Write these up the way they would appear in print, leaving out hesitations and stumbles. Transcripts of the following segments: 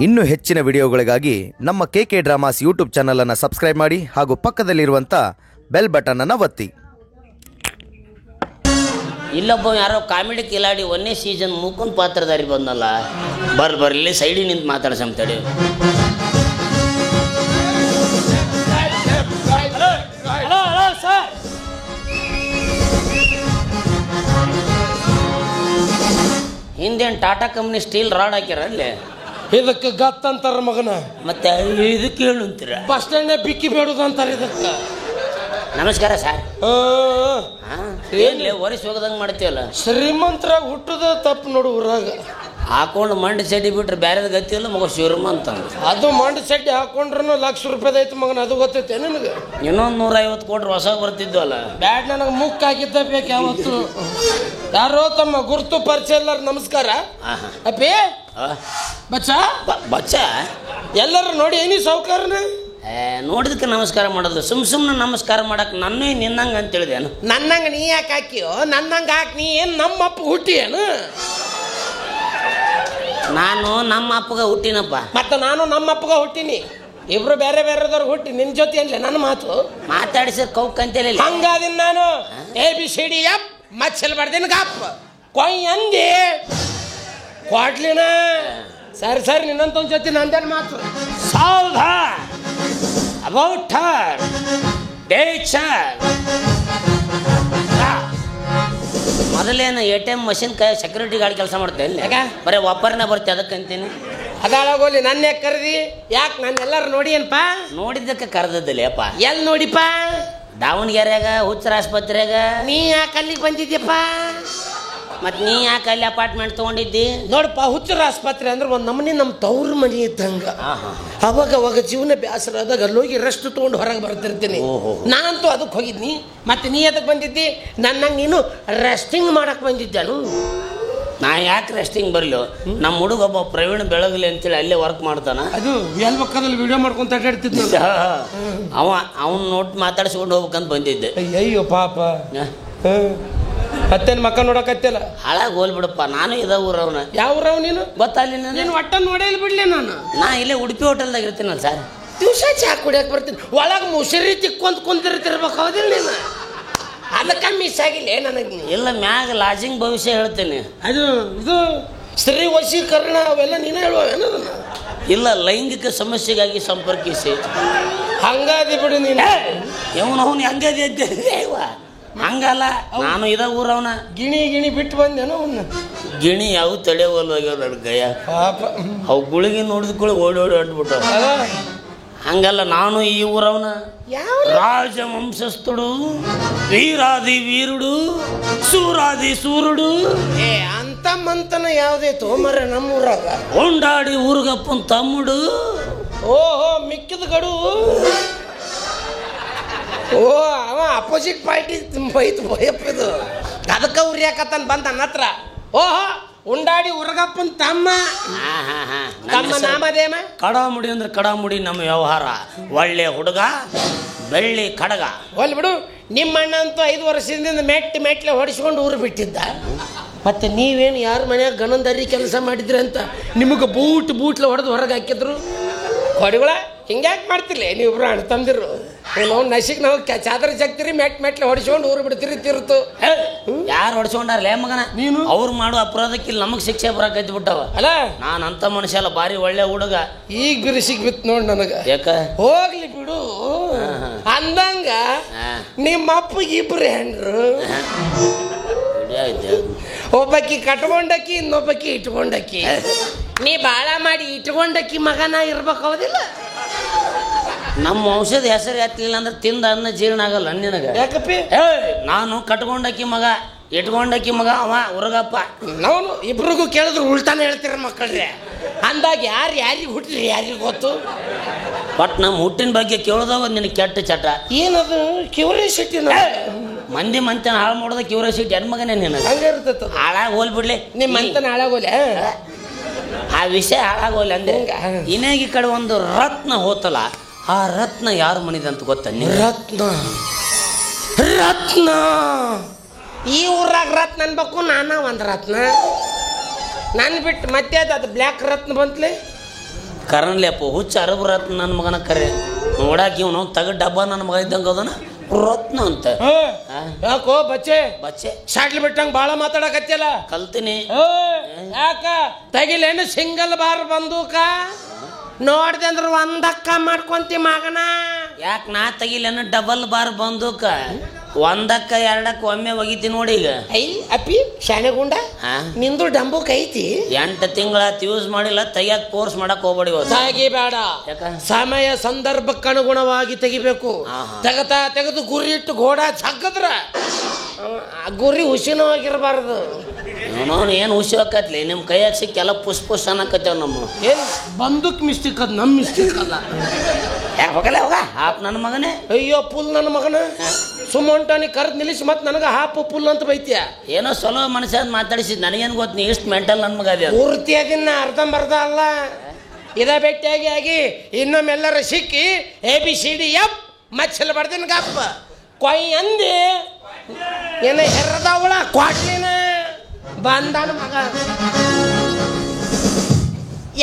ಇನ್ನೂ ಹೆಚ್ಚಿನ ವಿಡಿಯೋಗಳಿಗಾಗಿ ನಮ್ಮ KK ಡ್ರಾಮಾಸ್ ಯೂಟ್ಯೂಬ್ ಚಾನಲನ್ನು ಸಬ್ಸ್ಕ್ರೈಬ್ ಮಾಡಿ ಹಾಗೂ ಪಕ್ಕದಲ್ಲಿರುವಂಥ ಬೆಲ್ ಬಟನನ್ನು ಒತ್ತಿ. ಇಲ್ಲೊಬ್ಬ ಯಾರೋ ಕಾಮಿಡಿ ಕಿಲಾಡಿ 1ನೇ ಸೀಸನ್ ಮುಕುಂದ್ ಪಾತ್ರಧಾರಿ ಬಂದಲ್ಲ, ಬರ್ಲಿ ಸೈಡಿಗೆ ನಿಂತು ಮಾತಾಡ್ಸಂತೇಳಿ. ಹಿಂದೇನು ಟಾಟಾ ಕಂಪ್ನಿ ಸ್ಟೀಲ್ ರಾಡ್ ಹಾಕ್ಯಾರ ಅಲ್ಲಿ? ಇದಕ್ಕೆ ಗತ್ ಅಂತಾರ ಮಗನ. ಮತ್ತೆ ಇದಕ್ಕೆ ಹೇಳು ಅಂತೀರ? ಬಸ್ ಸ್ಟ್ಯಾಂಡ್ ಬಿಕ್ಕಿ ಬೇಡುದು ಅಂತಾರೆ ಇದಕ್ಕೆ. ನಮಸ್ಕಾರ ಸರ್. ಏನ್ಲೇ ಒರೆಸಿ ಹೋಗದಂಗೆ ಮಾಡ್ತೀವಲ್ಲ? ಶ್ರೀಮಂತರಾಗ ಹುಟ್ಟದ ತಪ್ಪು ನೋಡು ಊರಾಗ. ಹಾಕೊಂಡು ಮಂಡಿ ಚಡ್ಡಿ ಬಿಟ್ರೆ ಬೇರೆದ ಗತಿಯಲ್ಲ ಮಗ ಶ್ರೀಮಂತ. ಅದು ಮಂಡಿ ಚಡ್ಡಿ ಹಾಕೊಂಡ್ರು ಲಕ್ಷ ರೂಪಾಯಿ ಐತಿ ಮಗನ, ಅದು ಗೊತ್ತೈತೆ ನಿನಗೆ? ಇನ್ನೊಂದು 150 ಕೊಟ್ರೆ ಹೊಸ ಬರ್ತಿದ್ವಲ್ಲ. ಬ್ಯಾಡ್, ನನಗೆ ಮುಕ್ಕಾಗಿದ್ದ ಬೇಕು ಯಾವತ್ತು. ಯಾರೋ ತಮ್ಮ ಗುರುತು ಪರಿಚಯ ಎಲ್ಲಾರ ನಮಸ್ಕಾರ. ಅಪ್ಪಿ ಬಚ್ಚ ಎಲ್ಲರೂ ನೋಡಿ ಏನಿ ಸೌಕರ್ಯನ ನೋಡಿದಕ್ಕೆ ನಮಸ್ಕಾರ ಮಾಡೋದು. ಸುಮ್ಮನೆ ನಮಸ್ಕಾರ ಮಾಡಕ್ಕೆ ನನ್ನೇ ನಿನ್ನಂಗೆ ಅಂತ ಹೇಳಿದೇನು? ನನ್ನಂಗೆ ನೀ ಯಾಕೆ ಹಾಕಿಯೋ? ನನ್ನಂಗೆ ಹಾಕಿ ನೀ ಏನು ನಮ್ಮಪ್ಪ ಹುಟ್ಟಿಯೇನು? ನಾನು ನಮ್ಮ ಅಪ್ಪಗ ಹುಟ್ಟಿನಪ್ಪ. ಮತ್ತೆ ನಾನು ನಮ್ಮಪ್ಪಗ ಹುಟ್ಟಿನಿ. ಇಬ್ರು ಬೇರೆ ಬೇರೆದವ್ರು ಹುಟ್ಟಿ ನಿನ್ನ ಜೊತೆ ಅನ್ಲೆ ನನ್ನ ಮಾತು ಮಾತಾಡಿಸಿರ್ ಕೌಕ್ ಅಂತೇಳಿ ಹಂಗಾದಿನ ನಾನು ABCD ಎಪ್ ಮಚ್ಚಲ್ ಬರ್ದೇನು ಗಪ್ ಕೊಯ್ ಅಂದಿ ಕೊಡ್ಲಿನ. ಸರಿ ನಿನ್ನಂತ ಜೊತೆ ನಂದೇನು ಮಾತು. ಸಾವಧಾನ್ ಅಬೌಟ್ ಹರ್ ಡೇಚರ್. ಮೊದಲೇನು ATM ಮಷಿನ್ ಸೆಕ್ಯೂರಿಟಿ ಗಾರ್ಡ್ ಕೆಲಸ ಮಾಡ್ತೇನೆ, ಬರೀ ಒಬ್ಬರನ್ನ ಬರ್ತೆ ಅದಕ್ಕಂತೀನಿ. ಅದಾಳಗೋಲಿ ನನ್ನ ಯಾಕೆ ಕರೆದಿ? ಯಾಕೆ ನಾನು ಎಲ್ಲರೂ ನೋಡಿ ಏನಪ್ಪ? ನೋಡಿದ್ದಕ್ಕೆ ಕರೆದದ್ದಲ್ಲ ಅಪ್ಪ. ಎಲ್ಲಿ ನೋಡಿಪ್ಪ? ದಾವಣಗೆರೆಯಾಗ ಹುಚ್ಚರ ಆಸ್ಪತ್ರೆಯಾಗ. ನೀ ಯಾಕೆ ಅಲ್ಲಿಗೆ ಬಂದಿದ್ಯಪ್ಪ? ಮತ್ತು ನೀ ಯಾಕೆ ಅಲ್ಲಿ ಅಪಾರ್ಟ್ಮೆಂಟ್ ತೊಗೊಂಡಿದ್ದಿ? ನೋಡಪ್ಪ, ಹುಚ್ಚರ ಆಸ್ಪತ್ರೆ ಅಂದ್ರೆ ಒಂದು ನಮ್ಮನೆ ನಮ್ಮ ತವ್ರ ಮನೆ ಇದ್ದಂಗ. ಅವಾಗ ಜೀವನ ಬೇಸರ ಆದಾಗ ಅಲ್ಲೋಗಿ ರೆಸ್ಟ್ ತೊಗೊಂಡು ಹೊರಗೆ ಬರ್ತಿರ್ತೀನಿ. ನಾನಂತೂ ಅದಕ್ಕೆ ಹೋಗಿದ್ನಿ. ಮತ್ತೆ ನೀ ಅದಕ್ಕೆ ಬಂದಿದ್ದಿ? ನನ್ನಂಗೆ ನೀನು ರೆಸ್ಟಿಂಗ್ ಮಾಡಕ್ಕೆ ಬಂದಿದ್ದಾನು. ನಾ ಯಾಕೆ ರೆಸ್ಟಿಂಗ್ ಬರಲು? ನಮ್ಮ ಹುಡುಗೊಬ್ಬ ಪ್ರವೀಣ್ ಬೆಳಗಲಿ ಅಂತೇಳಿ ಅಲ್ಲೇ ವರ್ಕ್ ಮಾಡ್ತಾನ. ಅದು ಎಲ್ಲಿ ಬೇಕಾದಲ್ಲಿ ವಿಡಿಯೋ ಮಾಡ್ಕೊಂತ ಅಡ್ಡಾಡ್ತಿದ್ದ. ಅವನು ನೋಡಿ ಮಾತಾಡ್ಸ್ಕೊಂಡು ಹೋಗ್ಬೇಕಂತ ಬಂದಿದ್ದೆ. ಅಯ್ಯೋ ಪಾಪ. ಮತ್ತೇನು ಮಕ್ಕ ನೋಡಕತ್ತಿಲ್ಲ? ಹಾಳಾಗಿ ಹೋಲ್ಬಿಡಪ್ಪ. ನಾನು ಇದ ಊರವನ. ಯಾವ ಊರವ್ ನೀನು? ಗೊತ್ತಲ್ಲಿ ನೀನು ಒಟ್ಟ ನೋಡೇಲಿ ಬಿಡ್ಲಿ. ನಾ ಇಲ್ಲೇ ಉಡುಪಿ ಹೋಟೆಲ್ದಾಗ ಇರ್ತೀನಲ್ಲ ಸರ್. ದಿವಸ ಚಾ ಕುಡಿಯಕ್ಕೆ ಬರ್ತೀನಿ. ಒಳಗೆ ಮುಸುರಿ ತಿಕ್ಕೊಂತ ಕುಂತಿರ್ತಿರ್ಬೇಕು, ಹೌದಿಲ್ಲ ನೀನು? ಅದಕ್ಕೆ ಮಿಸ್ ಆಗಿಲ್ಲ ನನಗೆ. ಇಲ್ಲ, ಮ್ಯಾಗ ಲಾಜಿಂಗ್ ಭವಿಷ್ಯ ಹೇಳ್ತೇನೆ. ಇದು ಸ್ತ್ರೀ ವಶೀಕರಣ ಅವೆಲ್ಲ ನೀನು ಹೇಳುವೇನು? ಇಲ್ಲ, ಲೈಂಗಿಕ ಸಮಸ್ಯೆಗಾಗಿ ಸಂಪರ್ಕಿಸಿ. ಹಂಗಾದಿ ಬಿಡು ನೀನು. ಅವನು ಹಂಗಾದಿ ಅಂತ ಹಂಗಲ್ಲ, ನಾನು ಇದ ಊರವನ. ಗಿಣಿ ಬಿಟ್ಟು ಬಂದೇನೋ ಅವನ್ನ. ಗಿಣಿ ಯಾವ ತಡೆಯೋಲ್ವಾಗ್ಯಾವ ನನ್ನ ಗಯ. ಅವು ಗುಳಿಗೆ ನೋಡಿದ ಕೂಡ ಓಡಿ ಅಂಟ್ಬಿಟ್ಟು. ಹಂಗಲ್ಲ, ನಾನು ಈ ಊರವನ. ರಾಜವಂಶಸ್ಥುಡು, ವೀರಾದಿ ವೀರುಡು, ಸೂರಾದಿ ಸೂರುಡು. ಅಂತ ಮಂತನ ಯಾವುದೇ ತೋಮರ ನಮ್ಮೂರಾಗ ಕೊಂಡಾಡಿ ಊರ್ಗಪ್ಪನ ತಮ್ಮುಡು. ಓಹೋ, ಮಿಕ್ಕಿದ ಗಡು. ಓ, ಅವ ಅಪೋಸಿಟ್ ಪಾರ್ಟಿ ಬೈತು ಭಯಪ್ಪದು. ಅದಕ್ಕೆ ಉರಿಯಾಕತ್ತಾನ ಬಂದ ನನ್ನ ಹತ್ರ. ಓಹೋ, ಉಂಡಾಡಿ ಉರ್ಗಪ್ಪನ ತಮ್ಮ. ತಮ್ಮ ನಾಮದೇಮ ಕಡಾಮುಡಿ ಅಂದ್ರೆ ಕಡಾಮುಡಿ ನಮ್ಮ ವ್ಯವಹಾರ. ಒಳ್ಳೆ ಹುಡುಗ, ಬೆಳ್ಳಿ ಕಡಗ. ಒಲ್ ಬಿಡು. ನಿಮ್ಮ ಅಣ್ಣ ಅಂತೂ 5 ವರ್ಷದಿಂದ ಮೆಟ್ಲೆ ಹೊಡಿಸ್ಕೊಂಡು ಊರು ಬಿಟ್ಟಿದ್ದ. ಮತ್ತೆ ನೀವೇನು ಯಾರ ಮನ್ಯಾಗ ಗಣಂದರಿ ಕೆಲಸ ಮಾಡಿದ್ರಿ ಅಂತ ನಿಮಗೆ ಬೂಟ್ಲೆ ಹೊಡೆದು ಹೊರಗೆ ಹಾಕಿದ್ರು. ಹೊಡಿಗಳ ಹಿಂಗ್ಯಾಕೆ ಮಾಡ್ತಿರ್ಲಿ ನೀವಿಬ್ರು ಅಣ್ಣ ತಂದಿರು? ನಾವು ನಸಿಗೆ ನಾವು ಚಾದರ ಜಗ್ತೀರಿ, ಮೆಟ್ಲೆ ಹೊಡಿಸ್ಕೊಂಡು ಊರು ಬಿಡ್ತೀರಿ ತಿರುತು. ಯಾರು ಹೊಡ್ಸ್ಕೊಂಡಾರಲ್ಲ ಮಗನ? ನೀನು. ಅವ್ರು ಮಾಡೋ ಅಪರಾಧಕ್ಕೆ ನಮಗೆ ಶಿಕ್ಷೆ ಬರಕೈತಿ ಬಿಟ್ಟವ ಅಲ್ಲ. ನಾನು ಅಂತ ಮನುಷ್ಯ ಅಲ್ಲ, ಭಾರಿ ಒಳ್ಳೆ ಹುಡುಗ. ಈಗ ಬಿರುಸಿಗೆ ಬಿತ್ತು ನೋಡಿ ನನಗೆ. ಯಾಕ? ಹೋಗ್ಲಿ ಬಿಡು. ಅಂದಂಗ ನಿಮ್ಮ ಅಪ್ಪಗೆ 2 ಹೆಂಡ್ರು. ಒಬ್ಬಕ್ಕಿ ಕಟ್ಕೊಂಡಕ್ಕಿ, ಇನ್ನೊಬ್ಬಕ್ಕಿ ಇಟ್ಕೊಂಡಕ್ಕಿ. ನೀ ಬಾಳ ಮಾಡಿ ಇಟ್ಕೊಂಡಕ್ಕಿ ಮಗನ ಇರ್ಬೇಕು, ಹೌದಿಲ್ಲ? ನಮ್ಮ ವಂಶದ ಹೆಸರು ಎತ್ತಲಿಲ್ಲ ಅಂದ್ರೆ ತಿಂದ ಅನ್ನ ಜೀರ್ಣ ಆಗಲ್ಲ ನಿನಗೆ. ಯಾಕಪ್ಪಿ? ನಾನು ಕಟ್ಕೊಂಡಕ್ಕಿ ಮಗ, ಇಟ್ಕೊಂಡಕ್ಕಿ ಮಗ, ಅವ ಉರಗಪ್ಪ. ನಾವು ಇಬ್ರಿಗೂ ಕೇಳಿದ್ರು ಉಲ್ಟಾನ ಹೇಳ್ತೀರ ಮಕ್ಕಳ್ರೆ. ಅಂದಾಗ ಯಾರಿಗೆ ಹುಟ್ಟಿರಿ ಯಾರಿಗೆ ಗೊತ್ತು? ಬಟ್ ನಮ್ಮ ಹುಟ್ಟಿನ ಬಗ್ಗೆ ಕೇಳೋದಾಗ ನಿನಗೆ ಕೆಟ್ಟ ಚಟ. ಏನದು ಕ್ಯೂರಿಯಾಸಿಟಿ? ಮಂದಿ ಮಂತನ ಹಾಳು ಮಾಡೋದ ಕ್ಯೂರಿಯಾಸಿಟಿ ಹೆಣ್ಮಗನೇ ನಿನಗೆ. ಹಂಗೆ ಇರ್ತೈತೆ. ಹಾಳಾಗಿ ಹೋಲ್ಬಿಡ್ಲಿ ನಿಮ್ಮ ಮಂತನ ಹಾಳಾಗೋಲೆ. ಆ ವಿಷಯ ಹಾಳಾಗೋಲ್ಲ ಅಂದ್ರೆ ಇನ್ನಾಗಿ ಕಡೆ ಒಂದು ರತ್ನ ಹೋತಲ್ಲ, ಆ ರತ್ನ ಯಾರು ಮನಿದಂತ ಗೊತ್ತ? ರತ್ನ ಈ ಊರಾಗ ರತ್ನ ಅನ್ಬೇಕು. ನಾನ ಒಂದು ರತ್ನ. ನಾನು ಬಿಟ್ಟು ಮತ್ತೆ ಅದು ಬ್ಲ್ಯಾಕ್ ರತ್ನ ಬಂತ್ಲೆ. ಕರನ್ಲೆಪ್ಪ ಹುಚ್ಚ ಅರಬ್ರತ್ ನನ್ನ ಮಗನ ಕರೆ ನೋಡಾಕಿ ಇವನು ತಗಡ್ ಡಬ್ಬ ನನ್ನ ಮಗ ಇದ್ದಂಗೆ ಅದನ್ನ ರತ್ನ ಅಂತ ಯಾಕೋ ಬಚ್ಚೆ ಬಚ್ಚೆ ಶಾಟ್ಲಿ ಬಿಟ್ಟಂಗೆ ಭಾಳ ಮಾತಾಡಕತ್ತಿಯಲ್ಲ ಕಲ್ತೀನಿ ಯಾಕ ತೆಗಿಲೇನು ಸಿಂಗಲ್ ಬಾರ್ ಬಂದೂಕ ನೋಡ್ದೆ ಅಂದ್ರೆ ಒಂದಕ್ಕ ಮಾಡ್ಕೊಂತಿ ಮಗನ ಯಾಕೆ ನಾ ತೆಗಿಲೇನ ಡಬಲ್ ಬಾರ್ ಬಂದೂಕ ಒಂದಕ್ಕ ಎರಡಕ್ಕ ಒಮ್ಮೆ ಒಗಿತಿ ನೋಡಿ ಈಗ ಐ ಅಪ್ಪಿ ಶಾಣೆಗುಂಡ ನಿಂದು ಡಂಬುಕ್ ಐತಿ 8 ತಿಂಗಳಾತ್ ಯೂಸ್ ಮಾಡಿಲ್ಲ ತೆಗಿಯಕ್ ಫೋರ್ಸ್ ಮಾಡಕ್ ಹೋಗ್ಬೇಡಿ ತೆಗಿಬೇಡ ಸಮಯ ಸಂದರ್ಭಕ್ಕೆ ಅನುಗುಣವಾಗಿ ತೆಗಿಬೇಕು ತೆಗೆದು ಗುರಿ ಇಟ್ಟು ಗೋಡ ಚಕ್ಕದ್ರ ಗುರಿ ಹುಸಿನವಾಗಿರಬಾರ್ದು ಏನು ಹುಸಿ ಹಾಕತ್ಲಿ ನಿಮ್ಮ ಕೈಯಾಗ ಸಿಕ್ಕಿ ಎಲ್ಲ ಪುಸ್ ಅನ್ನಕತ್ತೇವ್ ನಮ್ಮ ಏನು ಬಂದೂಕ್ ಮಿಸ್ಟೇಕ್ ಅದು ನಮ್ಮ ಮಿಸ್ಟೇಕ್ ಅಲ್ಲ ಹೋಗಲ್ಲ ಹೋಗ ಹಾಪ್ ನನ್ನ ಮಗನೇ ಅಯ್ಯೋ ಪುಲ್ ನನ್ನ ಮಗನ ಸುಮ್ಮಂಟಾನಿ ಕರೆದು ನಿಲ್ಲಿಸಿ ಮತ್ತೆ ನನಗೆ ಹಾಪು ಪುಲ್ ಅಂತ ಬೈತೀಯ ಏನೋ ಸೊಲೋ ಮನುಷ್ಯ ಅಂತ ಮಾತಾಡಿಸಿದ್ ನನಗೇನು ಗೊತ್ತು ನೀ ಎಷ್ಟು ಮೆಂಟಲ್ ನನ್ನ ಮಗ ಅದೇ ಪೂರ್ತಿ ಅದನ್ನ ಅರ್ಧಂಬರ್ಧ ಅಲ್ಲ ಇದೇ ಭೇಟಿಯಾಗಿ ಆಗಿ ಇನ್ನೊಮ್ಮೆಲ್ಲರ ಸಿಕ್ಕಿ ABCD ಎಫ್ ಮಚ್ಚಲ್ ಬರ್ದಿನ ಗಪ್ಪ ಕೊಯ್ ಅಂದಿ ಏನ ಹೆರ್ರದವಳ ಕ್ವಾಟ್ಲಿನ ಬಂದಾನ ಮಗ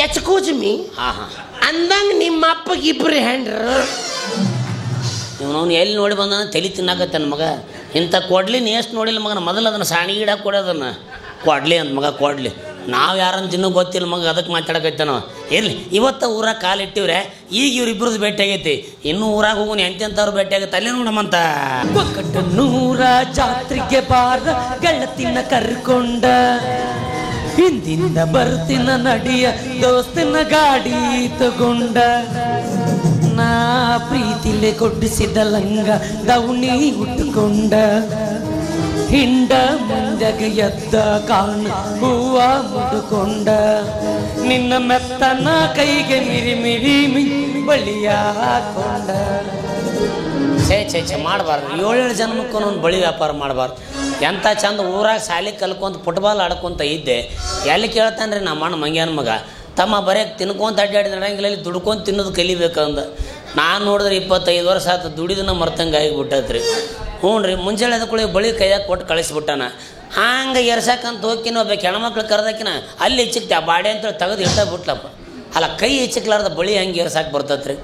ಎಚ್ಕೂಜ್ಮಿ ಅಂದಂಗ ನಿಮ್ಮ ಅಪ್ಪಗೆ ಇಬ್ರು ಹ್ಯಾಂಡ್ರು ಇವನವ್ನು ಎಲ್ಲಿ ನೋಡಿ ಬಂದ ತಲೆ ತಿನ್ನಾಕತ್ತೆ ನನ್ನ ಮಗ ಇಂಥ ಕೊಡ್ಲಿ ನೀ ಎಷ್ಟು ನೋಡಿಲ್ಲ ಮಗನ ಮೊದಲು ಅದನ್ನು ಸಾಣಿ ಗಿಡ ಕೊಡೋದನ್ನು ಕೊಡ್ಲಿ ಅಂತ ಮಗ ಕೊಡ್ಲಿ ನಾವು ಯಾರನ್ನು ತಿನ್ನೋ ಗೊತ್ತಿಲ್ಲ ಮಗ ಅದಕ್ಕೆ ಮಾತಾಡಕತ್ತೆ ನಾವು ಇರಲಿ ಇವತ್ತು ಊರಾಗ ಕಾಲಿಟ್ಟಿವ್ರೆ ಈಗ ಇವ್ರಿಬ್ರದ್ದು ಭೇಟಿ ಆಗೈತಿ ಇನ್ನೂ ಊರಾಗ ಹೋಗೋನು ಎಂತೆಂಥವ್ರು ಭೇಟಿ ಆಗತ್ತೆ ಅಲ್ಲೇ ನೋಡಮ್ಮಂತ ಒಕ್ಕಟ್ಟನೂರ ಜಾತ್ರೆಗೆ ಬಾರ ಗೆಳತಿನ ಕರ್ಕೊಂಡ ಹಿಂದಿಂದ ಬರ್ತಿನ ನಡಿಯ ದೋಸ್ತಿನ ಗಾಡಿ ತಗೊಂಡ ನಾ ಪ್ರೀತಿಲೆ ಕೊಡಿಸಿದ ಲಂಗ ದೌಣಿ ಉಟ್ಟುಕೊಂಡ ಹಿಂಡ ಮುಂಜಾಗ ಎದ್ದ ಕಾಣ ಹೂವ ಮುಡುಕೊಂಡ ನಿನ್ನ ಮೆತ್ತನ ಕೈಗೆ ಮಿರಿ ಬಳಿಯ ಹಾಕೊಂಡ ಛೇ ಮಾಡಬಾರ್ದು 7 ಜನ್ಮಕ್ಕೂ ಒಂದು ಬಳಿ ವ್ಯಾಪಾರ ಮಾಡಬಾರ್ದು ಎಂಥ ಚಂದ ಊರಾಗ ಶಾಲೆ ಕಲ್ಕೊಂತ ಫುಟ್ಬಾಲ್ ಆಡ್ಕೊಂತ ಇದ್ದೆ ಎಲ್ಲಿ ಕೇಳ್ತಾನೆ ರೀ ನಮ್ಮ ಅಣ್ಣ ಮಂಗ್ಯಾನ ಮಗ ತಮ್ಮ ಬರೆಯಕ್ಕೆ ತಿನ್ಕೊಂತ ಅಡ್ಡಾಡಿದ ನಡಂಗಿಲ್ಲಿ ದುಡ್ಕೊಂಡು ತಿನ್ನೋದು ಕಲಿಬೇಕಂದ ನಾನು ನೋಡಿದ್ರೆ 25 ವರ್ಷ ಆಯ್ತು ದುಡಿದನ ಮರ್ತಂಗೆ ಆಗಿಬಿಟ್ಟತ್ರಿ ಹ್ಞೂ ರೀ ಮುಂಜಾನೆ ಅದಕ್ಕೂ ಬಳಿ ಕೈಯಾಗ ಕೊಟ್ಟು ಕಳಿಸ್ಬಿಟ್ಟಾನ ಹಂಗೆ ಎರ್ಸಕ್ಕಂತ ಹೋಗಿನ ಒಬ್ಬ ಹೆಣ್ಮಕ್ಳು ಕರೆದಕ್ಕಿನ ಅಲ್ಲಿ ಹೆಚ್ಚಿಕ್ತೆ ಆ ಬಾಡಿ ಅಂತೇಳಿ ತೆಗೆದು ಇಟ್ಟ ಬಿಟ್ಲಪ್ಪ ಅಲ್ಲ ಕೈ ಹೆಚ್ಚಿಕ್ಲಾರ್ದ ಬಳಿ ಹಂಗೆ ಎರ್ಸಕ್ಕೆ ಬರ್ತತ್ರಿ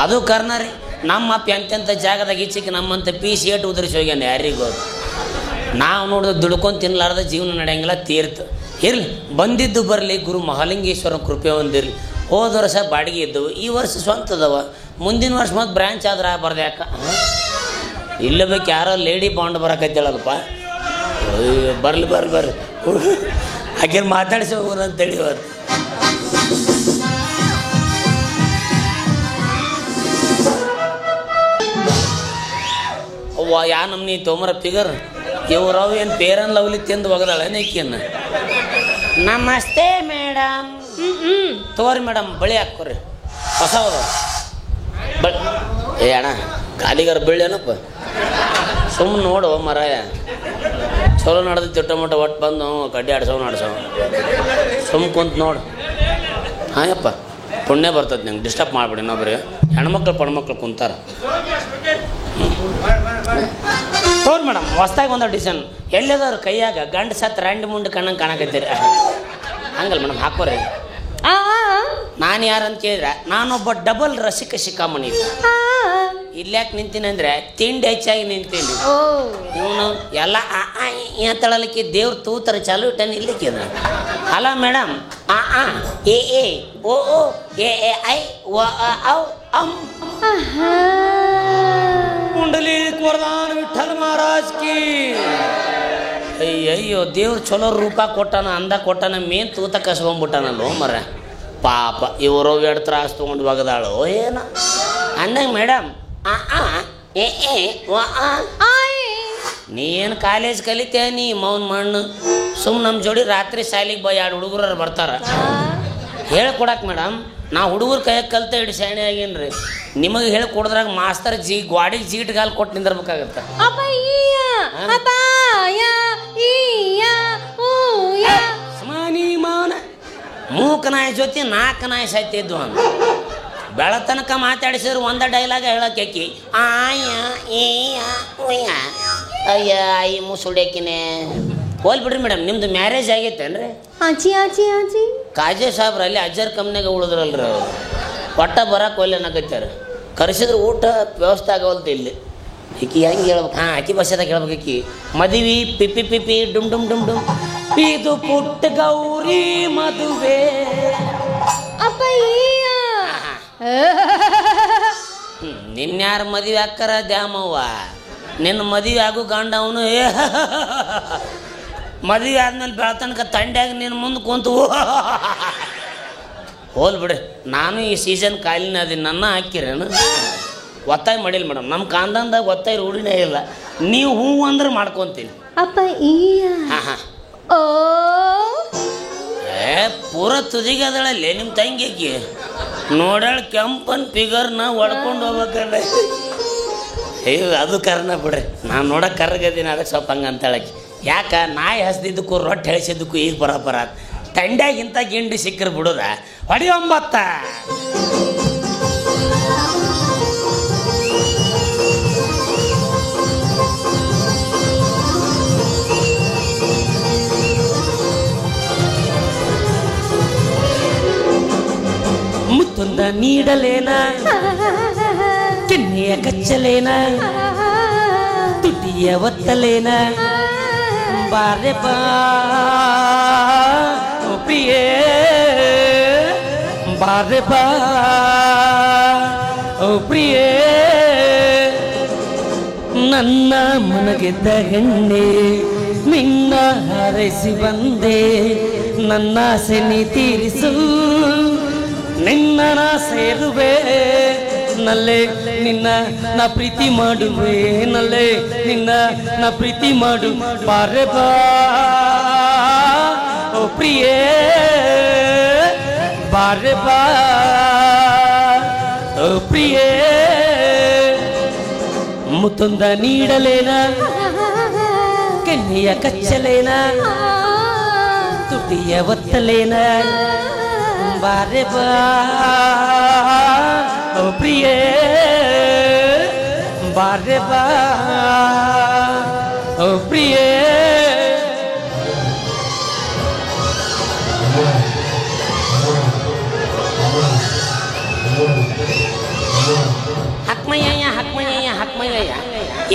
ಅದು ಕಾರಣ ರೀ ನಮ್ಮ ಅಪ್ಪ ಎಂತೆಂಥ ಜಾಗದಾಗ ಈಚಿಕ್ಕೆ ನಮ್ಮಂತ ಪೀಸ್ ಏಟು ಉದುರಿಸಿ ಹೋಗ್ಯಾನ ಯಾರಿಗೂ ನಾವು ನೋಡಿದ್ರೆ ದುಡ್ಕೊಂಡು ತಿನ್ನಲಾರ್ದ ಜೀವನ ನಡೆಯಂಗಿಲ್ಲ ತೀರ್ತು ಇರಲಿ ಬಂದಿದ್ದು ಬರಲಿ ಗುರು ಮಹಾಲಿಂಗೇಶ್ವರ ಕೃಪೆ ಹೊಂದಿರಲಿ ಹೋದ ವರ್ಷ ಬಾಡಿಗೆ ಇದ್ದವು ಈ ವರ್ಷ ಸ್ವಂತ ಅದಾವ ಮುಂದಿನ ವರ್ಷ ಮತ್ತು ಬ್ರ್ಯಾಂಚ್ ಆದ್ರೆ ಆಗ್ಬಾರ್ದು ಯಾಕೆ ಇಲ್ಲ ಬೇಕು ಯಾರೋ ಲೇಡಿ ಬಾಂಡ್ ಬರೋಕತ್ತೇಳಲ್ಪ ಬರ್ರಿ ಆಕೆ ಮಾತಾಡಿಸಿ ಹೋಗೋಣ ಅಂತೇಳಿ ಇವತ್ತು ಅವ್ವ ಯಾ ನಮ್ನಿ ತೊಮರ ಫಿಗರ್ ಇವ್ರವ್ ಏನು ಪೇರನ್ ಲವ್ಲಿ ತಿಂದು ಒಗದಾಳೆ ನೇಕಿಯನ್ನು ನಮಸ್ತೆ ಮೇಡಮ್ ತೋರಿ ಮೇಡಮ್ ಬಳಿ ಹಾಕೋರಿ ಹೊಸ ಬಳಿ ಏ ಅಣ್ಣ ಕಾಲಿಗಾರ ಬಳ್ಳಿ ಏನಪ್ಪ ಸುಮ್ಮನೆ ನೋಡು ಮರಾಯ ಚಲೋ ನಡೆದು ತಿಟ್ಟ ಮಟ್ಟ ಒಟ್ಟು ಬಂದು ಕಡ್ಡಿ ಆಡ್ಸವ್ ಸುಮ್ಮನೆ ಕುಂತು ನೋಡು ಹಾಯಪ್ಪ ಪುಣ್ಯ ಬರ್ತದೆ ನಂಗೆ ಡಿಸ್ಟರ್ಬ್ ಮಾಡ್ಬಿಡಿ ಇನ್ನೊಬ್ರಿಗೆ ಹೆಣ್ಮಕ್ಳು ಪಣ್ಮಕ್ಳು ಕುಂತಾರ ತೋರಿ ಮೇಡಮ್ ಹೊಸ್ದಾಗಿ ಒಂದು ಡಿಸೈನ್ ಎಲ್ಲದವ್ರು ಕೈಯಾಗ ಗಂಡು ಸತ್ ರಂಡ್ ಮುಂಡು ಕಣ್ಣಂಗೆ ಕಾಣಕತ್ತೀರಿ ಹಂಗಲ್ಲ ಮೇಡಮ್ ಹಾಕೋರಿ ನಾನು ಯಾರಂತ ಕೇಳಿದ್ರೆ ನಾನೊಬ್ಬ ಡಬಲ್ ರಸಿಕ ಶಿಖಾಮಣಿ ಇಲ್ಯಾಕೆ ನಿಂತೀನಿ ಅಂದರೆ ತಿಂಡಿ ಹೆಚ್ಚಾಗಿ ನಿಂತೀನಿ ಇವನು ಎಲ್ಲ ತಳಲಿಕ್ಕೆ ದೇವ್ರ ತೂತರ ಚಾಲು ಇಟ್ಟಾನೆ ಇರ್ಲಿಕ್ಕೆ ಅಲ್ಲ ಮೇಡಮ್ ಎ ಓ ಎ ಐ ವ ಔ ಅಂ ಕುಂಡಲಿ ವರದಾನ ವಿಠಲ್ ಮಹಾರಾಜ್ ಕಿ ಅಯ್ಯಯ್ಯೋ ದೇವ್ರು ಚಲೋ ರೂಪ ಕೊಟ್ಟಾನ ಅಂದ ಕೊಟ್ಟಾನ ಮೇನ್ ತೂತ ಕಸ್ಕೊಂಡ್ಬಿಟ್ಟಾನಲ್ಲೋ ಮರ ಪಾಪ ಇವರು ಎರಡು ತ್ರಾಸು ತೊಗೊಂಡು ಒಗದಾಳು ಏನು ಅಂದಂಗೆ ಮೇಡಮ್ ನೀ ಏನು ಕಾಲೇಜ್ ಕಲಿತೇ ನೀ ಮೌನ್ ಮಣ್ಣು ಸುಮ್ಮನೆ ನಮ್ಮ ಜೋಡಿ ರಾತ್ರಿ ಶಾಲೆಗೆ 2 ಹುಡುಗರು ಬರ್ತಾರ ಹೇಳ್ಕೊಡಕ್ಕೆ ಮೇಡಮ್ ನಾ ಹುಡುಗರು ಕೈಯಾಗ ಕಲ್ತ ಹಿಡಿ ಶಾಣೆ ಆಗೇನ್ರಿ ನಿಮಗೆ ಹೇಳಿ ಕೊಡದ್ರಾಗ ಮಾಸ್ತರ್ ಗಾಡಿಗೆ ಜೀಟ್ ಗಾಲ್ ಕೊಟ್ಟು ನಿಂದಿರ್ಬೇಕಾಗತ್ತ ಮೌನ ಮೂಕ ನಾಯಿ ಜೊತೆ 4 ನಾಯಿ ಸಾಯ್ತಿದ್ವು ಅಂತ ಬೆಳತನಕ ಮಾತಾಡಿಸಿದ್ರು ಒಂದ ಡೈಲಾಗ ಹೇಳಕ್ಕೆ ಆಯ ಏಯ ಉಯ್ಯ ಅಯ್ಯ ಐ ಮುಸುಡ್ಯಾಕಿನೇ ಹೋಲ್ ಬಿಡ್ರಿ ಮೇಡಮ್, ನಿಮ್ದು ಮ್ಯಾರೇಜ್ ಆಗೈತೇನ್ರಿ? ಆಚಿ ಆಚಿ ಆಚಿ ಕಾಜೆ ಸಾಬ್ರ ಅಲ್ಲಿ ಅಜ್ಜರ್ ಕಮ್ನಾಗ ಉಳಿದ್ರಲ್ರಿ ಅವ್ರು, ಒಟ್ಟ ಬರಕ್ಕೆ ಒಲ್ಲೆ ಅನ್ನಕತ್ತಾರ. ಕರೆಸಿದ್ರೆ ಊಟ ವ್ಯವಸ್ಥೆ ಆಗವಲ್ತು ಇಲ್ಲಿ. ಈಕಿ ಹೆಂಗೆ ಹೇಳ್ಬೇಕು? ಹಾಂ, ಆಕಿ ಭಾಷೆದಾಗ ಹೇಳ್ಬೇಕು. ಈಕಿ ಮದುವೆ ಪಿಪಿ ಪಿಪಿ ಡುಮ್ ಡುಮ್ ಡುಮ್ ಡುಮ್, ಇದು ಪುಟ್ಟ ಗೌರಿ ಮದುವೆ. ಅಪ್ಪಯ್ಯ ನಿನ್ಯಾರ ಮದುವೆ ಹಾಕ್ಕಾರ ದ್ಯಾಮವ್ವ, ನಿನ್ನ ಮದುವೆ ಆಗು ಗಂಡ ಅವನು ಮದುವೆ ಆದ್ಮೇಲೆ ಬೆಳತನಕ ತಂಡ್ಯಾಗ ನಿನ್ನ ಮುಂದೆ ಕುಂತು ಹೋಲ್ ಬಿಡ್ರಿ. ನಾನು ಈ ಸೀಸನ್ ಕಾಲಿನ ಅದೀನಿ, ನನ್ನ ಹಾಕಿರೇನು? ಒತ್ತಾಯ ಮಾಡಿಲ್ಲ ಮೇಡಮ್, ನಮ್ಮ ಕಾಂದಂದಾಗ ಒತ್ತಾಯ ರೂಢಿನೇ ಇಲ್ಲ. ನೀವು ಹೂ ಅಂದ್ರೆ ಮಾಡ್ಕೊತೀನಿ. ಅಪ್ಪಯ್ಯ ಹಾಂ ಹಾಂ. ಓ ಪೂರ ತುದಿಗೆ ಅದಳಲ್ಲಿ ನಿಮ್ಮ ತಂಗಿಗೆ ನೋಡಾಳ ಕೆಂಪನ್ ಫಿಗರ್ನ ಹೊಡ್ಕೊಂಡು ಹೋಗ್ಬೇಕಲ್ಲ. ಅದು ಕರ್ನ ಬಿಡ್ರಿ, ನಾನು ನೋಡಕ್ಕೆ ಕರ್ಗದೀನಿ, ಅದಕ್ಕೆ ಸ್ವಲ್ಪ ಹಂಗೆ ಅಂತೇಳಕ್ಕೆ. ಯಾಕೆ ನಾಯಿ ಹಸ್ದಿದ್ದಕ್ಕೂ ರೊಟ್ಟಿ ಹೇಳಿಸಿದ್ದಕ್ಕೂ ಈಗ ಬರೋಬ್ಬರ ತಂಡ್ಯಾಗಿಂತ ಗಿಂಡಿ ಸಿಕ್ಕರು ಬಿಡೋದ ಹೊಡಿ 9. ಮುತ್ತೊಂದ ನೀಡಲೇನ, ಕೆನ್ನೆಯ ಕಚ್ಚಲೇನ, ತುಟಿಯ ಒತ್ತಲೇನ, ಬಾರೆ ಬಾ ಪ್ರಿಯೇ, ಬಾರೆ ಬಾ ಪ್ರಿಯೇ, ನನ್ನ ಮನಗೆದ್ದ ಹೆಣ್ಣೆ ನಿನ್ನ ಹಾರೈಸಿ ಬಂದೆ, ನನ್ನ ಆಸೆ ನೀ ತೀರಿಸು, ನಿನ್ನ ನಾ ಸೇರುವೆ, ನಲ್ಲೆ ನಿನ್ನ ನಾ ಪ್ರೀತಿ ಮಾಡುವೆ, ನಲ್ಲೆ ನಿನ್ನ ನಾ ಪ್ರೀತಿ ಮಾಡು, ಬಾರೆ ಬಾ ಓ ಪ್ರಿಯೇ, ಬಾರೆ ಬಾ ಓ ಪ್ರಿಯೇ. ಮುತ್ತೊಂದ ನೀಡಲೇನ, ಕೆನ್ನೆಯ ಕಚ್ಚಲೇನ, ತುಟಿಯ ಒತ್ತಲೇನ, ಬಾರೆ ಬಾ ಓ ಪ್ರಿಯೇ, ಬಾರೆ ಬಾ ಓ ಪ್ರಿಯೇ. ಹಕ್ಮಯ್ಯ ಹಕ್ಮಯ್ಯ ಹಕ್ಮಯ್ಯ,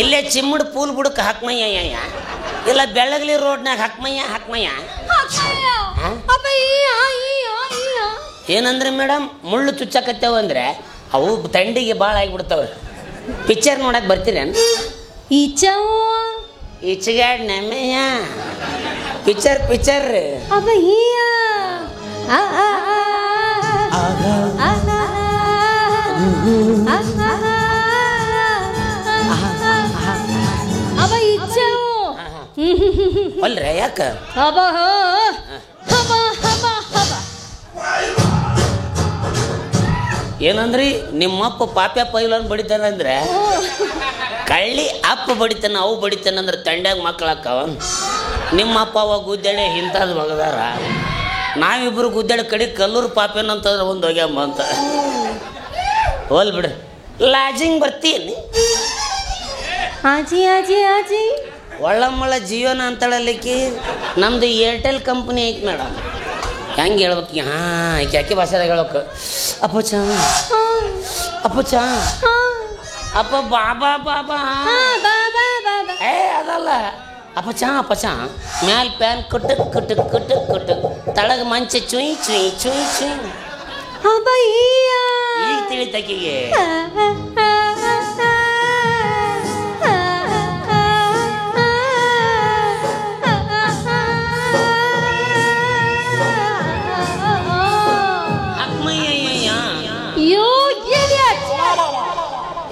ಇಲ್ಲೇ ಚಿಮ್ಮಡ್ ಪೂಲ್ ಬುಡಕ್ಕೆ ಹಕ್ಮಯ್ಯ, ಇಲ್ಲ ಬೆಳಗಲಿ ರೋಡ್ನಾಗ ಹಕ್ಮಯ್ಯ ಹಕ್ಮಯ್ಯ. ಏನಂದ್ರೆ ಮೇಡಮ್, ಮುಳ್ಳು ಚುಚ್ಚಕತ್ತೇವ ಅಂದ್ರೆ ಅವು ತಂಡಿಗೆ ಭಾಳ ಆಗಿಬಿಡ್ತಾವ್ರಿ. ಪಿಕ್ಚರ್ ನೋಡಕ್ ಬರ್ತೀರೇನು? ಈಚಗಾಡ್ ನಮ್ಮಯ್ಯ ಪಿಕ್ಚರ್ ಪಿಕ್ಚರ್ ಅಲ್ರಿ ಯಾಕ ಏನಂದ್ರಿ ನಿಮ್ಮಪ್ಪ ಪಾಪ್ಯ ಪೈಲನ್ ಬಡಿತಾನಂದ್ರೆ ಕಳ್ಳಿ ಅಪ್ಪ ಬಡಿತಾನ ಅವು ಬಡಿತಾನಂದ್ರೆ ತಂಡ್ಯಾಗ ಮಕ್ಕಳಾಕ್ಕವ. ನಿಮ್ಮ ಅಪ್ಪ ಅವಾಗ ಗುದ್ದಾಡೆ ಇಂಥದ್ದು ಮಗದಾರ, ನಾವಿಬ್ರು ಗುದ್ದಾಡೆ ಕಡೆ ಕಲ್ಲೂರು ಪಾಪ್ಯನಂತಂದ್ರೆ ಒಂದು ಹೋಗ್ಯಮ್ಮ ಅಂತ. ಹೋಲ್ ಬಿಡ್ರಿ, ಲಾಜಿಂಗ್ ಬರ್ತೀನಿ ಒಳ್ಳಮ್ಮಳ ಜೀವನ ಅಂತಳಲಿಕ್ಕೆ ನಮ್ದು ಏರ್ಟೆಲ್ ಕಂಪ್ನಿ ಐತಿ ಮೇಡಮ್. ಹೆಂಗೆ ಹೇಳ್ಬೇಕು? ಹಾಂ, ಈಕೆ ಅಕ್ಕಿ ಭಾಷೆದಾಗ ಹೇಳ್ಬೇಕು. ಅಪ್ಪ ಚಾ ಅಪ್ಪ ಚಾ ಅಪ್ಪ ಬಾಬಾ ಬಾಬಾ ಏ ಅದಲ್ಲ ಅಪ್ಪ ಚಾ ಮ್ಯಾಲ ಪ್ಯಾನ್ ಕುಟಕ್ ಕುಟಕ್ ಕುಟಕ್ ಕುಟಕ್ ತಳಗ ಮಂಚ ಚುಯ್ ಚುಯ್ ಚುಯ್ ಚುಯ್. ಈಗ ತಿಳಿತಕ್ಕಿಗೆ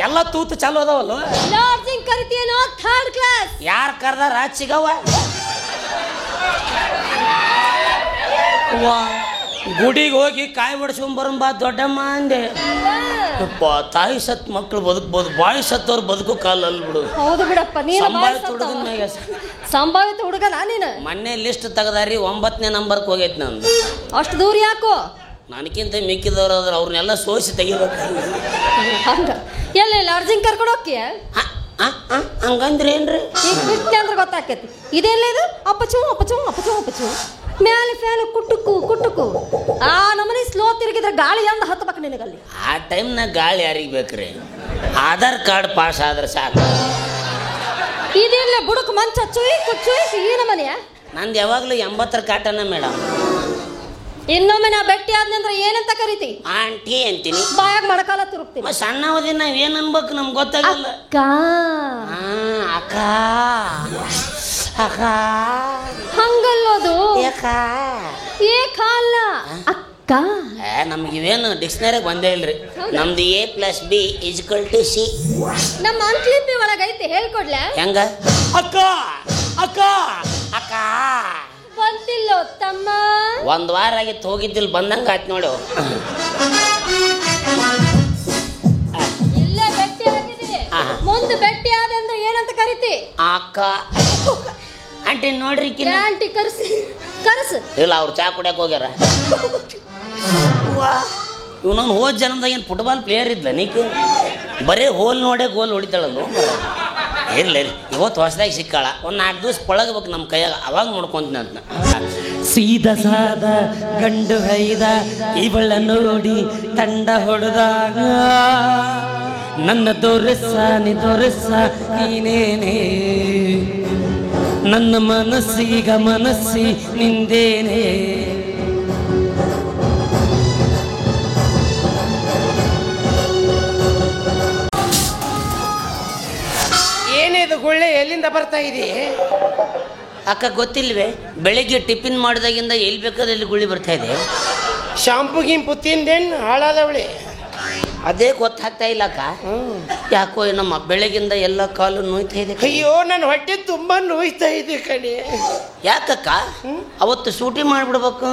ಎಲ್ಲ ತೂತು ಚಾಲು ಅದಾವಲ್ಲ. ಯಾರು ಕರ್ದಾರ ಚಿಗವ್ವ? ಗುಡಿಗೆ ಹೋಗಿ ಕಾಯಿ ಬಡಿಸ್ಕೊಂಬರಂಬ ದೊಡ್ಡಮ್ಮ ಅಂದೆ. ತಾಯಿ ಸತ್ ಮಕ್ಳು ಬದುಕ್ಬೋದು, ಬಾಯಿ ಸತ್ತವ್ರು ಬದುಕು ಕಾಲ ಅಲ್ಲಿ ಬಿಡು. ಸಂಭಾವಿತ ಹುಡುಗನ ನೀನು. ಮೊನ್ನೆ ಲಿಸ್ಟ್ ತೆಗದಾರಿ 9ನೇ ನಂಬರ್ಗೆ ಹೋಗೈತಿ ನಂದು. ಅಷ್ಟು ದೂರ ಯಾಕೋ? ನನಗಿಂತ ಮಿಕ್ಕಿದವ್ರು ಆದ್ರೆ ಅವ್ರನ್ನೆಲ್ಲ ಸೋಸಿ ತೆಗಿಬೇಕು. ಎಲ್ಲ ಅರ್ಜಿಂಗ್ ಕರ್ಕೊಂಡು ಹೋಗ್ತೀಯ? ಹಂಗಂದ್ರೆ ಏನ್ರಿ? ಈಗ ಬಿಟ್ಟೆ ಅಂದ್ರೆ ಗೊತ್ತಾಕೈತಿ. ಇದೆಲ್ಲ ಇದು ಅಪ್ಪಚು ಅಪ್ಪಚು ಅಪ್ಪಚು ಅಪ್ಪಚು ಮ್ಯಾಲೆ ಫ್ಯಾನ್ ಕುಟ್ಟುಕು ಕುಟ್ಟುಕು ಆ ನಮ್ಮನೆ ಸ್ಲೋ ತಿರುಗಿದ್ರೆ ಗಾಳಿ ಅಂದ ಹತ್ತಬೇಕು ನಿನಗಲ್ಲಿ. ಆ ಟೈಮ್ನಾಗ ಗಾಳಿ ಯಾರಿಗೆ ಬೇಕ್ರಿ? ಆಧಾರ್ ಕಾರ್ಡ್ ಪಾಸ್ ಆದ್ರೆ ಸಾಕು. ಇದೆಲ್ಲ ಬುಡಕ್ ಮಂಚ ಚುಯಿ ಕುಚ್ಚುಯಿ ಈ ನಮ್ಮನೆಯ ನಂದು ಯಾವಾಗಲೂ 80 ಕಾಟನ ಮೇಡಮ್. ಇನ್ನೊಮ್ಮೆ ನಾ ಭೇಟಿ ಆದ್ನಂದ್ರೆ ಏನಂತ ಕರಿತಿ? ಆಂಟಿ ಅಂತೀನಿ. ಬಾಯಾಗ ಮಡಕಾಲ ತುರುಕ್ತೀನಿ. ಸಣ್ಣವದಿ ನಾವ್ ಏನ್ ಅನ್ಬೇಕು ನಮ್ಗೆ ಗೊತ್ತಾಗಲ್ಲ. ಅಕ್ಕ ಅಕ್ಕ ಅಕ್ಕ ಹಂಗಲ್ಲೋದು ಯಾಕ ಏಕ ಅಲ್ಲ ಅಕ್ಕ. ನಮ್ಗೆ ಇವೇನು ಡಿಕ್ಷನರಿಗೆ ಬಂದೇ ಇಲ್ರಿ. ನಮ್ದು A+B=C. ನಮ್ಮ ಅಂಕ್ಲಿಪಿ ಒಳಗೈತಿ ಹೇಳ್ಕೊಡ್ಲ ಹೆಂಗ? ಅಕ್ಕ ಅಕ್ಕ ಅಕ್ಕ ಬಂತಿಲ್ಲೋ ತಮ್ಮ. ಒಂದ್ ವಾರ ಆಗಿತ್ತು ಹೋಗಿದ್ದಿಲ್ ಬಂದಂಗ ಆಯ್ತು ನೋಡಿ. ಇಲ್ಲೇ ಭೇಟಿ ಆಗಿದ್ದೀವಿ. ಮುಂದೆ ಭೇಟಿ ಆದ ಅಂದ್ರೆ ಏನಂತ ಕರಿತಿ? ಅಕ್ಕ ಆಂಟಿ ನೋಡ್ರಿ ಆಂಟಿ ಕರ್ಸಿ ಕರ್ಸು. ಇಲ್ಲ ಅವ್ರು ಚಾ ಕುಡಿಯಕ್ ಹೋಗ್ಯಾರ. ಇವನೊಂದು ಹೋದ ಜನ್ಮದಾಗ ಏನು ಫುಟ್ಬಾಲ್ ಪ್ಲೇಯರ್ ಇದ್ಲ ನೀಕು? ಬರೀ ಹೋಲ್ ನೋಡೇ ಗೋಲ್ ಹೊಡಿತಾಳಲ್ಲ. ಇರ್ಲಿ ಇವತ್ತು ಹೊಸದಾಗಿ ಸಿಕ್ಕಾಳ. ಒಂದು 4 ದಿವಸ ಪಳಗಬೇಕು ನಮ್ಮ ಕೈಯಾಗ, ಅವಾಗ ನೋಡ್ಕೊಂತೀನಿ ಅಂತ. ಸೀದಾ ಸಾದ ಗಂಡು ಹೈದ ಇವಳ ನೋಡಿ ತಂಡ ಹೊಡೆದಾಗ ನನ್ನ ತೋರಿಸ ನೀ ತೋರಿಸ ನೀನೇನೆ, ನನ್ನ ಮನಸ್ಸೀಗ ಮನಸ್ಸಿ ನಿಂದೇನೆ. ಏನಿದು ಗುಳ್ಳೆ ಎಲ್ಲಿಂದ ಬರ್ತಾ ಇದೆ? ಅಕ್ಕ ಗೊತ್ತಿಲ್ವೇ, ಬೆಳಿಗ್ಗೆ ಟಿಫಿನ್ ಮಾಡಿದಾಗಿಂದ ಎಲ್ಲಿ ಬೇಕಾದ್ರೆ ಎಲ್ಲಿ ಗುಳ್ಳಿ ಬರ್ತಾ ಇದೆ. ಶಾಂಪು ಗಿಂಪು ತಿಂದೇನು ಹಾಳಾದವಳೆ? ಅದೇ ಗೊತ್ತಾಗ್ತಾ ಇಲ್ಲ ಅಕ್ಕ. ಯಾಕೋ ನಮ್ಮ ಬೆಳಗಿಂದ ಎಲ್ಲ ಕಾಲು ನೋಯ್ತಾ ಇದೆ. ಅಯ್ಯೋ ನನ್ನ ಹೊಟ್ಟೆ ತುಂಬಾ ನೋಯ್ತಾ ಇದೆ ಕಣೆ. ಯಾಕಕ್ಕ? ಅವತ್ತು ಸೂಟಿ ಮಾಡಿಬಿಡ್ಬೇಕು.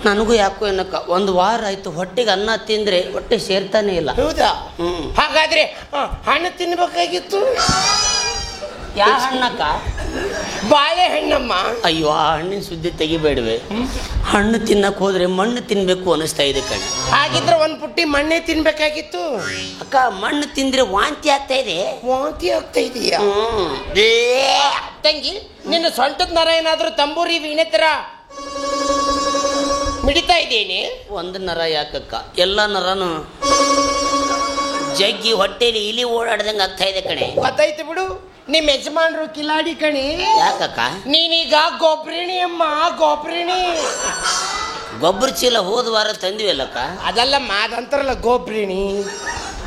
ನನಗೂ ಯಾಕೋ ಏನಕ್ಕ, 1 ವಾರ ಆಯ್ತು ಹೊಟ್ಟೆಗೆ ಅನ್ನ ತಿಂದ್ರೆ ಹೊಟ್ಟೆ ಸೇರ್ತಾನೆ ಇಲ್ಲ. ಹೌದಾ? ಹಾಗಾದ್ರೆ ಹಣ್ಣು ತಿನ್ಬೇಕಾಗಿತ್ತು. ಯಾವ ಹಣ್ಣಕ್ಕ? ಬಾಳೆಹಣ್ಣಮ್ಮ. ಅಯ್ಯೋ ಆ ಹಣ್ಣಿನ ಸುದ್ದಿ ತೆಗಿಬೇಡವೆ. ಹಣ್ಣು ತಿನ್ನಕ್ ಹೋದ್ರೆ ಮಣ್ಣು ತಿನ್ಬೇಕು ಅನಿಸ್ತಾ ಇದೆ ಕಣೆ. ಹಾಗಿದ್ರೆ 1 ಪುಟ್ಟಿ ಮಣ್ಣೆ ತಿನ್ಬೇಕಾಗಿತ್ತು. ಅಕ್ಕ ಮಣ್ಣು ತಿಂದ್ರೆ ವಾಂತಿ ಆಗ್ತಾ ಇದೆ. ವಾಂತಿ ಆಗ್ತಾ ಇದೆಯಾ? ತಂಗಿ, ನಿನ್ನ ಸೊಂಟದ ನರ ಏನಾದ್ರೂ ತಂಬೂರಿ ವೀಣೆ ತರ ಮಿಡಿತಾ ಇದ್ದೇನೆ? ಒಂದು ನರ ಯಾಕಕ್ಕ, ಎಲ್ಲ ನರನು ಜಗ್ಗಿ ಹೊಟ್ಟೆಲಿ ಇಲಿ ಓಡಾಡ್ದಂಗೆ ಆಗ್ತಾ ಇದೆ ಕಣೆ. ಗೊತ್ತಾಯ್ತು ಬಿಡು, ನಿಮ್ಮ ಯಜಮಾನ್ರು ಕಿಲಾಡಿ ಕಣಿ. ಯಾಕಕ್ಕ? ನೀನೀಗ ಗೊಬ್ರಿಣಿ ಅಮ್ಮ, ಗೊಬ್ರಿಣಿ. ಗೊಬ್ಬರ ಚೀಲ ಹೋದ ವಾರ ತಂದಿವಲ್ಲಕ್ಕ. ಅದಲ್ಲಮ್ಮ, ಅದಂತಾರಲ್ಲ ಗೊಬ್ರಿಣಿ.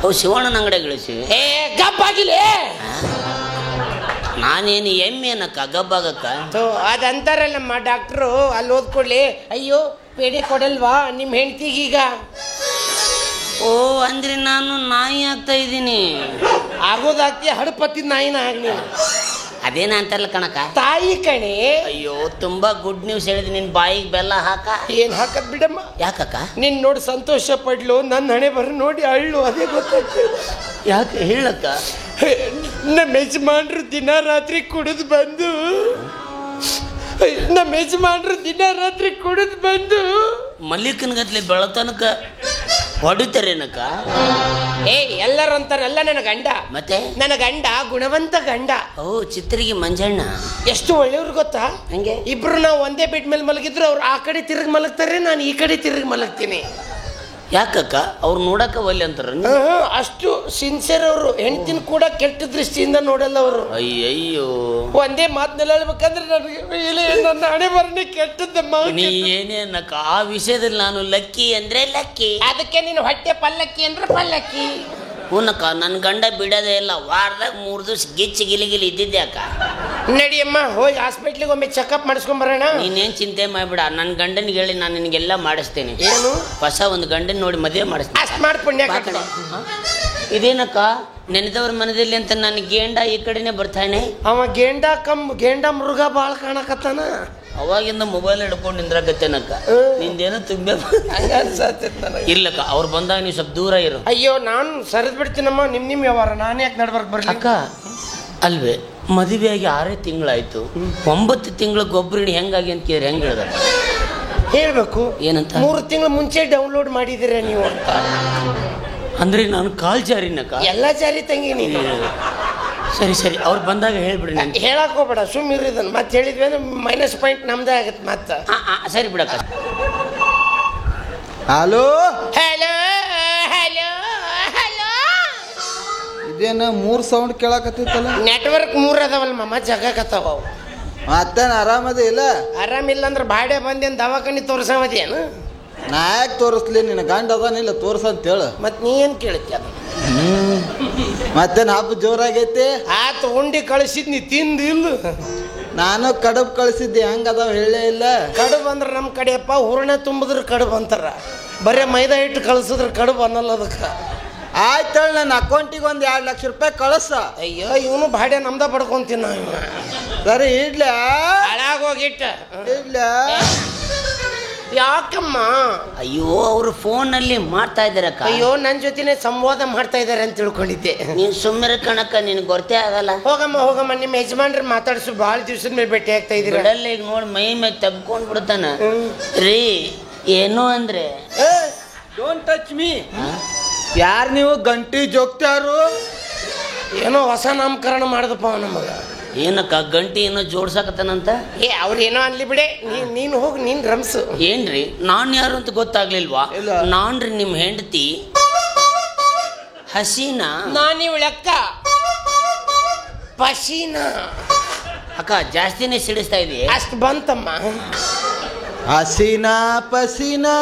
ಅವು ಶಿವಣ್ಣನ ಅಂಗಡಿಗೆ ಇಳಿಸಿ. ಏ ಗಬ್ಬಾಗಿಲೇ. ನಾನೇನು ಎಮ್ಮೆನಕ್ಕ ಗಬ್ಬಾಗಕ್ಕ? ಅದಂತಾರಲ್ಲಮ್ಮ ಡಾಕ್ಟ್ರು, ಅಲ್ಲಿ ಓದ್ಕೊಡ್ಲಿ. ಅಯ್ಯೋ ಪೇಡೆ ಕೊಡಲ್ವಾ ನಿಮ್ಮ ಹೆಂಡತಿಗೀಗ? ಓ ಅಂದ್ರೆ ನಾನು ನಾಯಿ ಆಗ್ತಾ ಇದ್ದೀನಿ. ಆಗೋದಾಗ್ತಿ ಹಡಪತ್ತಿದ ನಾಯಿನ ಆಗ್ಲಿ. ಅದೇನ ಅಂತಾರಲ್ಲ ಕಣಕ್ಕ, ತಾಯಿ ಕಣೆ. ಅಯ್ಯೋ ತುಂಬಾ ಗುಡ್ ನ್ಯೂಸ್ ಹೇಳಿದ್. ನಿನ್ ಬಾಯಿಗೆ ಬೆಲ್ಲ ಹಾಕ. ಏನ್ ಹಾಕದ್ ಬಿಡಮ್ಮ. ಯಾಕಕ್ಕ? ನಿನ್ ನೋಡಿ ಸಂತೋಷ ಪಡ್ಲು, ನನ್ನ ಹಣೆ ಬರ ನೋಡಿ ಅಳ್ಳು, ಅದೇ ಗೊತ್ತಾಗ್ತದೆ. ಯಾಕೆ ಹೇಳಕ್ಕ? ನಮ್ಮ ಯಜಮಾನ್ರು ದಿನ ರಾತ್ರಿ ಕುಡಿದು ಬಂದು ಮಲ್ಲಿಕನ ಗತ್ಲೆ ಬೆಳತನಕ ಹೊಡಿತಾರೇನಕ್ಕ? ಏ ಎಲ್ಲರೂ ಅಂತಾರಲ್ಲ ನನ್ನ ಗಂಡ. ಮತ್ತೆ ನನ್ನ ಗಂಡ ಗುಣವಂತ ಗಂಡ. ಓ ಚಿತ್ರಿಗೆ ಮಂಜಣ್ಣ ಎಷ್ಟು ಒಳ್ಳೆಯವ್ರು ಗೊತ್ತಾ? ಹಂಗೆ ಇಬ್ರು ನಾವು ಒಂದೇ ಬೆಡ್ ಮೇಲೆ ಮಲಗಿದ್ರು ಅವ್ರು ಆ ಕಡೆ ತಿರುಗಿ ಮಲಗ್ತಾರೆ, ನಾನು ಈ ಕಡೆ ತಿರುಗಿ ಮಲಗ್ತೀನಿ. ಯಾಕಕ್ಕ? ಅವ್ರು ನೋಡಕ್ಕ ಒಲ್ಲೆ ಅಂತಾರ? ಅಷ್ಟು ಸಿನ್ಸಿಯರ್ ಅವರು. ಹೆಂಡತಿನ ಕೂಡ ಕೆಟ್ಟ ದೃಷ್ಟಿಯಿಂದ ನೋಡಲ್ಲ ಅವರು. ಅಯ್ಯಯ್ಯೋ, ಒಂದೇ ಮಾತನ್ನ ಹೇಳ್ಬೇಕಂದ್ರೆ ನನಗೆ ನನ್ನ ಹಣೆ ಬರನೇ ಕೆಟ್ಟದ್ದಮ್ಮ. ನೀ ಏನೇ ಅನ್ನಕ್ಕ, ಆ ವಿಷಯದಲ್ಲಿ ನಾನು ಲಕ್ಕಿ ಅಂದ್ರೆ ಲಕ್ಕಿ. ಅದಕ್ಕೆ ನೀನು ಹೊಟ್ಟೆ ಪಲ್ಲಕ್ಕಿ ಅಂದ್ರೆ ಪಲ್ಲಕ್ಕಿ. ಹೂನಕ್ಕ, ನನ್ನ ಗಂಡ ಬಿಡೋದೇ ಇಲ್ಲ. ವಾರದಾಗ 3 ದಿವಸ ಗಿಚ್ಚಿ ಗಿಲಿಗಿಲಿ ಇದ್ದಿದ್ದೆ ಅಕ್ಕ. ನಡಿಯಮ್ಮ, ಹೋಗಿ ಹಾಸ್ಪಿಟ್ಲಿಗೆ ಒಮ್ಮೆ ಚೆಕಪ್ ಮಾಡಿಸ್ಕೊಂಡ್ ಬರೋಣ. ನೀನೇನ್ ಚಿಂತೆ ಮಾಡ್ಬಿಡ, ನನ್ನ ಗಂಡನಿಗೆ ಹೇಳಿ ನಾನು ನಿನಗೆಲ್ಲ ಮಾಡಿಸ್ತೇನೆ. ಏನು? ಹೊಸ ಒಂದು ಗಂಡನ ನೋಡಿ ಮದುವೆ ಮಾಡಿಸ್ತೇನೆ. ಅಷ್ಟು ಮಾಡಿ ಪುಣ್ಯ ಕಟ್ಟಣ. ಇದೇನಕ್ಕ, ನೆನೆದವ್ರ ಮನದಲ್ಲಿ ಅಂತ ನನ್ನ ಗೇಂಡ ಈ ಕಡೆನೆ ಬರ್ತಾನೆ. ಅವ ಗೇಂಡ ಮೃಗ ಬಾಳ್ ಕಾಣಕತ್ತಾನ. ಅವಾಗಿಂದ ಮೊಬೈಲ್ ಹಿಡ್ಕೊಂಡು ನಿಂದ್ರಾಗತ್ತೇನಕ್ಕ. ನಿಂದೇನೋ ತುಂಬೆ ಇರ್ಲಕ್ಕ. ಅವ್ರು ಬಂದಾಗ ನೀವು ಸ್ವಲ್ಪ ದೂರ ಇರು. ಅಯ್ಯೋ ನಾನು ಸರಿದ್ ಬಿಡ್ತೀನಮ್ಮ. ನಿಮ್ ವ್ಯವಹಾರ ನಾನು ಯಾಕೆ ನಡ್ಬರ್ಕ್ ಬರ್ಲಿ ಅಕ್ಕ? ಅಲ್ವೇ, ಮದುವೆಯಾಗಿ 6 ತಿಂಗಳಾಯ್ತು. 9 ತಿಂಗಳ ಗೊಬ್ಬರಿಣಿ ಹೆಂಗಾಗಿ ಅಂತ ಕೇಳಿ ಹೆಂಗ್ ಹೇಳ್ದ? ಹೇಳ್ಬೇಕು. ಏನಂತ? 3 ತಿಂಗಳ ಮುಂಚೆ ಡೌನ್ಲೋಡ್ ಮಾಡಿದಿರ ನೀವು ಅಂತ. ಅಂದ್ರೆ ನಾನು ಕಾಲ್ ಜಾರಿನಕ್ಕ? ಎಲ್ಲ ಜಾರಿ ತಂಗಿ ನೀನು. ಸರಿ ಸರಿ ಅವ್ರು ಬಂದಾಗ ಹೇಳ್ಬಿಡಿ ನಾನು ಹೇಳಕ್ ಹೋಗ್ಬೇಡ ಸುಮ್ಮನೆ ಇದನ್ನು ಮತ್ತೆ ಹೇಳಿದ್ವಿ ಅಂದ್ರೆ ಮೈನಸ್ ಪಾಯಿಂಟ್ ನಮ್ದೇ ಆಗತ್ತೆ ಮತ್ತೆ. ಸರಿ ಬಿಡಕ್ಕ. ಹಲೋ ಹಲೋ ಹಲೋ ಹಲೋ ಇದೇನ 3 ಸೌಂಡ್ ಕೇಳಕತ್ತಿತ್ತಲ್ಲ. ನೆಟ್ವರ್ಕ್ 3 ಅದಾವಲ್ಲ ಮಮ್ಮ ಜಗಕತ್ತಾವ ಅವು. ಮತ್ತೇನು ಆರಾಮದೇ ಇಲ್ಲ? ಆರಾಮಿಲ್ಲ ಅಂದ್ರೆ ಬಾಡೆ ಬಂದೇನು ದವಾಖಾನೆ ತೋರ್ಸವದೇನು? ನಾ ಯಾಕೆ ತೋರಿಸ್ಲಿ? ನಿನ್ನ ಗಂಡ ಅದಾನಿಲ್ಲ ತೋರ್ಸಂತೇಳು. ಮತ್ತೆ ನೀ ಏನು ಕೇಳ್ತಿ ಅದು? ಮತ್ತೇನು ಹಬ್ಬ ಜೋರಾಗೈತಿ? ಆತ ಉಂಡಿ ಕಳಿಸಿದ್ ನೀ ತಿಂದು ಇಲ್ಲ? ನಾನು ಕಡುಬು ಕಳಿಸಿದ್ದೆ, ಹೆಂಗೆ ಅದಾವ ಹೇಳೇ ಇಲ್ಲ. ಕಡುಬು ಅಂದ್ರೆ ನಮ್ಮ ಕಡೆಯಪ್ಪ ಹೂರ್ಣ ತುಂಬಿದ್ರೆ ಕಡುಬು ಅಂತಾರ, ಬರೀ ಮೈದಾ ಹಿಟ್ಟು ಕಳಿಸಿದ್ರೆ ಕಡುಬು ಅನ್ನಲ್ಲ ಅದಕ್ಕೆ. ಆಯ್ತೇಳ, ನನ್ನ ಅಕೌಂಟಿಗೆ ಒಂದು 2 ಲಕ್ಷ ರೂಪಾಯಿ ಕಳಿಸ. ಅಯ್ಯೋ ಇವನು ಬಾಡೆ ನಮ್ದ ಪಡ್ಕೊಂತೀನಿ ನಾವು. ಸರಿ ಇಡ್ಲ ಹಾಳಾಗೋಗಿಟ್ಟ ಇಡ್ಲ. ಯಾಕಮ್ಮ? ಅಯ್ಯೋ ಅವರು ಫೋನಲ್ಲಿ ಮಾಡ್ತಾ ಇದ್ದಾರಕ್ಕ. ಅಯ್ಯೋ ನನ್ನ ಜೊತೆನೆ ಸಂವಾದ ಮಾಡ್ತಾ ಇದ್ದಾರೆ ಅಂತ ತಿಳ್ಕೊಂಡಿದ್ದೆ. ನೀನು ಸುಮ್ಮನೆ ಕಣಕ್ಕ, ನಿನಗೆ ಗೊತ್ತೇ ಆಗಲ್ಲ. ಹೋಗಮ್ಮ ಹೋಗಮ್ಮ, ನಿಮ್ಮ ಯಜಮಾನ್ರು ಮಾತಾಡ್ಸು, ಭಾಳ ದಿವ್ಸದ ಮೇಲೆ ಭೇಟಿ ಆಗ್ತಾ ಇದ್ದೀರ. ಬಿಡಲ್ಲ ಈಗ ನೋಡಿ ಮೈ ಮೇಲೆ ತಬ್ಕೊಂಡು ಬಿಡ್ತಾನ ರೀ. ಏನು ಅಂದ್ರೆ ಡೋಂಟ್ ಟಚ್ ಮೀ. ಯಾರು ನೀವು? ಗಂಟಿ ಜೋಗ್ತಾರು? ಏನೋ ಹೊಸ ನಾಮಕರಣ ಮಾಡಿದಪ್ಪ ನಮಗ. ಏನಕ್ಕ ಗಂಟಿ ಏನೋ ಜೋಡ್ಸಾಕತ್ತಾನಂತ? ಅವ್ರೇನೋ ಅನ್ಲಿ ಬಿಡೆ, ನೀನು ಹೋಗಿ ನೀನು ರಮ್ಸು. ಏನ್ರಿ ನಾನ್ ಯಾರು ಅಂತ ಗೊತ್ತಾಗ್ಲಿಲ್ವಾ? ನಾನ್ರಿ ನಿಮ್ಮ ಹೆಂಡತಿ ಹಸೀನಾ. ನಾನಿವ್ ಲೆಕ್ಕ ಪಶೀನಾ. ಅಕ್ಕ ಜಾಸ್ತಿನೇ ಸಿಡಿಸ್ತಾ ಇದೆಯೇ? ಅಷ್ಟು ಬಂತಮ್ಮ. ಹಸೀನಾ ಪಸೀನಾ.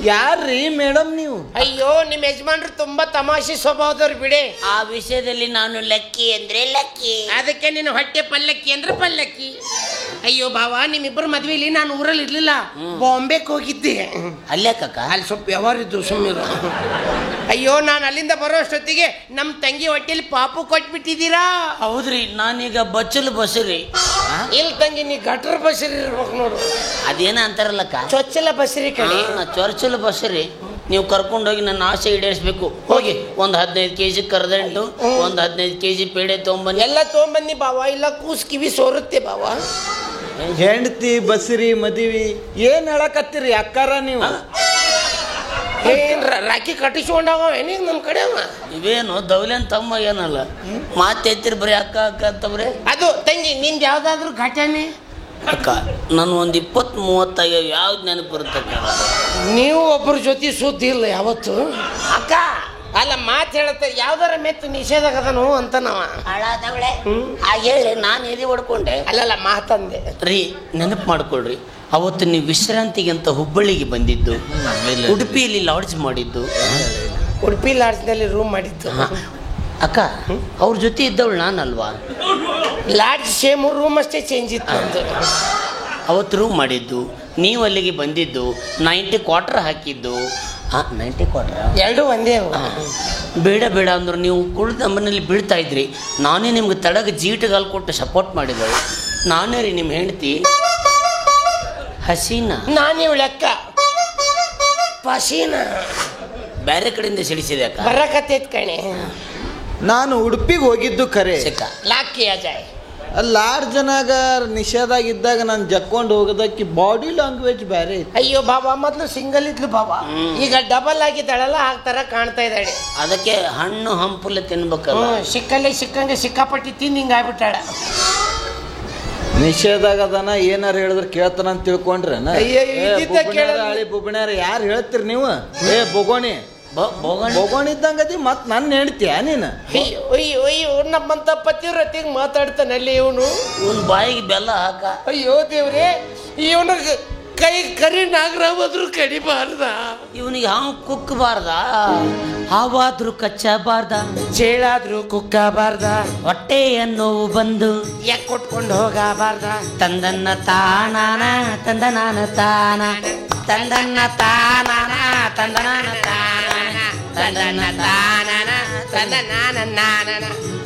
ಯಾರ್ರೀ ಮೇಡಮ್ ನೀವು? ಅಯ್ಯೋ ನಿಮ್ಮ ಯಜಮಾನ್ರು ತುಂಬಾ ತಮಾಷೆ ಸ್ವಭಾವದವ್ರು ಬಿಡೆ. ಆ ವಿಷಯದಲ್ಲಿ ನಾನು ಲಕ್ಕಿ ಅಂದ್ರೆ ಲಕ್ಕಿ. ಅದಕ್ಕೆ ನೀನು ಹೊಟ್ಟೆ ಪಲ್ಲಕ್ಕಿ ಅಂದ್ರೆ ಪಲ್ಲಕ್ಕಿ. ಅಯ್ಯೋ ಭಾವ, ನಿಮ್ಮಿಬ್ಬರು ಮದ್ವೆಲಿ ನಾನು ಊರಲ್ಲಿ ಇರ್ಲಿಲ್ಲ, ಬಾಂಬೆಗೆ ಹೋಗಿದ್ದೆ. ಅಲ್ಲೇ ಕಕ್ಕ? ಅಲ್ಲಿ ಸ್ವಲ್ಪ ವ್ಯವಹಾರ ಇದ್ದು ಸುಮ್ಮನೆ. ಅಯ್ಯೋ ನಾನು ಅಲ್ಲಿಂದ ಬರೋ ಅಷ್ಟೊತ್ತಿಗೆ ನಮ್ಮ ತಂಗಿ ಹೊಟ್ಟೆಲಿ ಪಾಪು ಕೊಟ್ಬಿಟ್ಟಿದ್ದೀರಾ. ಹೌದ್ರಿ, ನಾನೀಗ ಬಚ್ಚಲು ಬಸರಿ. ಇಲ್ಲಿ ತಂಗಿ ನೀ ಗಟ್ರ ಬಸರಿ ಇರ್ಬೇಕು ನೋಡು. ಅದೇನ ಅಂತಾರಲ್ಲಕ್ಕ, ಚೊಚ್ಚಲ ಬಸರಿ ಕಡೆ. ಚೊರ್ಚಲು ಬಸರಿ. ನೀವು ಕರ್ಕೊಂಡೋಗಿ ನನ್ನ ಆಸೆ ಈಡೇರಿಸ್ಬೇಕು. ಹೋಗಿ ಒಂದು 15 kg ಕರ್ದಂಟು, ಒಂದು 15 kg ಪೇಡೆ ತೊಗೊಂಬನ್ನಿ. ಎಲ್ಲ ತೊಗೊಂಬನ್ನಿ ಬಾವ, ಇಲ್ಲ ಕೂಸ್ ಕಿವಿ ಸೋರುತ್ತೆ ಬಾವ. ಹೆಂಡತಿ ಬಸರಿ ಮದುವೆ ಏನ್ ಹೇಳಕತ್ತೀರಿ ಅಕ್ಕಾರ ನೀವು? ಏನ್ ರಾಖಿ ಕಟ್ಟಿಸ್ಕೊಂಡಾವ ಏನೀಗ ನಮ್ಮ ಕಡೆ ಅವ? ಇವೇನು ದೌಲ್ಯನ್ ತಮ್ಮ ಏನಲ್ಲ ಮಾತೆತ್ತಿರ್ ಬರೀ ಅಕ್ಕ ಅಕ್ಕ ಅಂತವ್ರೆ. ಅದು ತಂಗಿ ನಿಂದು ಯಾವ್ದಾದ್ರು ಘಟನೆ? ಅಕ್ಕ ನಾನು ಒಂದು 20-30 ಯಾವ್ದು ನೆನಪು ಬರುತ್ತಕ್ಕ? ನೀವು ಒಬ್ಬರ ಜೊತೆ ಸುದ್ದಿ ಇಲ್ಲ ಯಾವತ್ತು ಅಕ್ಕ? ಅಲ್ಲ ಮಾತು ಹೇಳುತ್ತೆ, ಯಾವ್ದಾರ ಮೆತ್ತು ನಿಷೇಧಾಗದನು ಅಂತ ನಾವ ಹಾಳಾದವಳೆ ಹೇಳಿ ನಾನು ಎದೆ ಹೊಡ್ಕೊಂಡೆ. ಅಲ್ಲಲ್ಲ ಮಾತಂದೆ ರೀ. ನೆನಪು ಮಾಡ್ಕೊಳ್ರಿ, ಅವತ್ತು ನೀವು ವಿಶ್ರಾಂತಿಗೆ ಅಂತ ಹುಬ್ಬಳ್ಳಿಗೆ ಬಂದಿದ್ದು, ಉಡುಪಿಯಲ್ಲಿ ಲಾಡ್ಜ್ ಮಾಡಿದ್ದು. ಉಡುಪಿ ಲಾಡ್ಜ್ನಲ್ಲಿ ರೂಮ್ ಮಾಡಿದ್ದು ಅಕ್ಕ. ಅವ್ರ ಜೊತೆ ಇದ್ದವಳು ನಾನಲ್ವಾ? ಲಾಡ್ಜ್ ಸೇಮ್, ರೂಮ್ ಅಷ್ಟೇ ಚೇಂಜ್ ಇತ್ತು ಅಂತ. ಅವತ್ತು ರೂಮ್ ಮಾಡಿದ್ದು, ನೀವು ಅಲ್ಲಿಗೆ ಬಂದಿದ್ದು, 90 ಕ್ವಾರ್ಟರ್ ಹಾಕಿದ್ದು. 90 ಕ್ವಾರ್ಟರ್ ಎರಡು ಒಂದೇ ಅವು. ಬೇಡ ಬೇಡ ಅಂದ್ರು ನೀವು ಕುಳಿತ ಮನೇಲಿ ಬೀಳ್ತಾ ಇದ್ರಿ. ನಾನೇ ನಿಮ್ಗೆ ತಡಗ ಜೀಟಗಾಲ್ ಕೊಟ್ಟು ಸಪೋರ್ಟ್ ಮಾಡಿದಳು. ನಾನೇ ರೀ ನಿಮ್ಮ ಹೆಂಡತಿ ಹಸೀನಾ. ನಾನಿವ್ ಲೆಕ್ಕ ಪಶೀನಾ. ಬೇರೆ ಕಡೆಯಿಂದ ಸಿಡಿಸಿದೆ ಅಕ್ಕ. ಬರಕತ್ತೈತ್ ಕಣೆ. ನಾನು ಉಡುಪಿಗೆ ಹೋಗಿದ್ದು ಖರೆ. ಸಿಕ್ಕ ಲಾಕಿ ಅಜಯ್. ಅಲ್ಲಿ 6 ಜನಾಗ ನಿಷೇಧಾಗಿದ್ದಾಗ ನಾನು ಜಕ್ಕೊಂಡು ಹೋಗೋದಕ್ಕೆ ಬಾಡಿ ಲ್ಯಾಂಗ್ವೇಜ್ ಬೇರೆ ಇತ್ತು. ಅಯ್ಯೋ ಬಾಬಾ, ಮೊದ್ಲು ಸಿಂಗಲ್ ಇದ್ಲು ಬಾಬಾ, ಈಗ ಡಬಲ್ ಆಗಿದ್ದಾಳಲ್ಲ, ಆ ಥರ ಕಾಣ್ತಾ ಇದ್ದಾಳೆ. ಅದಕ್ಕೆ ಹಣ್ಣು ಹಂಪುಲ್ಲ ತಿನ್ಬೇಕಲ್ಲ. ಸಿಕ್ಕಲ್ಲೇ ಸಿಕ್ಕಂಗೆ ಸಿಕ್ಕಾಪಟ್ಟಿ ತಿಂದು ಹಿಂಗೆ ಆಗ್ಬಿಟ್ಟಾಳ. ನಿಷೇಧಾಗ ಅದನ್ನ ಏನಾರು ಹೇಳಿದ್ರೆ ಕೇಳ್ತಾನ ಅಂತ ತಿಳ್ಕೊಂಡ್ರೇನ? ಅಯ್ಯೋ, ಇದ್ದಿದ್ದ ಕೇಳಲ್ಲ. ಹಳಿ ಬುಬ್ಣ್ಯಾರ ಯಾರು ಹೇಳ್ತೀರಿ ನೀವು? ಬೋಗೋಣಿ ಬೋಗೋಣಿ ಇದ್ದಂಗದಿ ಮತ್ ನನ್ನ ಹೇಳ್ತೀಯ ನೀನು? ಅಯ್ಯೋ ಅಯ್ಯೋ ಅಯ್ಯೋ, ನಮ್ಮಂತ ಪತಿವ್ರತಿಗೆ ಮಾತಾಡ್ತಾನಲ್ಲಿ ಇವನು. ಇವನ್ ಬಾಯಿಗೆ ಬೆಲ್ಲ ಹಾಕ. ಅಯ್ಯೋ ದೇವ್ರೆ, ಇವನ ಕೈ ಕರಿ ನಾಗರಾವಾದ್ರೂ ಕಡಿಬಾರ್ದ, ಇವನಿಗೆ ಹಾವು ಕುಕ್ಕಬಾರ್ದ, ಹಾವಾದ್ರೂ ಕಚ್ಚಬಾರ್ದ, ಚೇಳಾದ್ರೂ ಕುಕ್ಕಬಾರ್ದ, ಹೊಟ್ಟೆಯನ್ನು ಬಂದು ಯಾಕೆ ಕೊಟ್ಕೊಂಡು ಹೋಗಬಾರ್ದ. ತಂದನ್ನ ತಾನಾನ ತಂದನಾನ ತಾನ ತಂದನ್ನ ತಾನಾನ ತಂದನಾನ ತಾನ ತಂದನ್ನ ತಾನನ ತಂದ ನಾನ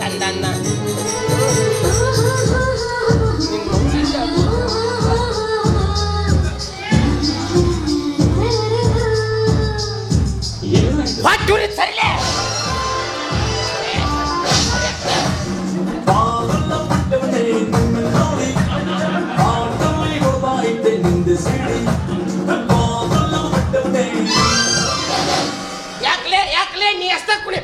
ತಂದನ್ನ. ಸರಿಲೇ ಯಾಕ್ಲೆ ನೀ ಅಷ್ಟ ಕುಡಿ.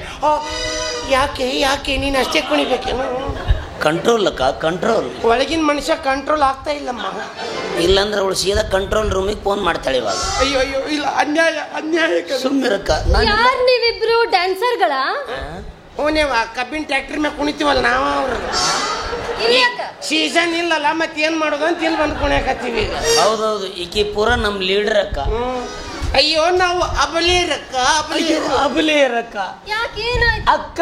ಯಾಕೆ ಯಾಕೆ ನೀನು ಅಷ್ಟೇ ಕುಣಿಬೇಕೇನು? ಕಂಟ್ರೋಲ್ ಅಕ್ಕ, ಕಂಟ್ರೋಲ್. ಒಳಗಿನ ಮನುಷ್ಯ ಕಂಟ್ರೋಲ್ ಆಗ್ತಾ ಇಲ್ಲಮ್ಮ. ಇಲ್ಲಾಂದ್ರೆ ಅವಳು ಸೀದಾ ಕಂಟ್ರೋಲ್ ರೂಮಿಗೆ ಫೋನ್ ಮಾಡ್ತಾಳೆ ಇವಾಗ. ಅಯ್ಯೋ ಅಯ್ಯೋ ಇಲ್ಲ, ಅನ್ಯಾಯ ಅನ್ಯಾಯ. ಸುಮ್ಮಿರಕ್ಕ. ಯಾರು ನೀವಿಬ್ರು ಡ್ಯಾನ್ಸರ್ಗಳ? ನೀವು ಕಬ್ಬಿನ ಟ್ಯಾಕ್ಟ್ರಿ ಮ್ಯಾಗ ಕುಣಿತೀವಲ್ಲ ನಾವು. ಅವ್ರು ಸೀಸನ್ ಇಲ್ಲಲ್ಲ, ಮತ್ತೆ ಏನ್ ಮಾಡೋದು ಅಂತ ಇಲ್ಲಿ ಬಂದು ಕುಣಿಯಾಕತ್ತೀವಿ ಈಗ. ಹೌದೌದು, ಈಕಿ ಪೂರ ನಮ್ಮ ಲೀಡರ್ ಅಕ್ಕ. ಅಯ್ಯೋ ನಾವು ಅಬಲೇರಕ್ಕ, ಅಬಲೇರಕ್ಕ. ಯಾಕೇನಾಯ್ತು ಅಕ್ಕ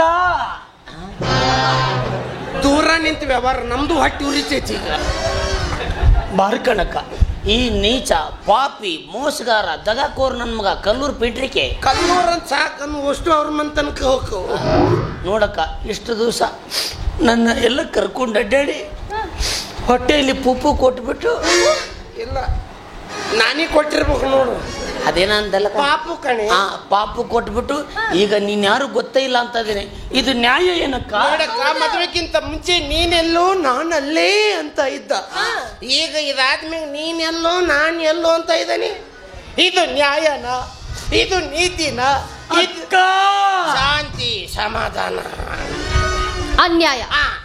ದೂರ ನಿಂತ ವ್ಯವಹಾರ ನಮ್ದು ಹೊಟ್ಟೆ ಉರಿತೈತಿ ಈಗ. ಬಾರ್ಕಣಕ್ಕ, ಈ ನೀಚ ಪಾಪಿ ಮೋಸಗಾರ ದಗಾಕೋರ್ ನನ್ನ ಮಗ ಕಲ್ಲೂರು ಪೀಟ್ರಿಕೆ ಕಲ್ಲೂರ್ ಅಂತ ಸಾಕನ್ನು ಅಷ್ಟು ಅವ್ರ ಮನ್ ತನಕ ಹೋಗ್ಕವು. ನೋಡಕ್ಕ, ಇಷ್ಟು ದಿವಸ ನನ್ನ ಎಲ್ಲ ಕರ್ಕೊಂಡು ಅಡ್ಡಾಡಿ ಹೊಟ್ಟೆಯಲ್ಲಿ ಪುಪ್ಪು ಕೊಟ್ಬಿಟ್ಟು. ಇಲ್ಲ ನಾನೇ ಕೊಟ್ಟಿರ್ಬೇಕು ನೋಡು. ಅದೇನಂದಲ್ಲ ಪಾಪು ಕಣೆ. ಪಾಪು ಕೊಟ್ಬಿಟ್ಟು ಈಗ ನೀನ್ ಯಾರು ಗೊತ್ತೇ ಇಲ್ಲ ಅಂತ ಇದೀನಿ. ಇದು ನ್ಯಾಯ ಏನಕ್ಕ? ನೋಡಕ್ಕ, ಮದುವೆಗಿಂತ ಮುಂಚೆ ನೀನೆಲ್ಲೋ ನಾನಲ್ಲೇ ಅಂತ ಇದ್ದ. ಈಗ ಇದಾದ್ಮೇಲೆ ನೀನೆಲ್ಲೋ ನಾನು ಎಲ್ಲೋ ಅಂತ ಇದ್ದಾನೆ. ಇದು ನ್ಯಾಯನ? ಇದು ನೀತಿನ? ಶಾಂತಿ ಸಮಾಧಾನ? ಅನ್ಯಾಯ,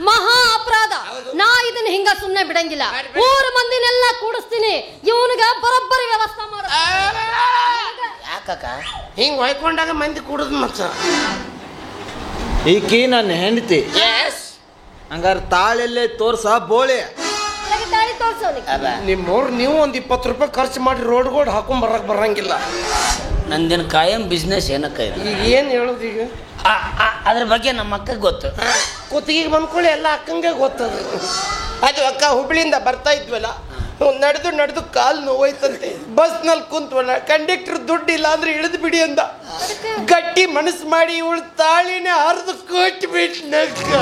ಮಹಾ ಅಪರಾಧ. ನಾ ಇದನ್ನ ಹಿಂಗ ಸುಮ್ನೆ ಬಿಡಂಗಿಲ್ಲ. ಊರ ಮಂದಿನೆಲ್ಲ ಕೂಡಿಸ್ತೀನಿ, ಇವನಿಗ ಬರೋಬ್ಬರಿ ವ್ಯವಸ್ಥೆ ಮಾಡ. ಯಾಕಕ್ಕ ಹಿಂಗ್ ಹೊಯ್ಕೊಂಡಾಗ ಮಂದಿ ಕೂಡುದು ಮಚ್ಚ. ಈಕಿ ನನ್ನ ಹೆಂಡತಿ. ಹಂಗಾರ ತಾಳೆಲ್ಲೇ ತೋರ್ಸ ಬೋಳೆ. ನಿಮ್ಮವ್ರು ನೀವು ಒಂದು 20 ರೂಪಾಯಿ ಖರ್ಚು ಮಾಡಿ ರೋಡ್ಗೋಡ್ ಹಾಕೊಂಡ್ ಬರಂಗಿಲ್ಲ. ನಂದಿನ ಕಾಯಂ ಬಿಸ್ನೆಸ್ ಏನಕ್ಕ ಇದು? ಈಗ ಏನ್ ಹೇಳುದು ಈಗ? ಅದ್ರ ಬಗ್ಗೆ ನಮ್ಮ ಅಕ್ಕ ಗೊತ್ತು. ಕುತ್ತಿಗೆ ಬಂದ್ಕೊಳ್ಳಿ ಎಲ್ಲ ಅಕ್ಕಂಗೆ ಗೊತ್ತದು. ಅದು ಅಕ್ಕ ಹುಬ್ಳಿಯಿಂದ ಬರ್ತಾ ಇದ್ವಲ್ಲ, ನಡೆದು ಕಾಲು ನೋವಾಯ್ತಂತೆ. ಬಸ್ನಲ್ಲಿ ಕುಂತ್ವಲ್ಲ, ಕಂಡಕ್ಟರ್ ದುಡ್ಡಿಲ್ಲ ಅಂದ್ರೆ ಇಳಿದು ಬಿಡಿ ಅಂದ. ಗಟ್ಟಿ ಮನಸ್ಸು ಮಾಡಿ ಇವಳು ತಾಳಿನೇ ಹರಿದು ಕೊಟ್ಬಿಟ್ನಕ್ಕ.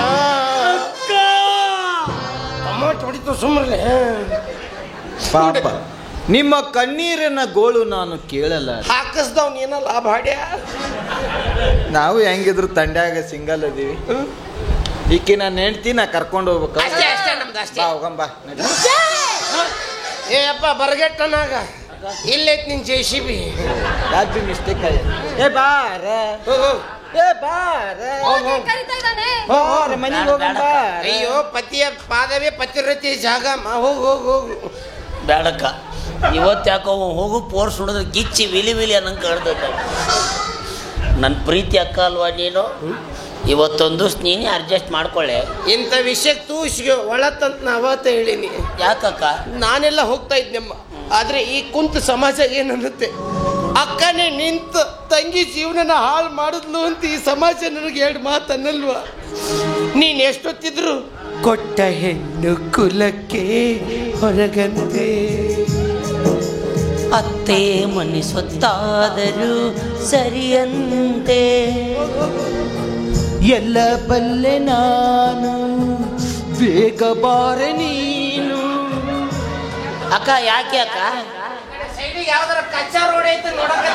ಟೊಮಾಟೊ ಹೊಡಿತು ಸುಮ್ಮನೆ. ಪಾಪ ನಿಮ್ಮ ಕಣ್ಣೀರಿನ ಗೋಳು ನಾನು ಕೇಳಲ್ಲ. ಹಾಕಿಸ್ದವ್ ಏನಲ್ಲ ಆ ಭಾಡ್ಯ. ನಾವು ಹೆಂಗಿದ್ರು ತಂಡ್ಯಾಗ ಸಿಂಗಲ್ ಅದೀವಿ. ಈಕಿ ನಾನು ಹೆಂಡ್ತಿ, ನಾ ಕರ್ಕೊಂಡು ಹೋಗ್ಬೇಕು. ಅಷ್ಟೇ ಅಷ್ಟೇ ನಮ್ದು ಅಷ್ಟೇ. ಹೋಗಂಬ. ಏ ಅಪ್ಪ ಬರಗೆಟ್ಟನಾಗ ಇಲ್ಲೈತ್ ನಿನ್ JCB. ಯಾಕೆ ಮಿಸ್ಟೇಕ್ ಆಯ್ತು? ಏ ಬಾರ, ಏ ಬಾರ, ಮನೆಗೆ ಹೋಗಂಬ. ಅಯ್ಯೋ ಪತಿಯ ಪಾದವೇ ಪತಿರತಿ ಜಾಗ. ಹೋಗು ಹೋಗು ಹೋಗು. ಬೇಡಕ್ಕ, ಇವತ್ತು ಯಾಕೋ ಹೋಗು ಪೋರ್ಸ್ ನೋಡಿದ್ರೆ ಗಿಚ್ಚಿ ವಿಲಿ ವಿಲಿ ಅನ್ನಂಗೆ ಕಾಣ್ತೈತೆ. ನನ್ನ ಪ್ರೀತಿ ಅಕ್ಕ ಅಲ್ವಾ ನೀನು? ಇವತ್ತೊಂದು ದಿವ್ಸ ನೀನೇ ಅಡ್ಜಸ್ಟ್ ಮಾಡ್ಕೊಳ್ಳೆ. ಇಂಥ ವಿಷಯಕ್ಕೆ ತೂಸಿಗೆ ಒಳತಂತ ನಾ ಅವತ್ತ ಹೇಳಿನಿ. ಯಾಕಕ್ಕ? ನಾನೆಲ್ಲ ಹೋಗ್ತಾ ಇದ್ನಮ್ಮ, ಆದ್ರೆ ಈ ಕುಂತ ಸಮಾಜ ಏನನ್ನುತ್ತೆ, ಅಕ್ಕನೇ ನಿಂತು ತಂಗಿ ಜೀವನನ ಹಾಳು ಮಾಡಿದ್ಲು ಅಂತ ಈ ಸಮಾಜ ನನಗೆ 2 ಮಾತು ಅನ್ನಲ್ವಾ? ನೀನ್ ಎಷ್ಟೊತ್ತಿದ್ರು ಕೊಟ್ಟ ಹೆಣ್ಣು ಕುಲಕ್ಕೆ ಹೊರಗಂತೆ. ಅತ್ತೆ ಮನೆ ಸ್ವತ್ತಾದರೂ ಸರಿಯಂತೆ. ಎಲ್ಲ ಬಲ್ಲೆ ನಾನು, ಬೇಗ ಬಾರೆ ನೀನು. ಅಕ್ಕ ಯಾಕೆ ಅಕ್ಕ? ಸೈಡಿಗೆ ಯಾವ್ದಾರ ಕಚ್ಚಾ ರೋಡ್ ಐತೆ ನೋಡಕ.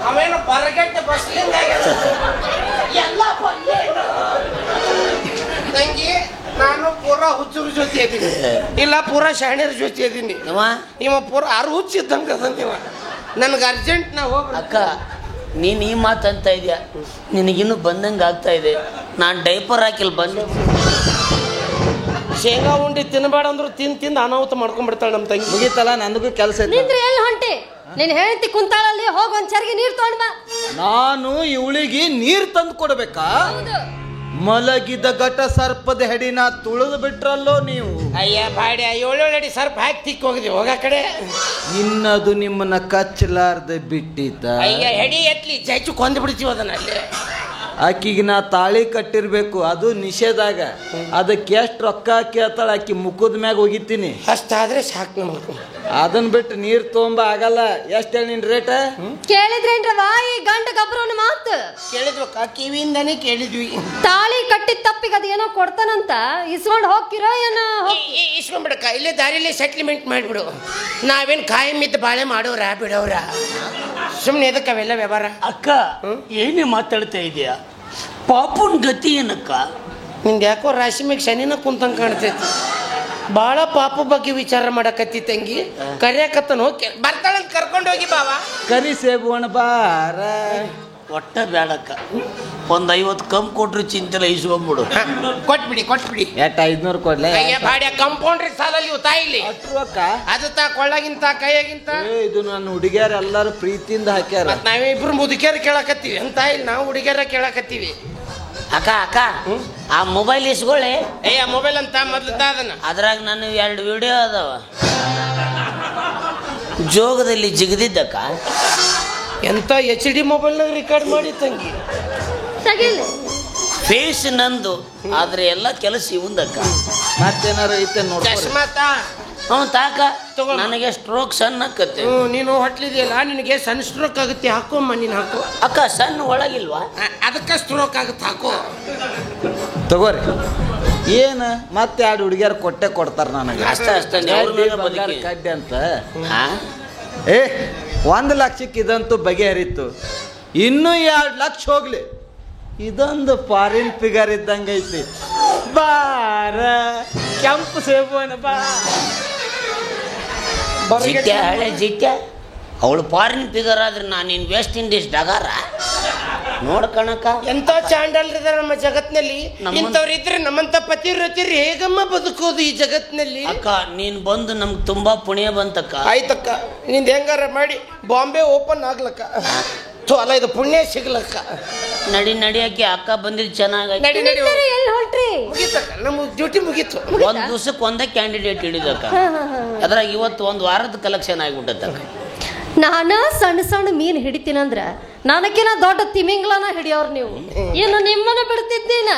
ಅವೇನು ಬರಗಟ್ಟೆ ಬಸ್ಲಿಂದ ಎಲ್ಲ ತಂಗಿ. ನಾನು ಪೂರಾ ಹುಚ್ಚರ ಜೊತೆ ಇದೀನಿ, ಇಲ್ಲ ಪೂರಾ ಶಾಣ್ಯರ ಜೊತೆ ಇದೀನಿ. ಇವ ಪೂರಾ 6 ಹುಚ್ಚಿದ್ದಂಗೆ ಅದಂತೀವ. ನನಗೆ ಅರ್ಜೆಂಟ್ ನಾ ಹೋಗ. ಅಕ್ಕ ನೀನು ಈ ಮಾತಂತ ಇದೆಯಾ? ನಿನಗಿನ್ನೂ ಬಂದಂಗೆ ಆಗ್ತಾ ಇದೆ. ನಾನು ಡೈಪರ್ ಹಾಕಿಲ್ ಬಂದು. ಶೇಂಗಾ ಉಂಡಿ ತಿನ್ನಬೇಡ ಅಂದ್ರು ತಿಂದು ಅನಾಹುತ ಮಾಡ್ಕೊಂಡ್ಬಿಡ್ತಾಳೆ ನಮ್ಮ ತಂಗಿ. ಮುಗೀತಲ್ಲ, ನನಗೂ ಕೆಲಸ ನಿಂದ್ರೆ ಎಲ್ಲಿ ಹೊಂಟಿ? ನೀನ್ ಹೇಳ್ತಿ ಕುಂತಾಳಲ್ಲಿ ಹೋಗಿ ಒಂದ್ ಚರ್ಗಿ ನೀರ್ ತೊಗೊಂಡ್ ಬಾ. ನಾನು ಇವಳಿಗೆ ನೀರು ತಂದು ಕೊಡ್ಬೇಕಾ? ಮಲಗಿದ ಘಟ ಸರ್ಪದ ಹೆಡಿನ ತುಳಿದು ಬಿಟ್ರಲ್ಲೋ ನೀವು. ಅಯ್ಯ ಬಾಡಿ 7 ಅಡಿ ಸರ್ಪ ಹಾಕಿ ತಿಕ್ ಹೋಗಿದ್ವಿ. ಹೋಗ ಕಡೆ. ಇನ್ನದು ನಿಮ್ಮನ್ನ ಕಚ್ಚಲಾರ್ದೆ ಬಿಟ್ಟಿದ್ದ. ಅಯ್ಯ ಹೆಡಿ ಎತ್ಲಿ ಜೈಚು ಕೊಂದು ಬಿಡ್ತೀವಿ ಅದನ್ನ ಅಲ್ಲಿ. ಆಕಿಗೆ ನಾ ತಾಳಿ ಕಟ್ಟಿರ್ಬೇಕು, ಅದು ನಿಷೇಧಾಗ. ಅದಕ್ಕೆ ಎಷ್ಟು ರೊಕ್ಕ ಕೇಳ್ತಾಳ ಆಕಿ ಮುಖದ ಮ್ಯಾಗ ಹೋಗಿತ್ತೀನಿ. ಅಷ್ಟಾದ್ರೆ ಸಾಕು ನಮಗೂ. ಅದನ್ನ ಬಿಟ್ಟು ನೀರು ತೊಗೊಂಬ ಆಗಲ್ಲ. ಎಷ್ಟು ಹೇಳಿ ನಿನ್ ರೇಟ? ಕೇಳಿದ್ರೇನ್ರವ ಈ ಗಂಡ ಗಬ್ರವನ ಮಾತು? ಕೇಳಿದ್ವಕ್ಕ, ಕಿವಿಯಿಂದಾನೇ ಕೇಳಿದ್ವಿ. ತಾಳಿ ಕಟ್ಟಿದ ತಪ್ಪಿಗೆ ಅದೇನೋ ಕೊಡ್ತಾನಂತ ಇಸ್ಕೊಂಡ್ ಹೋಗ್ತಿರೋ ಏನೋ? ಇಸ್ಕೊಂಡ್ಬಿಡಕ್ಕ, ಇಲ್ಲೇ ದಾರಿಲೇ ಸೆಟ್ಲ್ಮೆಂಟ್ ಮಾಡಿಬಿಡು. ನಾವೇನು ಕಾಯಂ ಇದ್ದ ಬಾಳೆ ಮಾಡೋರ ಬಿಡೋರ? ಸುಮ್ಮನೆ ಎದಕ್ಕೆ ಅವೆಲ್ಲ ವ್ಯವಹಾರ? ಅಕ್ಕ ಏನೇ ಮಾತಾಡ್ತಾ ಇದೆಯಾ? ಪಾಪುನ್ ಗತಿ ಏನಕ್ಕ? ನಿಂದು ಯಾಕೋ ರಾಶಿ ಮ್ಯಾಗ ಶನಿನ ಕುಂತಂಗೆ ಕಾಣ್ತೈತಿ. ಭಾಳ ಪಾಪ ಬಗ್ಗೆ ವಿಚಾರ ಮಾಡಕತ್ತಿ ತಂಗಿ. ಕರಿಯಾಕತ್ತನ ಹೋಗಿ ಬರ್ತಾಳಂತ ಕರ್ಕೊಂಡು ಹೋಗಿ ಬಾವ. ಕರಿ ಸೇಬುವಣ ಬಾರ. ಒಟ್ಟ ಬೇಡಕ್ಕ ಒಂದು 50 ಕಮ್ ಕೊಟ್ರು ಚಿಂತೆಲ್ಲ ಇಸ್ಕೊಂಬಿಡು. ಕೊಟ್ಬಿಡಿ ಎಟ್ 500 ಕೊಡ್ಲೆ ಬಾಡ್ಯ ಕಂಪೌಂಡ್ರಿ ಸಾಲಲ್ಲಿ ತಾಯಿಲಿ ಅಟ್ರಕ್ಕ ಅದು ಕೊಳ್ಳಾಗಿಂತ ಕೈಯಾಗಿಂತ ಇದು ನನ್ನ ಹುಡುಗಿಯರ್ ಎಲ್ಲಾರು ಪ್ರೀತಿಯಿಂದ ಹಾಕ್ಯಾರ. ನಾವಿಬ್ರು ಮುದುಕಿಯರು ಕೇಳಕತ್ತೀವಿ ಅಂತ ಇಲ್ಲಿ ನಾವು ಹುಡುಗಿಯರ ಕೇಳಕತ್ತೀವಿ. ಅಕ್ಕ ಆ ಮೊಬೈಲ್ ಇಸ್ಕೊಳ್ಳಿ. ಆ ಮೊಬೈಲ್ ಅಂತ ಮೊದ್ಲದ ಅದನ್ನ ಅದ್ರಾಗ ನಾನು 2 ವಿಡಿಯೋ ಅದಾವ ಜೋಗದಲ್ಲಿ ಜಿಗದಿದ್ದಕ್ಕ. ಎಂತ HD ಮೊಬೈಲ್ನಾಗ ರೆಕಾರ್ಡ್ ಮಾಡಿ ತಂಗಿ ಫೇಸ್ ನಂದು ಆದ್ರೆ ಎಲ್ಲ ಕೆಲಸ ಇವಂದಕ್ಕ. ಮತ್ತೇನಾರು ಐತೆ ನೋಡಿ. ಚಶ್ಮಾತ ತಾಕ ನನಗೆ ಸ್ಟ್ರೋಕ್ ಸಣ್ಣ ಆಕತ್ತೆ. ನೀನು ಹೊಟ್ಲಿದೆಯಲ್ಲ ನಿನಗೆ ಸನ್ ಸ್ಟ್ರೋಕ್ ಆಗುತ್ತೆ, ಹಾಕೋಮ್ಮ ನೀನು ಹಾಕೋ. ಅಕ್ಕ ಸಣ್ಣ ಒಳಗಿಲ್ವಾ? ಅದಕ್ಕೆ ಸ್ಟ್ರೋಕ್ ಆಗುತ್ತೆ, ಹಾಕೋ. ತಗೋರಿ. ಏನು ಮತ್ತೆ 2 ಹುಡುಗಿಯರು ಕೊಡ್ತಾರ ನನಗೆ. ಅಷ್ಟೇ ಕಡ್ಡಿ ಅಂತ. 1 ಲಕ್ಷಕ್ಕೆ ಇದಂತೂ ಬಗೆಹರಿತು. ಇನ್ನೂ 2 ಲಕ್ಷ ಹೋಗ್ಲಿ. ಇದೊಂದು ಫಾರಿನ್ ಫಿಗರ್ ಇದ್ದಂಗೆ ಐತಿ. ಬಾರ ಕೆಂಪು ಸೇಬುವನ ಬಾ. ಜಿಟ್ಟ ಹಳೆ ಜಿಟ್ಟ ಅವಳು ಫಾರಿನ್ ಫಿಗರ್ ಆದ್ರೆ ನಾನು ಇನ್ ವೆಸ್ಟ್ ಇಂಡೀಸ್ ಡಗಾರ ನೋಡ್ಕಣಕ್ಕ. ಎಂತ ಚಾಂಡಲ್ರಿದಾರ ನಮ್ಮ ಜಗತ್ನಲ್ಲಿ. ಇಂಥವ್ರು ಇದ್ರೆ ನಮ್ಮಂತ ಪತಿವ್ರತಿರು ಹೇಗಮ್ಮ ಬದುಕೋದು ಈ ಜಗತ್ನಲ್ಲಿ? ಅಕ್ಕ ನೀನ್ ಬಂದು ನಮ್ಗೆ ತುಂಬಾ ಪುಣ್ಯ ಬಂತಕ್ಕ. ಆಯ್ತಕ್ಕ, ನಿಂದ ಹೆಂಗಾರ ಮಾಡಿ ಬಾಂಬೆ ಓಪನ್ ಆಗ್ಲಕ್ಕ. ಅಲ್ಲ ಇದು ಪುಣ್ಯ ಸಿಗ್ಲಕ್ಕ. ನಡಿಯಕ್ಕೆ ಅಕ್ಕ ಬಂದಿದ್ದು ಚೆನ್ನಾಗಿ. ಎಲ್ಲಿ ಹೊರಟ್ರಿ? ಮುಗೀತಕ್ಕ, ನಮ್ಮ ಡ್ಯೂಟಿ ಮುಗೀತು. ಒಂದ್ ದಿವಸಕ್ಕೆ ಒಂದೇ ಕ್ಯಾಂಡಿಡೇಟ್ ಹಿಡಿದಕ್ಕ. ಅದ್ರಾಗ ಇವತ್ತು 1 ವಾರದ ಕಲೆಕ್ಷನ್ ಆಗಿಬಿಟ್ಟಕ್ಕ. ನಾನು ಸಣ್ಣ ಮೀನು ಹಿಡಿತೀನಂದ್ರ ನನಕಿನ ದೊಡ್ಡ ತಿಮಿಂಗ್ಲನ ಹಿಡಿಯೋರು ನೀವು. ಇನ್ನು ನಿಮ್ಮನ್ನ ಬಿಡ್ತಿದ್ದೀನ?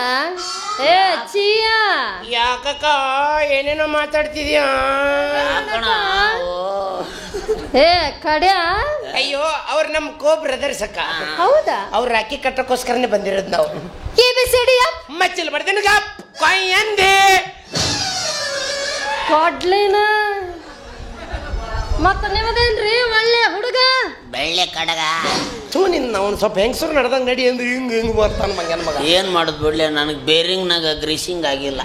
ಏ ಚೀಯಾ, ಯಾಕಕ್ಕ ಏನೇನೋ ಮಾತಾಡ್ತಿದ್ಯಾ? ಏ ಕಡ್ಯಾ, ಅಯ್ಯೋ ಅವ್ರು ನಮ್ಮ ಕೋ ಬ್ರದರ್ಸ್ ಅಕ್ಕ. ಹೌದಾ? ಅವ್ರು ರಾಖಿ ಕಟ್ಟಕ್ಕೋಸ್ಕರನೇ ಬಂದಿರೋದು ನಾವು. ABCD ಮಚ್ಚಿಲ್ ಬರ್ದೇನಗ ಕೊಯ್ಯಂದೆ ಕೊಡ್ಲಿನ. ಮತ್ತ ನಿಮ್ಮದೇನ್ರಿ ಒಳ್ಳೆ ಹುಡುಗ? ಬೆಳ್ಳೆ ಕಡಗ ನಿನ್ನ ಅವ್ನು ಸ್ವಲ್ಪ ಹೆಂಗಸರು ನಡೆದಂಗೆ ನಡಿ ಅಂದ್ರೆ ಹಿಂಗ್ ಬರ್ತಾನ ಮಂಗನ ಮಗ. ಏನ್ ಮಾಡೋದು ಬಿಡ್ಲೆ, ನನಗೆ ಬೇರಿಂಗ್ನಾಗ ಗ್ರೀಸಿಂಗ್ ಆಗಿಲ್ಲ.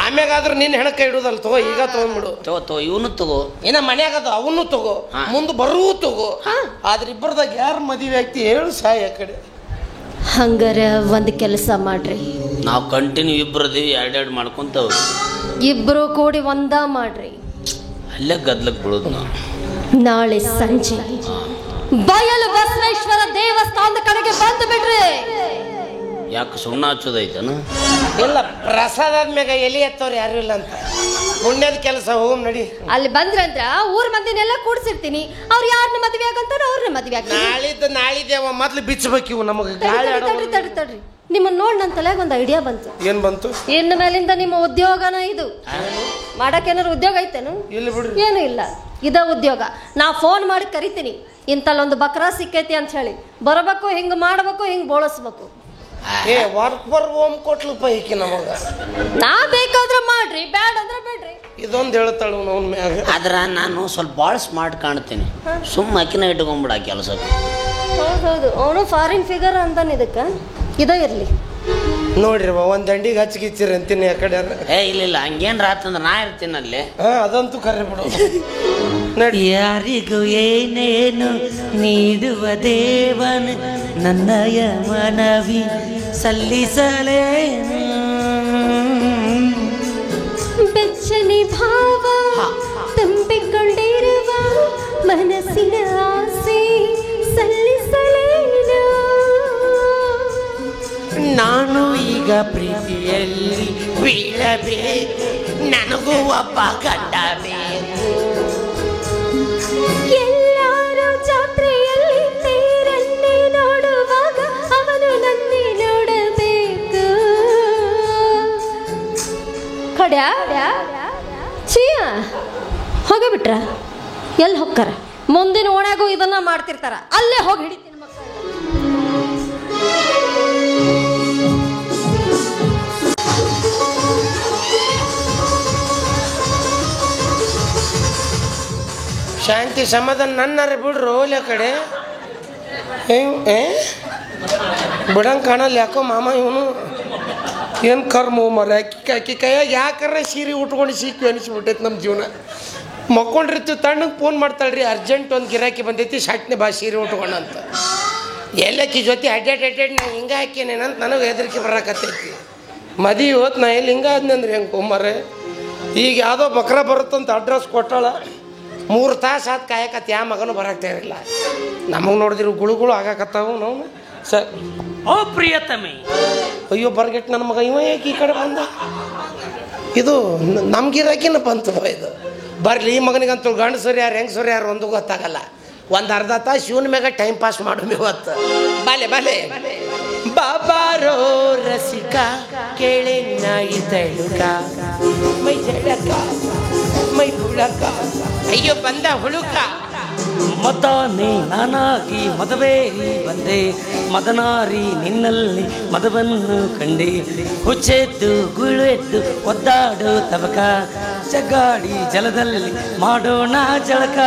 ಆಮ್ಯಾಗಾದ್ರೂ ನಿನ್ನ ಹೆಣಕ ಇಡುದಲ್ಲ, ತಗೋ ಈಗ ತಗೊಂಡ್ಬಿಡು. ತಗೋ ಇವನು ತಗೋ. ಇನ್ನ ಮನ್ಯಾಗದ ಅವನು ತಗೋ, ಮುಂದೆ ಬರೂ ತಗೋ. ಆದ್ರೆ ಇಬ್ಬರದಾಗ ಯಾರು ಮದುವೆ ಆಗ್ತಿ ಹೇಳು ಸಾಯ ಕಡೆ. ಹಂಗಾರ ಒಂದು ಕೆಲಸ ಮಾಡ್ರಿ, ನಾವು ಕಂಟಿನ್ಯೂ ಇಬ್ಬರದೀವಿ, 2 ಮಾಡ್ಕೊಂತವ್. ಇಬ್ರು ಕೂಡಿ ಒಂದ ಮಾಡ್ರಿ. ಅಲ್ಲೇ ಗದ್ಲಕ್ ಬಿಡೋದು ನಾವು. ನಾಳೆ ಸಂಜೆ ಬಯಲು ಬಸವೇಶ್ವರ ದೇವಸ್ಥಾನದ ಕಡೆಗೆ ಬಂದು ಬಿಡ್ರಿ. ಯಾಕೆ ಸುಣ್ಣ ಹಚ್ಚೋದೈತನ? ಇಲ್ಲ, ಪ್ರಸಾದ ಆದ್ಮ್ಯಾಗ ಎಲಿ ಎತ್ತವ್ರು ಯಾರು ಇಲ್ಲ ಅಂತ ಪುಣ್ಯದ ಕೆಲಸ. ಹೋಗಮ್ ನಡಿ. ಅಲ್ಲಿ ಬಂದ್ರಂದ್ರ ಊರ್ ಮಂದಿನೆಲ್ಲ ಕೂಡ್ಸಿರ್ತೀನಿ. ಅವ್ರು ಯಾರನ್ನ ಮದ್ವೆ ಆಗಂತಾರ ಅವ್ರನ್ನ ಮದ್ವೆ ಆಗ್ತಾರೆ. ನಾಳಿದ್ದೇವ ಮೊದ್ಲು ಬಿಚ್ಚಬೇಕು ಇವು ನಮಗೆ. ತಡ್ರಿ ನಿಮ್ಮನ್ನ ನೋಡ್ ನನ್ನ ತಲೆಗೆ ಒಂದು ಐಡಿಯಾ ಬಂತು. ಏನ್ ಬಂತು? ಇನ್ನು ಮೇಲಿಂದ ನಿಮ್ಮ ಉದ್ಯೋಗನ ಇದು. ಮಾಡಕ್ ಏನಾರು ಉದ್ಯೋಗ ಐತೇನು? ಇಲ್ಲ ಬಿಡ್ರಿ, ಏನು ಇಲ್ಲ. ಇದ ಉದ್ಯೋಗ. ನಾ ಫೋನ್ ಮಾಡಿ ಕರಿತೀನಿ, ಇಂತಲ್ಲೊಂದು ಬಕ್ರಾ ಸಿಕ್ಕೈತಿ ಅಂತ ಹೇಳಿ ಬರಬೇಕು, ಹಿಂಗ್ ಮಾಡ್ಬೇಕು, ಹಿಂಗ್ ಬೋಳಿಸ್ಬೇಕು. ವರ್ಕ್ ಫರ್ ಹೋಮ್ ಕೊಟ್ಲಪ್ಪ ಈಕಿ ನಮಗ. ನಾ ಬೇಕಾದ್ರೆ ಮಾಡ್ರಿ, ಬ್ಯಾಡ ಅಂದ್ರೆ ಬೇಡ್ರಿ. ಇದೊಂದು ಹೇಳ್ತಾಳ ಅವನ ಮ್ಯಾಗ. ಆದ್ರ ನಾನು ಸ್ವಲ್ಪ ಭಾಳ ಸ್ಮಾರ್ಟ್ ಕಾಣ್ತೀನಿ. ಸುಮ್ಮ ಅಕ್ಕಿನ ಇಟ್ಕೊಂಡ್ಬಿಡ ಕೆಲಸಕ್ಕೆ. ಹೌದು, ಅವನು ಫಾರಿನ್ ಫಿಗರ್ ಅಂತಾನೆ. ಇದಕ್ಕ ಇದ ಇರ್ಲಿ ನೋಡ್ರಿ, ಒಂದ್ ದಂಡಿಗೆ ಹಚ್ಚಿಗಿಚ್ಚಿರಿ ಅಂತೀನಿ. ಆ ಕಡೆ ಇಲ್ಲ ಹಂಗೇನ್ರ ಆತಂದ್ರೆ ನಾ ಇರ್ತೀನಿ ಅಲ್ಲಿ. ಅದಂತೂ ಕರೆ ಬಿಡು. ಯಾರಿಗೂ ಏನೇನು ನೀಡುವ ದೇವನು ನನ್ನಯ ಮನವಿ ಸಲ್ಲಿಸಲೇನು. ಬೆಚ್ಚನೆ ಭಾವ ತುಂಬಿಕೊಂಡಿರುವ ಮನಸ್ಸಿನ ಆಸೆ ಸಲ್ಲಿಸಲೇನು. ನಾನು ಈಗ ಪ್ರೀತಿಯಲ್ಲಿ ಬೀಳಬೇಕು, ನನಗೂ ಒಬ್ಬ ಗಂಡ ಬೇಕು. ಎಲ್ಲರೂ ಜಾತ್ರೆಯಲ್ಲಿ ತೇರನ್ನೇ ನೋಡುವಾಗ ಅವನು ನನ್ನೇ ನೋಡಬೇಕು. ಕಡ್ಯಾ ಚೀಯ ಹೋಗಿಬಿಟ್ರ? ಎಲ್ಲಿ ಹೋಗ್ತಾರ? ಮುಂದಿನ ಓಣ್ಯಾಗೂ ಇದನ್ನ ಮಾಡ್ತಿರ್ತಾರ, ಅಲ್ಲೇ ಹೋಗಿ ಹಿಡಿತೀನಿ. ಶಾಂತಿ ಸಮಾಧಾನ ನನ್ನಾರ ಬಿಡ್ರು ಓಲೆ ಕಡೆ. ಬಿಡಂಗೆ ಕಾಣಲ್ಲ ಯಾಕೋ ಮಾಮ ಇವನು. ಏನು ಕರ್ಮ ಮರ ಅಕ್ಕಿ ಕೈಯಾಗ ಯಾಕಾರ ಸೀರೆ ಉಟ್ಕೊಂಡು ಸಿಕ್ಕಿ ಅನಿಸ್ಬಿಟ್ಟೈತೆ ನಮ್ಮ ಜೀವನ. ಮಕ್ಕೊಂಡಿರ್ತೀವಿ, ತಣ್ಣಗೆ ಫೋನ್ ಮಾಡ್ತಾಳ್ರಿ, ಅರ್ಜೆಂಟ್ ಒಂದು ಗಿರಾಕಿ ಬಂದೈತಿ, ಶಾಟ್ನೆ ಬಾ ಸೀರೆ ಉಟ್ಕೊಂಡ ಅಂತ. ಎಲ್ಲಕ್ಕಿ ಜೊತೆ ಅಡ್ಡಾಡ್ ನಾ ಹಿಂಗೆ ಹಾಕೇನೇನಂತ ನನಗೆ ಹೆದರಿಕೆ ಬರಾಕತ್ತೈತಿ. ಮದುವೆ ಹೋತ್ ನಾ ಎಲ್ಲಿ ಹಿಂಗೆ ಆದ್ನಂದ್ರೆ ಹೆಂಗೆ ಕುಂಬಾರೆ. ಈಗ ಯಾವುದೋ ಬಕ್ರ ಬರುತ್ತಂತ ಅಡ್ರೆಸ್ ಕೊಟ್ಟಾಳ. 3 ತಾಸು ಆದ ಕಾಯಕತ್ತ ಯಾವ ಮಗನೂ ಬರಾಕ್ತಾ ಇರಲಿಲ್ಲ. ನಮಗೆ ನೋಡಿದಿರು ಗುಳುಗಳು ಆಗಾಕತ್ತಾವು ನಾವು ಸರ್. ಓ ಪ್ರಿಯತಮೆ, ಅಯ್ಯೋ ಬರ್ಗೆಟ್ ನನ್ನ ಮಗ ಇವ ಯಾಕೆ ಈ ಕಡೆ ಬಂದ? ಇದು ನಮ್ಗಿರಾಕಿನ ಬಂತು ಇದು. ಬರಲಿ ಈ ಮಗನಿಗಂತೂ ಗಂಡಸರು ಯಾರು ಹೆಂಗಸರು ಯಾರು ಒಂದು ಗೊತ್ತಾಗಲ್ಲ. ಒಂದು ಅರ್ಧ ತಾಸು ಶಿವನ ಮ್ಯಾಗ ಟೈಮ್ ಪಾಸ್ ಮಾಡೋದು ಇವತ್ತು. ಬಾಲೆ ಬಾಲೆ ಬಾಬಾರೋ ರಸಿಕ ಕೇಳೆ ನಾಯಿ ತಳುಕ ಮೈ ಜಳಕ ಮೈ ಹುಳಕ. ಅಯ್ಯೋ ಬಂದ ಹುಳುಕ. ಮತಾನೆ ನಾನಾಗಿ ಮದವೇರಿ ಬಂದೆ, ಮದನಾರಿ ನಿನ್ನಲ್ಲಿ ಮದವನ್ನು ಕಂಡೆ, ಹುಚ್ಚೆದ್ದು ಗುಳೆದ್ದು ಒದ್ದಾಡು ತಬಕ, ಜಗ್ಗಾಡಿ ಜಲದಲ್ಲಿ ಮಾಡೋಣ ಜಳಕ.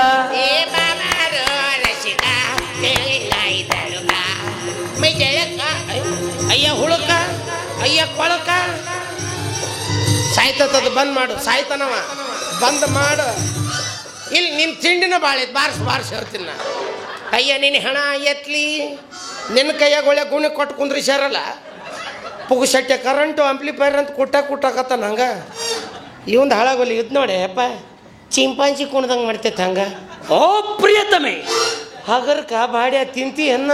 ಮೈ ಜಳಕ ಅಯ್ಯ ಹುಳುಕ ಅಯ್ಯ ಕೊಳಕ. ಸಾಯ್ತದ ಬಂದ್ ಮಾಡು, ಸಾಯ್ತಾನವ ಬಂದ್ ಮಾಡು. ಇಲ್ಲಿ ನಿನ್ನ ತಿಂಡಿನ ಬಾಳೆ ಬಾರ್ಸ್ ಹೇಳ್ತೀನಿ ನಾ. ಅಯ್ಯ ನಿನ್ನ ಹೆಣ ಎತ್ಲಿ, ನಿನ್ನ ಕೈಯಾಗ ಒಳ್ಳೆ ಗುಣಿ ಕೊಟ್ಟು ಕುಂದ್ರಿ ಸೇರಲ್ಲ. ಪುಗುಸಟ್ಟೆ ಕರೆಂಟು ಆಂಪ್ಲಿಫೈರ್ ಅಂತ ಕುಟ್ಟಾಕತ್ತ ನಂಗೆ. ಇವಂದು ಹಾಳಾಗೋಲಿ ಇದು ನೋಡಿ ಅಪ್ಪ, ಚಿಂಪಾಂಜಿ ಕುಣ್ದಂಗೆ ಮಾಡ್ತೈತೆ ಹಂಗೆ. ಓ ಪ್ರಿಯತಮೆ, ಹಗರ್ಕ ಬಾಡ್ಯ ತಿಂತಿ ಎನ್ನ.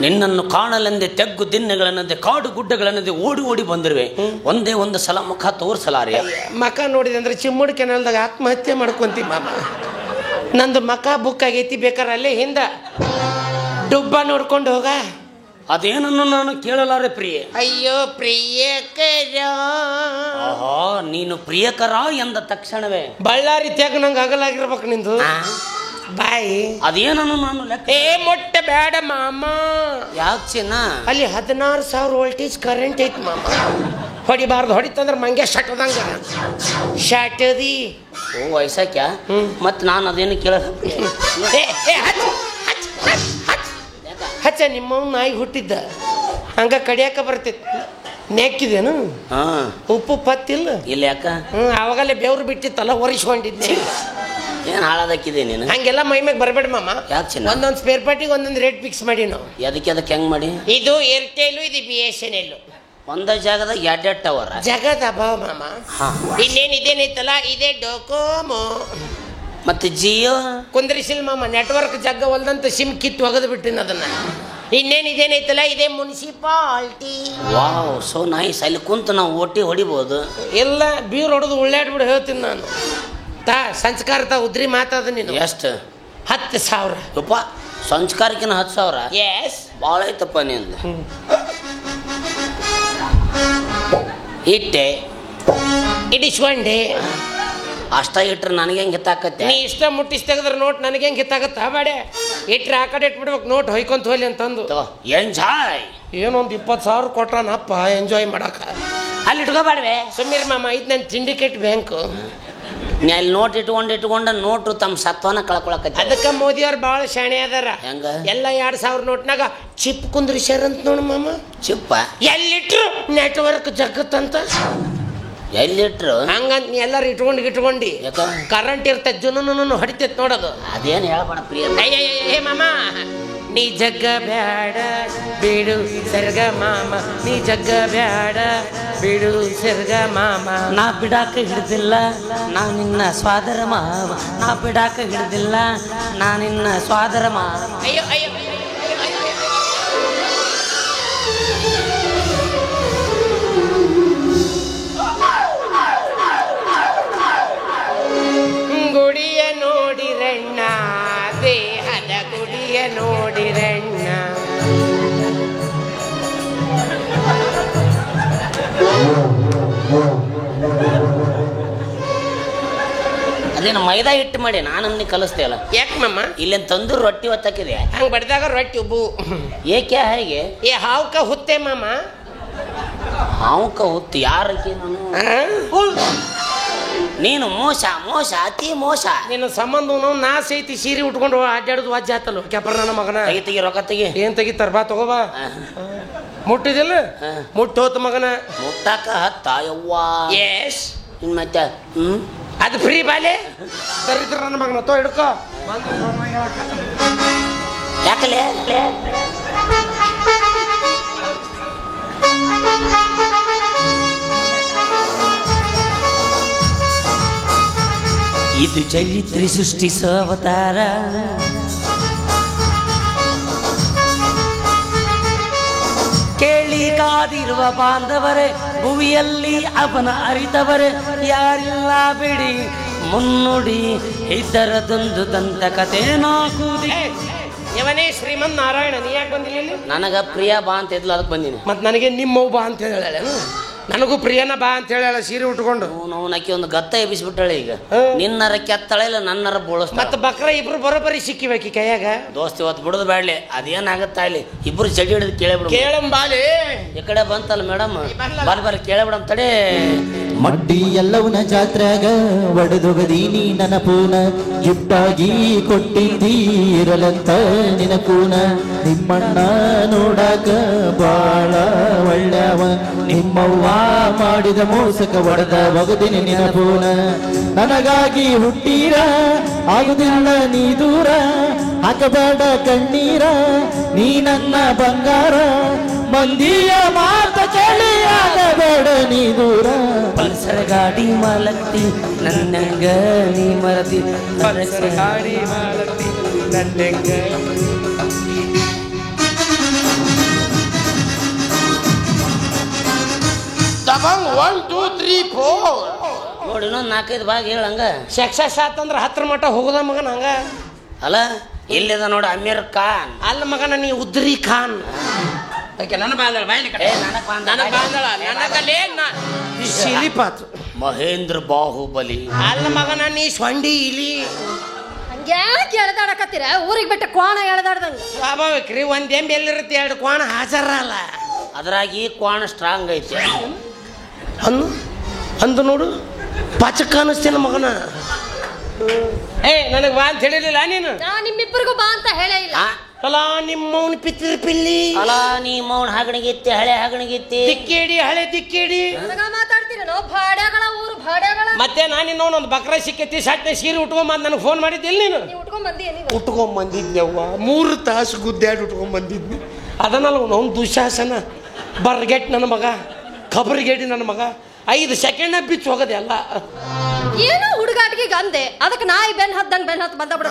ನಿನ್ನನ್ನು ಕಾಣಲೆಂದೆ ತೆಗ್ಗು ದಿನ್ನೆಗಳನ್ನದೆ ಕಾಡು ಗುಡ್ಡಗಳನ್ನದೆ ಓಡಿ ಓಡಿ ಬಂದಿರುವೆ. ಒಂದೇ ಒಂದು ಸಲ ಮುಖ ತೋರ್ಸಲಾರಿಯ. ಮಕ ನೋಡಿದೆ ಅಂದ್ರೆ ಚಿಮ್ಮುಡ್ ಕೆನಲ್ದಾಗ ಆತ್ಮಹತ್ಯೆ ಮಾಡ್ಕೊಂತಿ ಮಾಮ. ನಂದು ಮಕ ಬುಕ್ ಆಗೈತಿ, ಬೇಕಾರೆ ಅಲ್ಲೇ ಹಿಂದ ಡುಬ್ಬ ನೋಡ್ಕೊಂಡು ಹೋಗ. ಅದೇನನ್ನು ನಾನು ಕೇಳಲಾರೆ ಪ್ರಿಯೆ. ಅಯ್ಯೋ ಪ್ರಿಯಕರ. ಆಹಾ, ನೀನು ಪ್ರಿಯಕರ ಎಂದ ತಕ್ಷಣವೇ ಬಳ್ಳಾರಿ ತ್ಯಾಗ ನಂಗೆ ಆಗಲಾಗಿರ್ಬೇಕು ನಿಂದು ಬಾಯಿ. ಅದೇನನ್ನು ನಾನು ಏ ಮೊಟ್ಟ ಬೇಡ ಮಾಮ. ಯಾಕೆ ಚಿನ್ನ? ಅಲ್ಲಿ 16,000 ವೋಲ್ಟೇಜ್ ಕರೆಂಟ್ ಐತಿ ಮಾಮ. ಹೊಡಿಬಾರ್ದು, ಹೊಡಿತಂದ್ರೆ ಮಂಗೆ ಶಟದಂಗ ಶಾಟದಿ. ಓ ವಯಸ್ಸಾಕ್ಯ ಮತ್ ನಾನು ಅದೇನು ಕೇಳ. ಹಚ್ಚ ನಿಮ್ಮ ನಾಯಿ ಹುಟ್ಟಿದ್ದ ಹಂಗ ಕಡಿಯಾಕ ಬರ್ತೈತಿ. ನೆಕ್ಕಿದೇನು ಉಪ್ಪು ಪತ್ತಿಲ್ಲ ಇಲ್ಲ ಯಾಕ? ಅವಾಗಲೇ ಬೆವ್ರು ಬಿಟ್ಟಿತ್ತಲ್ಲ ಒರೆಸ್ಕೊಂಡಿದ್ದೆ. ಏನ್ ಹಾಳಾದಕ್ಕಿದೆ ನೀನು? ಹಂಗೆಲ್ಲ ಮೈ ಮ್ಯಾಗ ಬರಬೇಡ ಮಾಮ. ಯಾಕೆ ಚಿನ್ನ? ಒಂದೊಂದು ಸ್ಪೇರ್ ಪಾರ್ಟಿಗೆ ಒಂದೊಂದು ರೇಟ್ ಫಿಕ್ಸ್ ಮಾಡಿ ನಾವು. ಅದಕ್ಕೆ ಹೆಂಗ್ ಮಾಡಿ? ಇದು ಏರ್ಟೆಲ್, ಇದು BSNL. ಒಂದ ಜಾಗದಾಗ 2 ಟವರ್. ಜಗದ ಅಭಾವ ಮಾಮ. ಇನ್ನೇನು ಇದೇನೈತಲ್ಲ ಇದೇ ಡೋಕೋಮೋ. ಮತ್ತೆ ಜಿಯೋ ಕುಂದ್ರಿಸಿಲ್ ಮಾಮ. ನೆಟ್ವರ್ಕ್ ಜಗ್ಗ ಹೊಲ್ದಂತ ಸಿಮ್ ಕಿತ್ತು ಒಗದು ಬಿಟ್ಟಿನ ಅದನ್ನ. ಇನ್ನೇನು ಇದೇನೈತಲ್ಲ ಇದೇ ಮುನ್ಸಿಪಾಲ್ಟಿ. Wow, so nice. ಅಲ್ಲಿ ಕುಂತು ನಾವು ಒಟ್ಟಿ ಹೊಡಿಬಹುದು. ಎಲ್ಲ ಬೀರ್ ಹೊಡೆದು ಉಳ್ಳಾಡ್ಬಿಡು ಹೇಳ್ತೀನಿ ನಾನು. ಸಂಸ್ಕಾರ ಉದ್ರಿ ಮಾತಾದ ನೀನು. ಎಷ್ಟು? 10,000. ಯಪ್ಪ, ಸಂಸ್ಕಾರಕ್ಕಿನ 10,000? ಎಸ್, ಭಾಳ ಐತಪ್ಪ ನಿಂದು. ಇಟ್ಟೆ ಇಡಿಸ್ಕೊಂಡೆ. ಅಷ್ಟ ಇಟ್ರೆ ನನಗೆ ಹೆಂಗೆ ಹಿತ್ತಾಕತ್ತೆ? ನೀ ಇಷ್ಟ ಮುಟ್ಟಿಸ್ ತೆಗೆದ್ರೆ ನೋಟ್ ನನಗೆ ಹೆಂಗೆ ಹಿತ್ತಾಗತ್ತ? ಬೇಡ, ಇಟ್ರೆ ಆ ಕಡೆ ಇಟ್ಬಿಡ್ಬೇಕು, ನೋಟ್ ಹೊಯ್ಕೊಂತ ಹೋಗ್ಲಿ ಅಂತಂದು. ಎಂಜಾಯ್. ಏನೊಂದು 20,000 ಕೊಟ್ರಾನಪ್ಪ ಎಂಜಾಯ್ ಮಾಡಕ. ಅಲ್ಲಿ ಇಟ್ಕೋಬೇಡ್ವೆ ಸುಮ್ಮೀರ್ ಮಾಮ, ಇದು ನನ್ನ ಸಿಂಡಿಕೇಟ್ ಬ್ಯಾಂಕು. ನೀ ಅಲ್ಲಿ ನೋಟ್ ಇಟ್ಕೊಂಡು ನೋಟು ತಮ್ಮ ಸತ್ವನ ಕಳ್ಕೊಳಕತ್ತೆ. ಅದಕ್ಕೆ ಮೋದಿಯವ್ರು ಭಾಳ ಶಾಣೆ ಅದಾರ. ಹೆಂಗ? ಎಲ್ಲ 2,000 ನೋಟ್ನಾಗ ಚಿಪ್ ಕುಂದ್ರಿಸ್ಯಾರ ಅಂತ ನೋಡು ಮಾಮ. ಚಿಪ್ಪ ಎಲ್ಲಿಟ್ರು ನೆಟ್ವರ್ಕ್ ಜಗತ್ತಂತ. ಎಲ್ಲಿಟ್ರು ಹಂಗಂತ ನೀ ಎಲ್ಲರೂ ಇಟ್ಕೊಂಡು ಕರೆಂಟ್ ಇರ್ತೈತೆ, ಜುನು ಹೊಡಿತೈತೆ ನೋಡೋದು. ಅದೇನು ಹೇಳ್ಬೇಡ ಪ್ರಿಯ. ಏ ಮಾಮ, ನೀ ಜಗ್ಗ ಬ್ಯಾಡ ಬಿಡು ಸರ್ಗ ಮಾಮ, ನೀ ಜಗ್ಗ ಬ್ಯಾಡ ಬಿಡು ಸರ್ಗ ಮಾಮ. ನಾ ಬಿಡಾಕ ಹಿಡ್ದಿಲ್ಲ ನಾ ನಿನ್ನ ಸ್ವಾದರ ಮಾವ, ನಾ ಬಿಡಾಕ ಹಿಡ್ದಿಲ್ಲ ನಾ ನಿನ್ನ ಸ್ವಾದರ ಮಾವ. ಅಯ್ಯೋ ಅಯ್ಯೋ ಗುಡಿಯ ನೋಡಿರಣ್ಣ, ದೇಹದ ಗುಡಿಯ ನೋಡಿರಣ್ಣ. ಅದೇನು ಮೈದಾ ಹಿಟ್ಟು ಮಾಡಿ ನಾನು ಕಲಿಸ್ತೇ ಅಲ್ಲ. ಯಾಕೆ ಮಾಮ? ಇಲ್ಲೇನು ತಂದೂರು ರೊಟ್ಟಿ ಒತ್ತಾಕಿದೆ. ಹಂಗೆ ಬಡ್ದಾಗ ರೊಟ್ಟಿ ಉಬ್ಬು. ಏಕೆ ಹೇಗೆ? ಏ ಹಾವ್ಕ ಹುತ್ತೆ ಮಾಮ. ಹಾವುಕ ಹುತ್ತು ಯಾರಕ್ಕೆ? ನೀನು ಮೋಸ ಮೋಸ ಅತಿ ಮೋಸ. ನಿನ್ನ ಸಂಬಂಧ ನಾ ಸೈತಿ ಸೀರೆ ಉಟ್ಕೊಂಡು ಅಡ್ಡಾಡುದು ವಾಜ್ಯ ಆತಲ್ಲ ಕೆಪರ್ ನನ್ನ ಮಗನ. ತೆಗಿ ರೊಕ್ಕ ತೆಗಿ. ಏನ್ ತೆಗಿತಾರ ಬಾ ತಗೋಬಾ. ಮುಟ್ಟಿದಿಲ್ಲ ಮುಟ್ಟು ಹೋತ ಮಗನ. ಮುಟ್ಟಾಕ ಹತ್ತ ಯವ್ವ. ಎಸ್ ಇನ್ ಮತ್ತೆ ಅದು ಫ್ರೀ ಬಾಲೆ. ತರಿದ್ರ ನನ್ನ ಮಗನ ತೋ ಹಿಡ್ಕೋ. ಯಾಕಲೆ ಇದು ಚೈತ್ರಿ ಸೃಷ್ಟಿಸೋ ಅವತಾರ, ಕೇಳಿ ಕಾದಿರುವ ಬಾಂಧವರೇ, ಭುವಿಯಲ್ಲಿ ಅವನ ಅರಿತವರೇ ಯಾರಿಲ್ಲ ಬಿಡಿ, ಮುನ್ನುಡಿ ಇದರದೊಂದು ದಂತಕತೆ ನಾಕುದಿ. ಇವನೇ ಶ್ರೀಮನ್ ನಾರಾಯಣ. ನೀ ಯಾಕೆ ಬಂದಿಲ್ಲ ಇಲ್ಲಿ? ನನಗ ಪ್ರಿಯಾ ಬಾ ಅಂತ ಇದ್ಲು, ಅದಕ್ಕೆ ಬಂದೀನಿ. ಮತ್ತು ನನಗೆ ನಿಮ್ಮವ್ ಬಾ ಅಂತ ಹೇಳ, ನನಗೂ ಪ್ರಿಯನ ಬಾ ಅಂತ ಹೇಳ ಸೀರೆ ಉಟ್ಕೊಂಡು. ನಾವು ನಕ್ಕಿ ಒಂದು ಗತ್ತ ಎಬ್ಬಿಸ್ಬಿಟ್ಟಾಳೆ. ಈಗ ನಿನ್ನರ ಕೆತ್ತಳೆ ಇಲ್ಲ ನನ್ನರ ಬೋಳಿಸ್ತಾಳೆ. ಮತ್ತೆ ಬಕ್ರ ಇಬ್ರು ಬರೋಬ್ಬರಿ ಸಿಕ್ಕಿಬೇಕಿ ಕೈಯಾಗ. ದೋಸ್ತಿ ಇವತ್ತು ಬಿಡೋದು ಬ್ಯಾಡ್ಲಿ, ಅದೇನಾಗತ್ತಾ ಇಲ್ಲಿ ಇಬ್ರು ಚಡಿ ಹಿಡಿದು ಕೇಳಬಿಡು. ಕೇಳಂಬಾಲಿ ಈ ಕಡೆ ಬಂತಲ್ಲ ಮೇಡಮ್, ಬರ್ರಿ ಕೇಳಬಿಡಮ್ ತಡೆ. ಮಡ್ಡಿ ಎಲ್ಲವನ ಜಾತ್ರೆಗ ಒಡೆದೊಗದೀನಿ ನನಪೂನ, ಗಿಫ್ಟಾಗಿ ಕೊಟ್ಟಿದ್ದೀರಲಂತ ನಿನಪೂನ, ನಿಮ್ಮಣ್ಣ ನೋಡಾಕ ಬಾಳ ಒಳ್ಳೆವ, ನಿಮ್ಮವ್ವ ಮಾಡಿದ ಮೋಸಕ ಒಡೆದ ಒಗದಿನಿ ನಿನಪೂನ, ನನಗಾಗಿ ಹುಟ್ಟೀರ ಆಗುದಿಲ್ಲ ನೀ ದೂರ, ಹಾಕಬೇಡ ಕಣ್ಣೀರ ನೀ ನನ್ನ ಬಂಗಾರ, ಮಂದಿಯ ಮಾತ ಕೇಳಿ ಆಗಬೇಡ ನೀ ದೂರ. ಪಲ್ಸರ್ ಗಾಡಿ ಮಾಲಕ್ತಿ ನನ್ನಂಗ ನೀ ಮರತಿ, ಪಲ್ಸರ್ ಗಾಡಿ ಮಾಲಕ್ತಿ ನನ್ನಂಗ. ದಬಂಗ್ 1 2 3 4 ನೋಡಿ ಇನ್ನೊಂದು 4-5 ಭಾಗ ಹೇಳಂಗ. ಸಕ್ಸಸ್ ಆತಂದ್ರ 10 ಮಠ ಹೋಗುದ ಮಗನ ಹಂಗ ಅಲ್ಲ. ಇಲ್ಲಿದ ನೋಡು ಅಮೀರ್ ಖಾನ್. ಅಲ್ಲ ಮಗನ ನೀ ಉದ್ರಿ ಖಾನ್. ನನ್ನ ಬಾಂಧಳ ಮಹೇಂದ್ರ ಬಾಹುಬಲಿ. ಅಲ್ಲ ಮಗನ ನೀ ಸೊಂಡಿ ಇಲಿ. ಹಂಗ್ಯಾಕೆ ಎಳೆದಾಡಕತ್ತೀರ? ಊರಿಗೆ ಬಿಟ್ಟ ಕೋಣ ಎಳೆದಾಡ್ದಂಗ. ಸ್ವಾಭಾವಿಕ ರೀ. ಒಂದ್ ಎಮ್ಮೆ ಎಲ್ಲಿರುತ್ತೆ 2 ಕೋಣ ಹಾಜರಲ್ಲ. ಅದ್ರಾಗಿ ಕೋಣ ಸ್ಟ್ರಾಂಗ್ ಐತಿ. ಅಂದು ನೋಡು ಪಚಕ ಅನಿಸ್ತೇನ ಮಗನ. ನನಗೆ ಬಾ ಅಂತ ಹೇಳಿರ್ಲಿಲ್ಲ ನೀನು? ನಾ ನಿಮ್ಮಿಬ್ಬರಿಗೂ ಬಾ ಅಂತ ಹೇಳೇ ಇಲ್ಲ. ಅಲ್ಲ ನಿಮ್ಮವನ್ ಪಿತ್ತಿರ ಪಿಲ್ಲಿ. ಅಲ್ಲ ನೀ ಮೌನ್ ಹಾಗಣಿಗಿತ್ತಿ, ಹಳೆ ಹಾಗಣಿಗಿತ್ತಿ, ದಿಕ್ಕೇಡಿ ಹಳೆ ದಿಕ್ಕೇಡಿ ಮಾತಾಡ್ತೀರೇನೋ? ಭಾಡ್ಯಾಗಳ ಊರು ಭಾಡ್ಯಾಗಳ. ಮತ್ತೆ ನಾನು ಒಂದು ಬಕ್ರ ಸಿಕ್ಕೈತಿ ಸಟ್ನೆ ಸೀರೆ ಉಟ್ಕೊಂಬಂದು ನನಗೆ ಫೋನ್ ಮಾಡಿದ್ದಿಲ್ಲ ನೀನು? ಉಟ್ಕೊಂಬಂದಿದ್ನವ್ವ. 3 ತಾಸು ಗುದ್ದಾಡಿ ಉಟ್ಕೊಂಬಂದಿದ್ನಿ. ಅದನ್ನಲ್ಲ ಅವ್ನು ದುಶಾಸನ ಬರ್ಗೆಟ್ ನನ್ನ ಮಗ, ಖಬರ್ಗೇಡಿ ನನ್ನ ಮಗ. 5 ಸೆಕೆಂಡ್ ಬಿಚ್ಚು ಹೋಗದೆ ಅಲ್ಲ. ಏನೋ ಹುಡುಗಾಟಿಗೆ ಗಂದೆ, ಅದಕ್ಕೆ ನಾಯಿ ಬೆನ್ ಹತ್ತಂಗ್ ಬೆನ್ ಹತ್ತು ಬಂದ ಬಿಡ.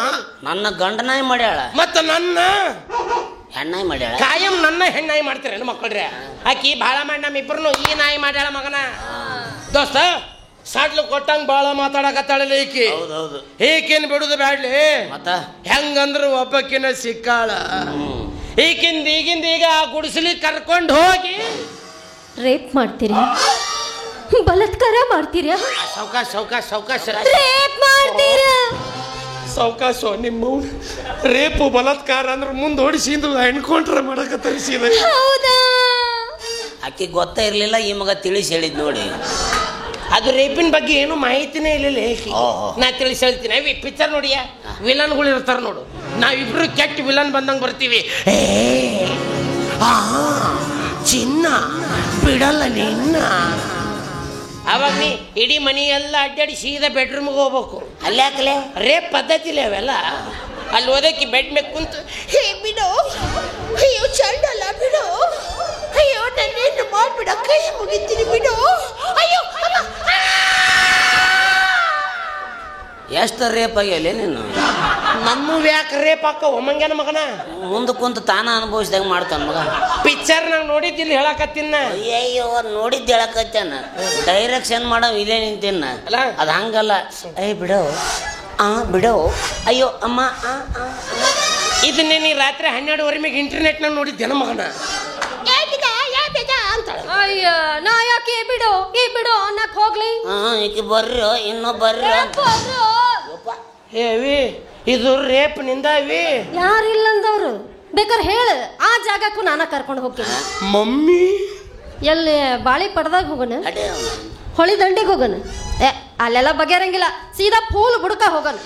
ನನ್ನ ಗಂಡನಾಯಿ ಮಾಡ್ಯಾಳ, ಮತ್ತೆ ನನ್ನ ಹೆಣ್ಣಾಯಿ ಮಾಡ್ಯಾಳ. ಕಾಯಂ ನನ್ನ ಹೆಣ್ಣಾಯಿ ಮಾಡ್ತೀರೇನು ಮಕ್ಕಳ್ರೆ? ಆಕಿ ಭಾಳ ಮಾಡಿ ನಮ್ಮಿಬ್ಬರನ್ನು ಈ ನಾಯಿ ಮಾಡ್ಯಾಳ ಮಗನ. ದೋಸ್ತ ಸಾಟ್ಲು ಕೊಟ್ಟಂಗ್ ಬಾಳ ಮಾತಾಡಕತ್ತಾಳಲ್ಲ ಈಕಿ. ಈಕಿನ್ ಬಿಡುದು ಬ್ಯಾಡ್ಲಿ. ಮತ್ತ ಹೆಂಗಂದ್ರು ಒಬ್ಬಕಿನ ಸಿಕ್ಕಾಳ. ಈಗಿಂದ ಈಗ ಆ ಗುಡಿಸಲಿ ಕರ್ಕೊಂಡು ಹೋಗಿ ರೇಪ್ ಮಾಡ್ತೀರಿ, ಬಲಾತ್ಕಾರ ಮಾಡ್ತೀರಾ? ಸಾವಕಾಶ ಸಾವಕಾಶ ಸಾವಕಾಶ ರೇಪ್ ಮಾಡ್ತೀರಾ? ಸಾವಕಾಶ. ನಿಮ್ಮ ರೇಪು ಬಲಾತ್ಕಾರ ಅಂದ್ರೆ ಮುಂದೆ ಓಡಿಸಿಂದು ಎನ್ಕೌಂಟರ್ ಮಾಡಕತ್ತಾರೆ ಸೀದಾ. ಹೌದಾ? ಆಕಿ ಗೊತ್ತಾ ಇರ್ಲಿಲ್ಲ, ಈ ಮಗ ತಿಳಿಸಿ ಹೇಳಿದ್ ನೋಡಿ. ಅದು ರೇಪಿನ ಬಗ್ಗೆ ಏನು ಮಾಹಿತಿನೇ ಇಲ್ಲ. ನಾ ತಿಳಿಸಿ ಹೇಳ್ತೀನಿ. ಪಿಕ್ಚರ್ ನೋಡಿಯ ವಿಲನ್ಗಳು ಇರ್ತಾರ ನೋಡು. ನಾವಿಬ್ರು ಕೆಟ್ಟ ವಿಲನ್ ಬಂದಂಗೆ ಬರ್ತೀವಿ. ಚಿನ್ನ ಬಿಡಲ್ಲ ನಿನ್ನ. ಅವಾಗ ನೀ ಇಡೀ ಮನಿ ಎಲ್ಲ ಅಡ್ಡಾಡಿ ಸೀದಾ ಬೆಡ್ರೂಮ್ಗೆ ಹೋಗ್ಬೇಕು. ಅಲ್ಲಿ ಯಾಕಲೆ ರೇಪ್ ಪದ್ಧತಿಲಿ ಅವೆಲ್ಲ. ಅಲ್ಲಿ ಓದಕ್ಕೆ ಬೆಡ್ ಮೇಲೆ ಕುಂತು ಹೇ ಬಿಡು, ಅಯ್ಯೋ ಚಂಡಲ್ಲ ಬಿಡು, ಅಯ್ಯೋ ನನ್ನೇನು ಮಾಡ್ಬಿಡ, ಕೈ ಮುಗಿತೀನಿ ಬಿಡು, ಅಯ್ಯೋ ಎಷ್ಟು ರೇಪ್ ಆಗ್ಯಾಲೆ ನೀನು? ನಮ್ಮ ಯಾಕೆ ರೇಪ್ ಹಾಕ ಒಮ್ಮಂಗನ ಮಗನ? ಮುಂದೆ ಕುಂತು ತಾನ ಅನುಭವಿಸಿದಾಗ ಮಾಡ್ತಾನ ಮಗ. ಪಿಕ್ಚರ್ ನಾಗ ನೋಡಿದ್ದಿಲ್ಲ ಹೇಳಕತ್ತಿನ. ಅಯ್ಯೋ ನೋಡಿದ್ದು ಹೇಳಕತ್ತಾನ. ಡೈರೆಕ್ಷನ್ ಮಾಡೋ ಇಲ್ಲೇ ನಿಂತಿನ. ಅದು ಹಂಗಲ್ಲ. ಬಿಡೋ ಬಿಡೋ, ಅಯ್ಯೋ ಅಮ್ಮ. ಇದನ್ನೇ ನೀ ರಾತ್ರಿ 12:30 ಮ್ಯಾಗ ಇಂಟರ್ನೆಟ್ನಾಗ ನೋಡಿದ್ದೇನ ಮಗನ? ಅಯ್ಯ ನಾ ಯಾಕೆ ಬಿಡು ಈ ಬಿಡು ಅನ್ನಕ್ ಹೋಗ್ಲಿ? ಈಕಿ ಬರ್ರೋ ಇನ್ನೂ ಬರ್ರೋ. ಹೇವಿ ಇದು ರೇಪ್ ನಿಂದಾವಿ. ಯಾರಿಲ್ಲಂದವ್ರು ಬೇಕಾದ್ರೆ ಹೇಳು, ಆ ಜಾಗಕ್ಕೂ ನಾನ ಕರ್ಕೊಂಡು ಹೋಗ್ತೀನಿ. ಮಮ್ಮಿ ಎಲ್ಲಿ ಬಾಳಿ ಪಡ್ದಾಗ ಹೋಗೋಣ, ಹೊಳಿ ದಂಡಿಗೆ ಹೋಗೋಣ. ಅಲ್ಲೆಲ್ಲ ಬಗೆರಂಗಿಲ್ಲ, ಸೀದಾ ಫೂಲ್ ಬುಡಕ ಹೋಗೋಣ.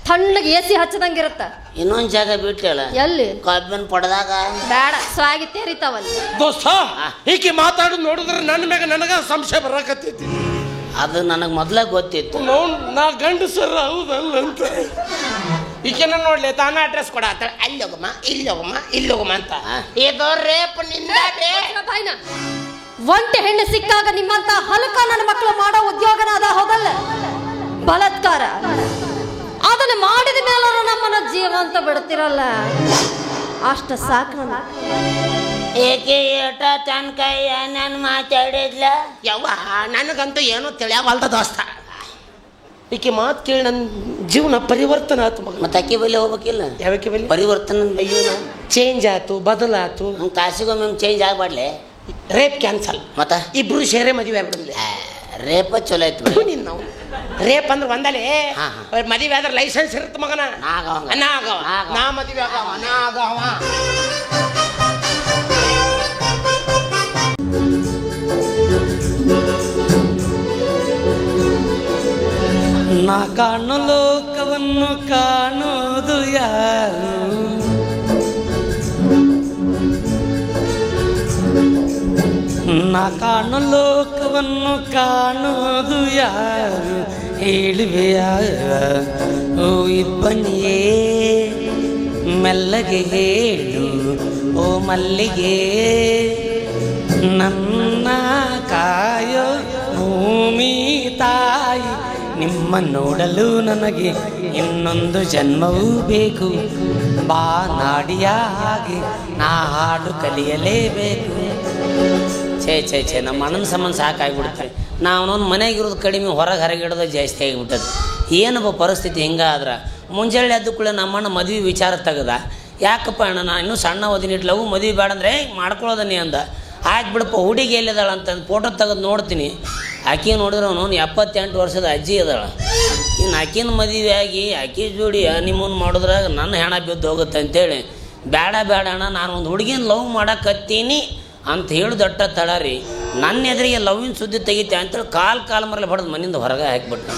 ತಣ್ಣಗೆ AC ಹಚ್ಚದಂಗಿರುತ್ತ. ಇನ್ನೊಂದು ಜಾಗ ಬಿಟ್ಟಲ್ಲ, ಎಲ್ಲಿ? ಕಬ್ಬಿನ ಪಡ್ದಾಗ. ಬೇಡ, ಸ್ವಾಗಿ ತೇರಿತಾವಲ್ಲಿ. ದೋಸ್ತ ಈಕಿ ಮಾತಾಡೋದು ನೋಡಿದ್ರೆ ನನ್ನ ಮ್ಯಾಗ ನನಗ ಸಂಶಯ ಬರಕತ್ತೈತಿ. ಅದು ನನಗೆ ಮೊದ್ಲ ಗೊತ್ತಿತ್ತು. ನಾ ಗಂಡಸರ ಹೌದಲ್ಲ ಅಂತ. ಈಕೆನ ನೋಡ್ಲಿ ತಾನ ಅಡ್ರೆಸ್ ಕೊಡ ಅಲ್ಲಿ ಹೋಗಮ್ಮ ಇಲ್ಲಿ ಹೋಗಮ್ಮ ಇಲ್ಲಿ ಹೋಗಮ್ಮ ಅಂತ. ಇದು ರೇಪ್ ನಿಂದ ಬಾಯ್ನ ಒಂಟೆ ಹೆಣ್ಣು ಸಿಕ್ಕಾಗ ನಿಮ್ಮಂತ ಹಲಕ ನನ್ನ ಮಕ್ಕಳು ಮಾಡೋ ಉದ್ಯೋಗನ ಅದ ಹೌದಲ್ಲ ಬಲಾತ್ಕಾರ. ಅದನ್ನ ಮಾಡಿದ ಮೇಲೆ ನಮ್ಮನ್ನ ಜೀವಂತ ಬಿಡ್ತಿರಲ್ಲ ಅಷ್ಟ ಸಾಕು. ಏಕೆ ಏಟ ತನಕ ನಾನು ಮಾತಾಡಿದ್ಲ ಯವ್ವ ನನಗಂತೂ ಏನೋ ತಿಳಿಯವಲ್ದ ದೋಸ್ತ. ಈಕೆ ಮಾತು ಕೇಳಿ ನನ್ನ ಜೀವನ ಪರಿವರ್ತನೆ ಆಯ್ತು ಮಗ. ಮತ್ತೆ ಅಕ್ಕಿ ಬಲ್ಲಿ ಹೋಗ್ಬೇಕಿಲ್ಲ ಯಾವಕ್ಕೆ ಬಲ್ಲಿ ಪರಿವರ್ತನೆ ಬೈಯೋಣ ಚೇಂಜ್ ಆಯ್ತು ಬದಲಾತು. ಹಂಗೆ ತಾಸಿಗೊಮ್ಮೆ ಚೇಂಜ್ ಆಗ್ಬಾಡ್ಲೆ. ರೇಪ್ ಕ್ಯಾನ್ಸಲ್ ಮತ್ತ ಇಬ್ರು ಸೇರೆ ಮದುವೆ ಆಗ್ಬಿಡಲಿ. ರೇಪ ಚಲೋ ಐತಿ ಬಿಡು. ನೀನು ನಾವು ರೇಪ್ ಅಂದ್ರೆ ಒಂದಲೇ ಮದುವೆ ಆದ್ರೆ ಲೈಸೆನ್ಸ್ ಇರುತ್ತೆ ಮಗನ. ನಾ ಮದುವೆ ಆಗವ ನಾ ಆಗವ. ನಾ ಕಾಣೋ ಲೋಕವನ್ನು ಕಾಣೋದು ಯಾರು, ನಾ ಕಾಣೋ ಲೋಕವನ್ನು ಕಾಣೋದು ಯಾರು ಹೇಳುವೆಯ ಓ ಇಬ್ಬನಿಯೇ ಮೆಲ್ಲಗೆ ಹೇಳು ಓ ಮಲ್ಲಿಗೆ ನನ್ನ ಕಾಯೋ ಭೂಮಿ ತಾಯಿ ನಿಮ್ಮ ನೋಡಲು ನನಗೆ ಇನ್ನೊಂದು ಜನ್ಮವೂ ಬೇಕು ಬಾ ನಾಡಿಯ ಹಾಗೆ ನಾ ಹಾಡು ಕಲಿಯಲೇಬೇಕು. ಛೇ ನಮ್ಮ ಅಣ್ಣನ ಸಂಬಂಧ ಸಾಕಾಗಿಬಿಡ್ತಾರೆ. ನಾವು ಮನೆಗಿರೋದು ಕಡಿಮೆ ಹೊರಗೆ ಹೊರಗಿಡೋದು ಜಾಸ್ತಿ ಆಗಿಬಿಟ್ಟದು. ಏನಪ್ಪ ಪರಿಸ್ಥಿತಿ ಹಿಂಗಾದ್ರೆ ಮುಂಜಾನೆ ಎದ್ದು ಕೂಡ ನಮ್ಮಣ್ಣ ಮದುವೆ ವಿಚಾರ ತೆಗೆದ. ಯಾಕಪ್ಪ ಅಣ್ಣ ನಾನು ಇನ್ನೂ ಸಣ್ಣ ಓದಿನಿಟ್ಲವು ಮದುವೆ ಬೇಡ ಅಂದರೆ ಮಾಡ್ಕೊಳ್ಳೋದ ನೀ ಅಂದ. ಆಯ್ತು ಬಿಡಪ್ಪ ಹುಡುಗಿ ಎಲ್ಲಿದ್ದಾಳ ಅಂತಂದು ಫೋಟೋ ತೆಗೆದು ನೋಡ್ತೀನಿ. ಆಕೆ ನೋಡಿದ್ರೆ ಅವನು 78 ವರ್ಷದ ಅಜ್ಜಿ ಅದಾಳ. ಇನ್ನು ಆಕಿನ ಮದುವೆ ಆಗಿ ಆಕೆ ಜೋಡಿ ನಿಮ್ಮನ್ನು ಮಾಡಿದ್ರಾಗ ನನ್ನ ಹೆಣ ಬಿದ್ದು ಹೋಗುತ್ತೆ ಅಂತೇಳಿ ಬೇಡ ಅಣ್ಣ ನಾನು ಒಂದು ಹುಡುಗಿನ ಲವ್ ಮಾಡಕತ್ತೀನಿ ಅಂತ ಹೇಳಿ ದಟ್ಟ ತಡಾರಿ ನನ್ನ ಎದುರಿಗೆ ಲವ್ವಿನ ಸುದ್ದಿ ತೆಗಿತೆ ಅಂತೇಳಿ ಕಾಲು ಮರಲಿ ಹೊಡೆದು ಮನೆಯಿಂದ ಹೊರಗೆ ಹಾಕಿಬಿಟ್ಟು.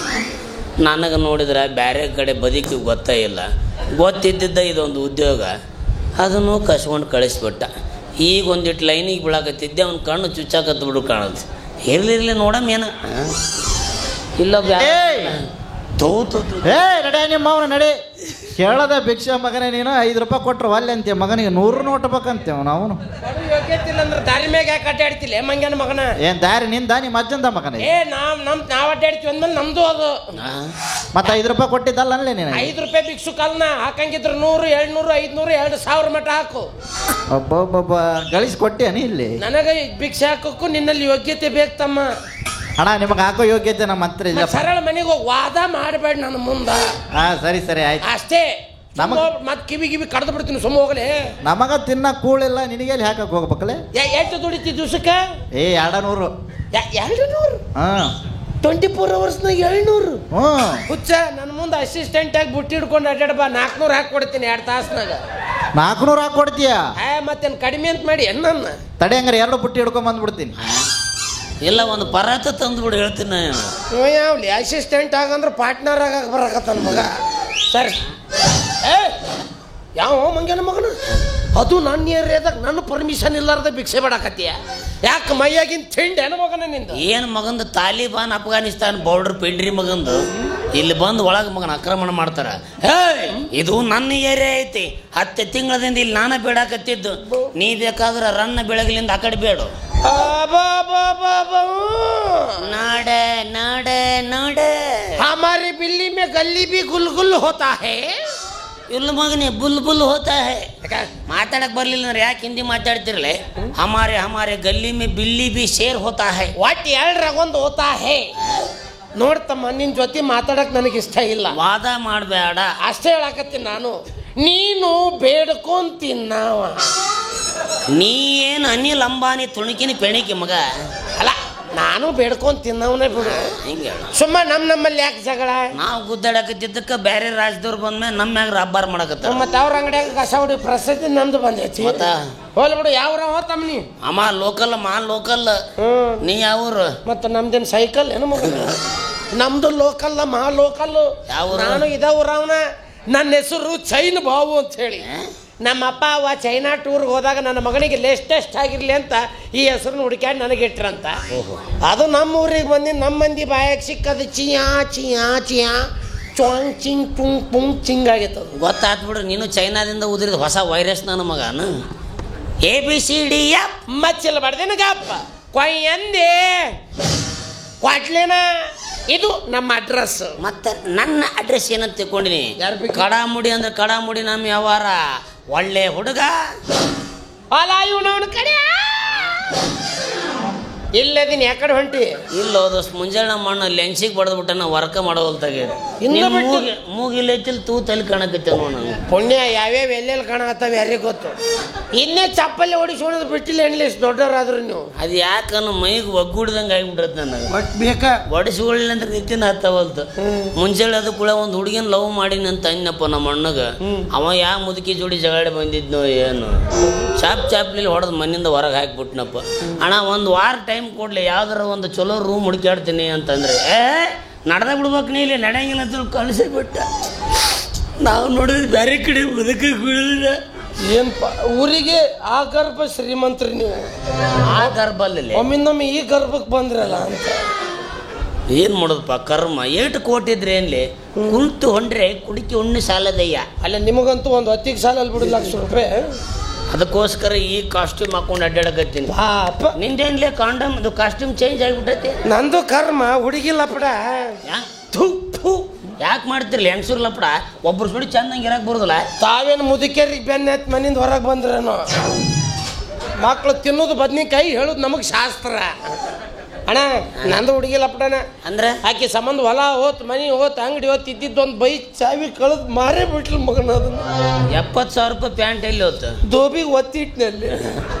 ನನಗೆ ನೋಡಿದ್ರೆ ಬೇರೆ ಕಡೆ ಬದುಕಿ ಗೊತ್ತೇ ಇಲ್ಲ. ಗೊತ್ತಿದ್ದಿದ್ದ ಇದೊಂದು ಉದ್ಯೋಗ ಅದನ್ನು ಕಸ್ಕೊಂಡು ಕಳಿಸ್ಬಿಟ್ಟ. ಈಗ ಒಂದಿಟ್ಟು ಲೈನಿಗೆ ಬೀಳಾಕತ್ತಿದ್ದೆ ಅವ್ನ ಕಣ್ಣು ಚುಚ್ಚಾಕತ್ತು ಬಿಡು ಕಾಣುತ್ತೆ. ಇರಲಿರಲಿ ನೋಡಮ್ಮ ಏನ ಇಲ್ಲ ನಡೆ ನಿಮ್ಮ ಅವನ ನಡೆ ಕೇಳದ ಭಿಕ್ಷಾ ಮಗನೇ ನೀನು 5 ರೂಪಾಯಿ ಕೊಟ್ರು ಅಲ್ಲೇ ಅಂತೀಯ ಮಗನಿಗೆ 100 ನೋಟ್ ಬೇಕಂತೇವ ನಾವು. ಯೋಗ್ಯತಿಲ್ಲ ಅಂದ್ರೆ ದಾರಿ ಮ್ಯಾಗ ಯಾಕೆ ಅಡ್ಡಾಡ್ತಿಲ್ಲ ಮಂಗ್ಯನ ಮಗನ? ಏನ್ ದಾರಿ ನಿಂದ ನಿಮ್ಮ ಅಜ್ಜಂದ ಮಗನೇ? ನಾವ್ ಅಡ್ಡಾಡ್ತೀವಿ ಅಂದ್ಮೇಲೆ ನಮ್ದು ಅದು. ಮತ್ತೆ 5 ರೂಪಾಯಿ ಕೊಟ್ಟಿದ್ದಲ್ಲ ಅಲ್ಲೇ ನೀನು? 5 ರೂಪಾಯಿ ಭಿಕ್ಷು ಕಾಲ್ನ ಹಾಕಂಗಿದ್ರು 100, 200, 500, 2000 ಮಟ್ಟ ಹಾಕು. ಒಬ್ಬೊಬ್ಬ ಗಳಿಸಿ ಕೊಟ್ಟೇನಿ ಇಲ್ಲಿ. ನನಗೆ ಭಿಕ್ಷೆ ಹಾಕೋಕ್ಕೂ ನಿನ್ನಲ್ಲಿ ಯೋಗ್ಯತೆ ಬೇಕು ತಮ್ಮ. ಅಣ್ಣ ನಿಮಗೆ ಹಾಕೋ ಯೋಗ್ಯತೆ ನಮ್ಮ ಹತ್ರ ಇಲ್ಲ. ಸರಳ ಮನೆಗೆ ಹೋಗಿ ವಾದ ಮಾಡಬೇಡ ನನ್ನ ಮುಂದ. ಸರಿ ಆಯ್ತು ಅಷ್ಟೇ. ಮತ್ ಕಿವಿ ಕಡ್ದು ಬಿಡ್ತೀನಿ ಸುಮ್ಮ ಹೋಗಲಿ. ನಮಗ ತಿನ್ನ ಕೂಳಿಲ್ಲ ನಿನಗೆ ಹಾಕಕ್ ಹೋಗ್ಬೇಕಲ್ಲ. ಎಷ್ಟು ದುಡಿತಿ ದಿವ್ಸಕ್ಕೆ? 200. 200? 24 ಅವರ್ಸ್ನಾಗ 700? ಹುಚ್ಚ ನನ್ನ ಮುಂದೆ ಅಸಿಸ್ಟೆಂಟ್ ಆಗಿ ಬುಟ್ಟಿ ಹಿಡ್ಕೊಂಡು ಅಡ್ಡಾಡ ಬಾ. 400 ಹಾಕಿ ಕೊಡ್ತೀನಿ 2 ತಾಸ್ನಾಗ. 400 ಹಾಕಿ ಕೊಡ್ತೀಯ? ಮತ್ತೇನು ಕಡಿಮೆ ಅಂತ ಮಾಡಿ ನನ್ನ ತಡೆ ಹಂಗಾರೆ 2 ಬುಟ್ಟಿ ಹಿಡ್ಕೊಂಡ್ ಬಂದ್ಬಿಡ್ತೀನಿ. ಇಲ್ಲ ಒಂದು ಪರಾತ ತಂದುಬಿಡು ಹೇಳ್ತೀನಿ. ಯಾವ್ಲಿ ಅಸಿಸ್ಟೆಂಟ್ ಆಗಂದ್ರೆ ಪಾರ್ಟ್ನರ್ ಆಗ ಬರಕತ್ತಾನ ಮಗ. ಸರಿ ಯಾವ ಮಂಗ್ಯನ ಮಗನ ಅದು ನನ್ನ ಏರಿಯಾದಾಗ ನನ್ನ ಪರ್ಮಿಷನ್ ಇಲ್ಲಾರ್ದ ಭಿಕ್ಷೆ ಬೇಡಕತ್ತೀಯ? ಯಾಕೆ ಮೈಯಾಗಿನ ತಿಂಡಿ ಏನು ಮಗನ ನಿಂದ? ಏನು ಮಗಂದು ತಾಲಿಬಾನ್ ಅಫ್ಘಾನಿಸ್ತಾನ್ ಬಾರ್ಡರ್ ಪಿಂಡ್ರಿ ಮಗಂದು ಇಲ್ಲಿ ಬಂದು ಒಳಗೆ ಮಗನ ಆಕ್ರಮಣ ಮಾಡ್ತಾರ. ಇದು ನನ್ನ ಏರಿಯಾ ಐತಿ. 10 ತಿಂಗಳದಿಂದ ಇಲ್ಲಿ ನಾನ ಬೇಡಾಕತ್ತಿದ್ದು. ನೀ ಬೇಕಾದ್ರೆ ರನ್ನ ಬೆಳಗ್ಲಿಂದ ಆ ಕಡೆ ಬೇಡು. ನೋಡ हमारी बिल्ली में गली भी गुल होता है. ಇಲ್ಲ ಮಗನೇ ಬುಲ್ ಹೋತಾ ಹೇ. ಮಾತಾಡಕ್ ಬರ್ಲಿಲ್ಲ ಅಂದ್ರೆ ಯಾಕೆ ಹಿಂದಿ ಮಾತಾಡ್ತಿರ್ಲೆ? ಹಮಾರೆ ಗಲ್ಲಿ ಮೇ ಬಿಲ್ಲಿ ಬಿ ಶೇರ್ ಹೋತಾ ಹೇ. ಒಟ್ಟು 2 ಹೋತಾ ಹೇ. ನೋಡ್ತಮ್ಮ ನಿನ್ ಜೊತೆ ಮಾತಾಡಕ್ ನನಗೆ ಇಷ್ಟ ಇಲ್ಲ. ವಾದ ಮಾಡಬೇಡ ಅಷ್ಟೇ ಹೇಳಕತ್ತೀನಿ ನಾನು. ನೀನು ಬೇಡ್ಕೊಂತಿನ್ನಾವ. ನೀ ಏನು ಅನಿಲ್ ಅಂಬಾನಿ ತುಣುಕಿನಿ ಪೆಣಿಕಿ ಮಗ ಅಲ್ಲ. ನಾನು ಬೇಡ್ಕೊಂಡ್ ತಿನ್ನವನೇ ಬಿಡು. ಹಿಂಗೆ ಸುಮ್ಮ ನಮ್ಮಲ್ಲಿ ಯಾಕೆ ಜಗಳ? ನಾವು ಗುದ್ದಾಡಕತ್ತಿದ್ದಕ್ಕೆ ಬೇರೆ ರಾಜ್ಯದವ್ರು ಬಂದ್ಮೇಲೆ ನಮ್ಮ ಮ್ಯಾಗ ರಬ್ಬಾರ್ ಮಾಡಕತ್ತ. ಮತ್ತೆ ಅವ್ರ ಅಂಗಡಿಯಾಗ ಕಸ ಹೊಡಿ ಪ್ರಸಿದ್ಧಿ ನಮ್ದು ಬಂದೈತಿ. ಹೋಲ್ ಬಿಡು. ಯಾವ್ರ ಹೋತಮ್ಮ ನೀ? ಅಮ್ಮ ಲೋಕಲ್ ನೀ ಯಾವ್ರು? ಮತ್ತೆ ನಮ್ದೇನು ಸೈಕಲ್ ಏನು ಮಗ? ನಮ್ದು ಲೋಕಲ್ ಮಾ ಲೋಕಲ್. ನಾನು ಇದವ್ರವನ. ನನ್ನ ಹೆಸರು ಚೈನ್ ಬಾವು ಅಂತ ಹೇಳಿ. ನಮ್ಮ ಅಪ್ಪ ಅವ ಚೈನಾ ಟೂರ್ಗೆ ಹೋದಾಗ ನನ್ನ ಮಗನಿಗೆ ಲೇಟೆಸ್ಟ್ ಆಗಿರಲಿ ಅಂತ ಈ ಹೆಸರನ್ನ ಹುಡುಕ್ಯಾಡಿ ನನಗೆ ಇಟ್ರಂತ. ಅದು ನಮ್ಮ ಊರಿಗೆ ಬಂದು ನಮ್ಮ ಮಂದಿ ಬಾಯಾಗ ಸಿಕ್ಕದು ಚಿಯಾ ಚಾಂಗ್ ಚಿಂಗ್ ಟುಂಗ್ ಪುಂಗ್ ಚಿಂಗ್ ಆಗೈತದ. ಗೊತ್ತಾತ್ ಬಿಡ್ರಿ, ನೀನು ಚೈನಾದಿಂದ ಉದುರಿದ ಹೊಸ ವೈರಸ್ ನನ್ನ ಮಗನು. ABCD ಮಚ್ಚಲ್ಲ ಬಡ್ದೇನ ಗಪ್ಪ ಕೊಯ್ ಅಂದೆ ಕ್ವಾಟ್ಲೇನ. ಇದು ನಮ್ಮ ಅಡ್ರೆಸ್. ಮತ್ತೆ ನನ್ನ ಅಡ್ರೆಸ್ ಏನಂತ ತಿಳ್ಕೊಂಡಿನಿ? ಯಾರ್ ಬೇಕು? ಕಡಾಮುಡಿ ಅಂದ್ರೆ ಕಡಾಮುಡಿ ನಮ್ಮ ವ್ಯವಹಾರ. ಒಳ್ಳೆ ಹುಡುಗ ಅಲ್ಲ ಇವನವನ ಕಡೆ ಇಲ್ಲದಿನ ಯಾಕಡೆ ಹೊಂಟಿ? ಇಲ್ಲ ಹೋದಷ್ಟು ಮುಂಜಾನೆ ನಮ್ಮ ಅಣ್ಣ ಲೆನ್ಸಿಗೆ ಬಡ್ದ್ಬಿಟ್ಟ ನಾವು ವರ್ಕ ಮಾಡೋಲ್ತಾಗೆ ಇನ್ನು ಬಿಟ್ಟು ಮೂಗಿಲ್ಲೈತಿಲ್ ತೂ ತಲೆ ಕಾಣಕತ್ತೆ ನೋಡ. ಪುಣ್ಯ ಯಾವ್ಯಾವ ಎಲ್ಲೆಲ್ಲಿ ಕಾಣಕತ್ತಾವ ಯಾರಿಗೆ ಗೊತ್ತು. ಇನ್ನೇ ಚಪ್ಪಲ್ಲಿ ಹೊಡಿಸೋಣದು ಬಿಟ್ಟಿಲ್ಲ ಎಣ್ಲಿ ದೊಡ್ಡವರಾದ್ರು ನೀವು. ಅದು ಯಾಕನ್ನು ಮೈಗೆ ಒಗ್ಗೂಡ್ದಂಗೆ ಆಗಿಬಿಟ್ರತ್ ನನಗೆ. ಒಟ್ಟು ಬೇಕಾ ಒಡಿಸ್ಕೊಳ್ಳಿಲ್ಲ ಅಂದ್ರೆ ನಿತ್ಯನ ಹತ್ತವಲ್ತು. ಮುಂಜಾನೆ ಅದು ಕೂಡ ಒಂದು ಹುಡುಗಿನ ಲವ್ ಮಾಡೀನಿ ಅಂತ ಅನ್ನಪ್ಪ ನಮ್ಮ ಅಣ್ಣಗ. ಅವ ಯಾವ ಮುದುಕಿ ಜೋಡಿ ಜಗಾಡಿ ಬಂದಿದ್ನೋ ಏನು, ಚಾಪ್ಲಿ ಹೊಡೆದು ಮನೆಯಿಂದ ಹೊರಗೆ ಹಾಕಿಬಿಟ್ನಪ್ಪ. ಅಣ್ಣ ಒಂದು ವಾರ ಟೈಮ್ ಕೊಡ್ಲಿ, ಯಾವ್ದಾರ ಒಂದು ಚಲೋ ರೂಮ್ ಹುಡುಕಾಡ್ತೀನಿ ಅಂತಂದ್ರೆ ನಡ್ದ ಬಿಡ್ಬೇಕು, ನೀ ಇಲ್ಲಿ ನಡೆಯಂಗಿಲ್ಲ ಅಂತ ಕಳಿಸಿಬಿಟ್ಟ. ನಾವು ನೋಡಿದ್ರೆ ಬೇರೆ ಕಡೆ ಮುದುಕ ಕುಡಿದ. ಏನಪ್ಪ ಊರಿಗೆ ಆ ಗರ್ಭ ಶ್ರೀಮಂತ್ರಿ ನೀವು, ಆ ಗರ್ಭಲ್ಲಿ ಒಮ್ಮಿಂದೊಮ್ಮೆ ಈ ಗರ್ಭಕ್ಕೆ ಬಂದ್ರಲ್ಲ ಅಂತ. ಏನ್ ಮಾಡೋದಪ್ಪ ಕರ್ಮ. ಏಟು ಕೋಟಿದ್ರೆ ಏನ್ಲಿ ಕುಂತು ಹೊಂಡ್ರೆ ಕುಡಿಕೆ ಉಣ್ಣಿ ಸಾಲದಯ್ಯ. ಅಲ್ಲ ನಿಮಗಂತೂ ಒಂದು ಹೊತ್ತಿಗೆ ಸಾಲಲ್ಲಿ ಬಿಡು ₹1,00,000. ಅದಕ್ಕೋಸ್ಕರ ಈ ಕಾಸ್ಟ್ಯೂಮ್ ಹಾಕೊಂಡು ಅಡ್ಡಾಡಕತ್ತೀನಿ. ಪಾಪ ನಿಂದೇನ್ಲೇ ಕಾಂಡಮ್ ಅದು ಕಾಸ್ಟ್ಯೂಮ್ ಚೇಂಜ್ ಆಗಿಬಿಟ್ಟೈತಿ. ನಂದು ಕರ್ಮ ಹುಡುಗಿ ಲಪಡ. ಯಾಕೆ ಮಾಡ್ತಿರ್ಲಿ ಹೆಂಗಸೂರ್ ಲಪಡ? ಒಬ್ರು ಸುಡಿ ಚಂದಂಗೆ ಇರಕ್ ಬರೋದಿಲ್ಲ. ತಾವೇನು ಮುದುಕೇರಿಗೆ ಬೆನ್ನ ಎತ್ತು ಮನೆಯಿಂದ ಹೊರಗೆ ಬಂದ್ರೇನೋ. ಮಕ್ಕಳು ತಿನ್ನೋದು ಬದ್ನಿಕಾಯಿ ಹೇಳೋದು ನಮಗೆ ಶಾಸ್ತ್ರ. ಅಣ್ಣ ನಂದು ಹುಡುಗಿ ಲಪಡನ ಅಂದ್ರೆ ಆಕೆ ಸಂಬಂಧ ಹೊಲ ಹೋತ್ ಮನೆ ಹೋತ್ ಅಂಗಡಿ ಹೋತ್ ಇದ್ದಿದ್ದೊಂದು ಬೈಕ್ ಚಾವಿ ಕಳೆದು ಮಾರೇ ಬಿಟ್ಲು ಮಗನ. ಅದನ್ನ ₹70,000 ಪ್ಯಾಂಟ್ ಎಲ್ಲಿ ಹೋತು? ದೋಬಿಗೆ ಒತ್ತಿಟ್ನಲ್ಲಿ